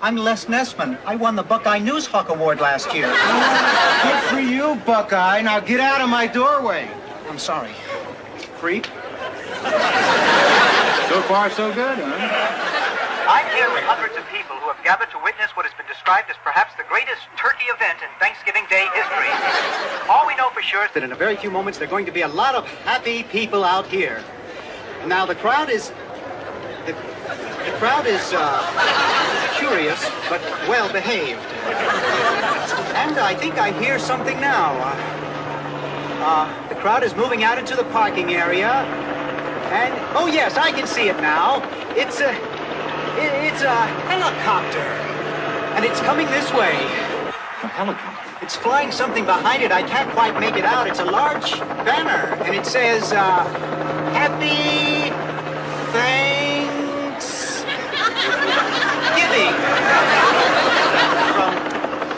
I'm Les Nessman. I won the Buckeye News Hawk Award last year. Good for you, Buckeye. Now get out of my doorway. I'm sorry. Creep. So far, so good, huh? I'm here with hundreds of people who have gathered to witness what has been described as perhaps the greatest turkey event in Thanksgiving Day history. All we know for sure is that in a very few moments there are going to be a lot of happy people out here. Now the crowd is curious but well behaved. And I think I hear something now. The crowd is moving out into the parking area. And, oh yes, I can see it now. It's a helicopter. And it's coming this way. A helicopter? It's flying something behind it. I can't quite make it out. It's a large banner. And it says, Happy Thanksgiving. From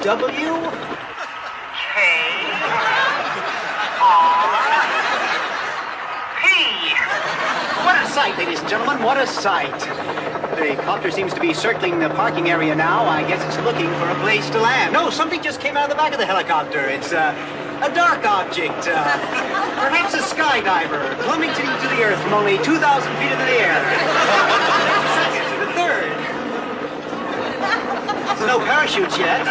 WKRP. What a sight, ladies and gentlemen, what a sight. The copter seems to be circling the parking area now. I guess it's looking for a place to land. No, something just came out of the back of the helicopter. It's a dark object, perhaps a skydiver, plummeting to the earth from only 2,000 feet into the air. The second, the third. There's no parachutes yet.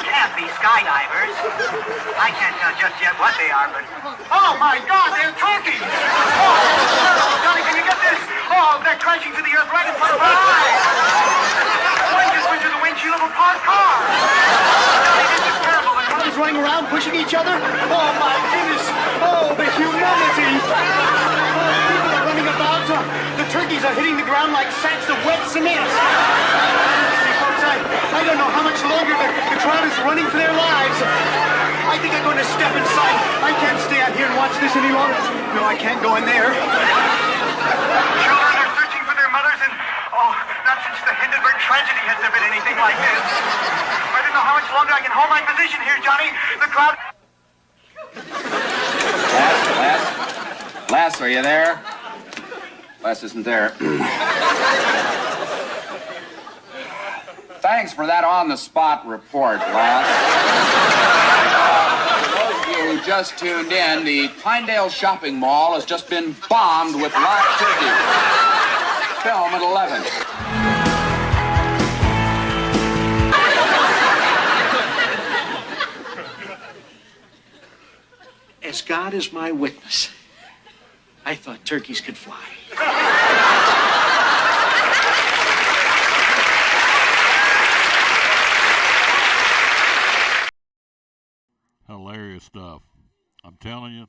Can't be skydivers. I can't tell just yet what they are, but... Oh, my God, they're turkeys! Oh, Johnny, can you get this? Oh, they're crashing to the earth right in front of our eyes! One just went through the windshield of a parked car! Johnny, this is terrible. The crowd is running around, pushing each other. Oh, my goodness! Oh, the humanity! Oh, people are running about. The turkeys are hitting the ground like sacks of wet cement. I don't know how much longer the crowd is running for their lives. I think I'm going to step inside. I can't stay out here and watch this any longer. No, I can't go in there. Children are searching for their mothers, and not since the Hindenburg tragedy has there been anything like this. I don't know how much longer I can hold my position here, Johnny. The crowd... Les, are you there? Les isn't there. Thanks for that on-the-spot report, Les. Those of you who you've just tuned in, the Pinedale Shopping Mall has just been bombed with live turkey. Film at 11. As God is my witness, I thought turkeys could fly. Hilarious stuff. I'm telling you,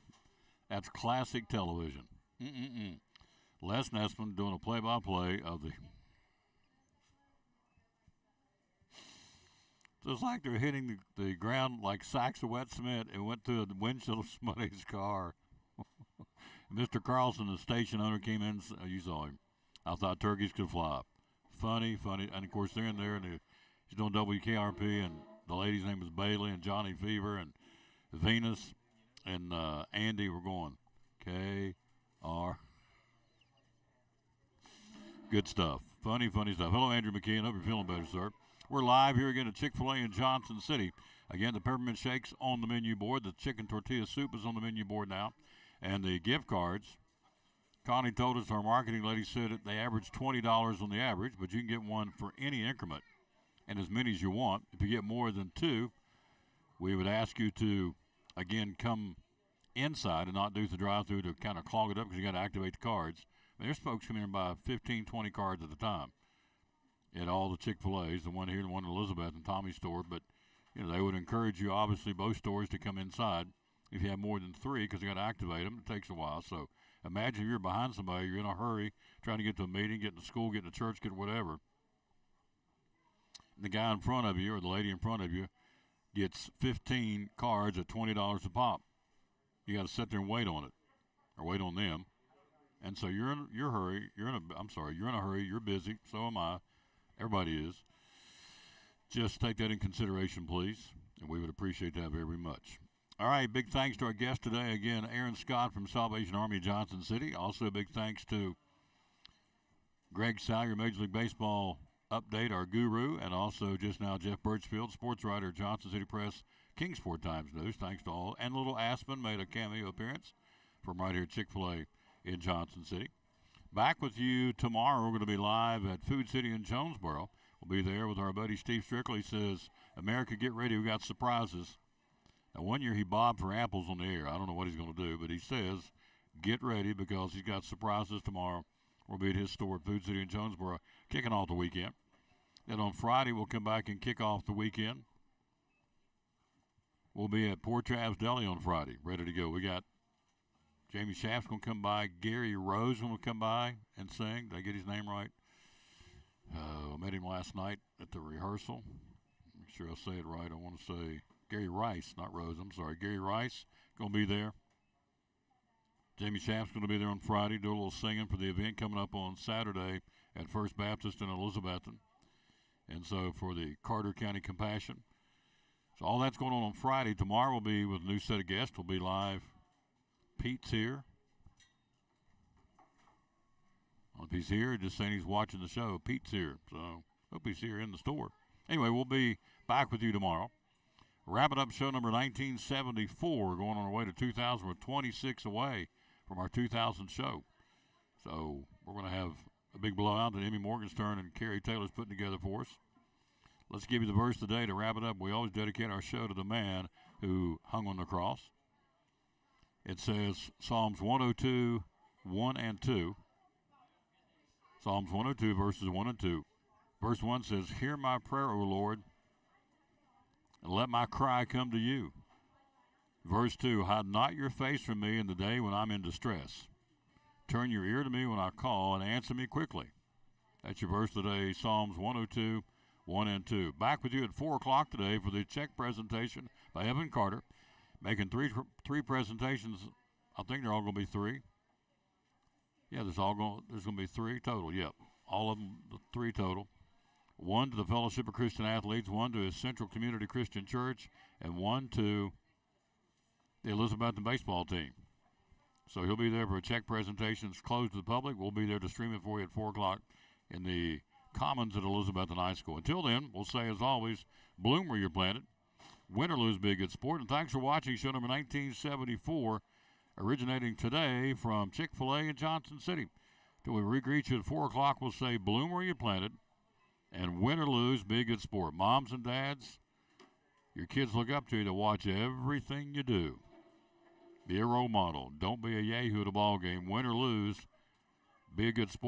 that's classic television. Les Nessman doing a play-by-play of the... It's like they're hitting the ground like sacks of wet cement. It went through the windshield of somebody's car. Mr. Carlson, the station owner, came in. You saw him. I thought turkeys could fly. Funny. And, of course, they're in there, and he's doing WKRP, and the lady's name was Bailey, and Johnny Fever, and Venus, and Andy were going. K-R. Good stuff. Funny stuff. Hello, Andrew McKeon. Hope you're feeling better, sir. We're live here again at Chick-fil-A in Johnson City. Again, the peppermint shakes on the menu board. The chicken tortilla soup is on the menu board now. And the gift cards, Connie told us, our marketing lady said that they average $20 on the average, but you can get one for any increment and as many as you want. If you get more than two, we would ask you to, again, come inside and not do the drive-thru to kind of clog it up because you got to activate the cards. There's folks coming in by 15, 20 cards at a time at all the Chick-fil-A's, the one here and the one in Elizabeth and Tommy's store. But, they would encourage you, obviously, both stores to come inside if you have more than three because you got to activate them. It takes a while. So imagine if you're behind somebody, you're in a hurry, trying to get to a meeting, get to school, get to church, get whatever. And the guy in front of you or the lady in front of you gets 15 cards at $20 a pop. You got to sit there and wait on it or wait on them. And so you're in your hurry. You're in a hurry. You're busy. So am I. Everybody is. Just take that in consideration, please, and we would appreciate that very much. All right, big thanks to our guest today. Again, Aaron Scott from Salvation Army Johnson City. Also, big thanks to Greg Salyer, Major League Baseball update, our guru, and also just now Jeff Birchfield, sports writer at Johnson City Press, Kingsport Times News. Thanks to all. And Little Aspen made a cameo appearance from right here at Chick-fil-A in Johnson City. Back with you tomorrow. We're going to be live at Food City in Jonesboro. We'll be there with our buddy Steve Strickland. He says, America, get ready. We got surprises. Now, one year he bobbed for apples on the air. I don't know what he's going to do, but he says, get ready because he's got surprises tomorrow. We'll be at his store at Food City in Jonesboro, kicking off the weekend. Then on Friday, we'll come back and kick off the weekend. We'll be at Poor Trav's Deli on Friday, ready to go. We got Jamie Schaff's going to come by. Gary Rose going to come by and sing. Did I get his name right? I met him last night at the rehearsal. Make sure I say it right. I want to say Gary Rice, not Rose. I'm sorry. Gary Rice going to be there. Jamie Schaff's going to be there on Friday, do a little singing for the event coming up on Saturday at First Baptist in Elizabethton. And so for the Carter County Compassion. So all that's going on Friday. Tomorrow we'll be with a new set of guests. We'll be live. Pete's here. I don't know if he's here, just saying he's watching the show. Pete's here, so hope he's here in the store. Anyway, we'll be back with you tomorrow. Wrapping up show number 1974. We're going on our way to 2000. We're 26 away from our 2000 show. So we're going to have a big blowout that Emmy Morgenstern and Carrie Taylor's putting together for us. Let's give you the verse today to wrap it up. We always dedicate our show to the man who hung on the cross. It says Psalms 102, 1 and 2. Psalms 102, verses 1 and 2. Verse 1 says, hear my prayer, O Lord, and let my cry come to you. Verse 2, hide not your face from me in the day when I'm in distress. Turn your ear to me when I call and answer me quickly. That's your verse today, Psalms 102, 1 and 2. Back with you at 4 o'clock today for the check presentation by Evan Carter. Making three presentations. I think they're all going to be 3. Yeah, there's going to be 3 total. Yep, all of them, 3 total. 1 to the Fellowship of Christian Athletes, 1 to his Central Community Christian Church, and 1 to the Elizabethton baseball team. So he'll be there for a check presentation. It's closed to the public. We'll be there to stream it for you at 4 o'clock in the Commons at Elizabethton High School. Until then, we'll say, as always, bloom where you're planted, Win or lose, be a good sport. And thanks for watching show number 1974, originating today from Chick-fil-A in Johnson City. Till we re-greet you at 4 o'clock, we'll say bloom where you planted, and win or lose, be a good sport. Moms and dads, your kids look up to you to watch everything you do. Be a role model. Don't be a yahoo at a ball game. Win or lose, be a good sport.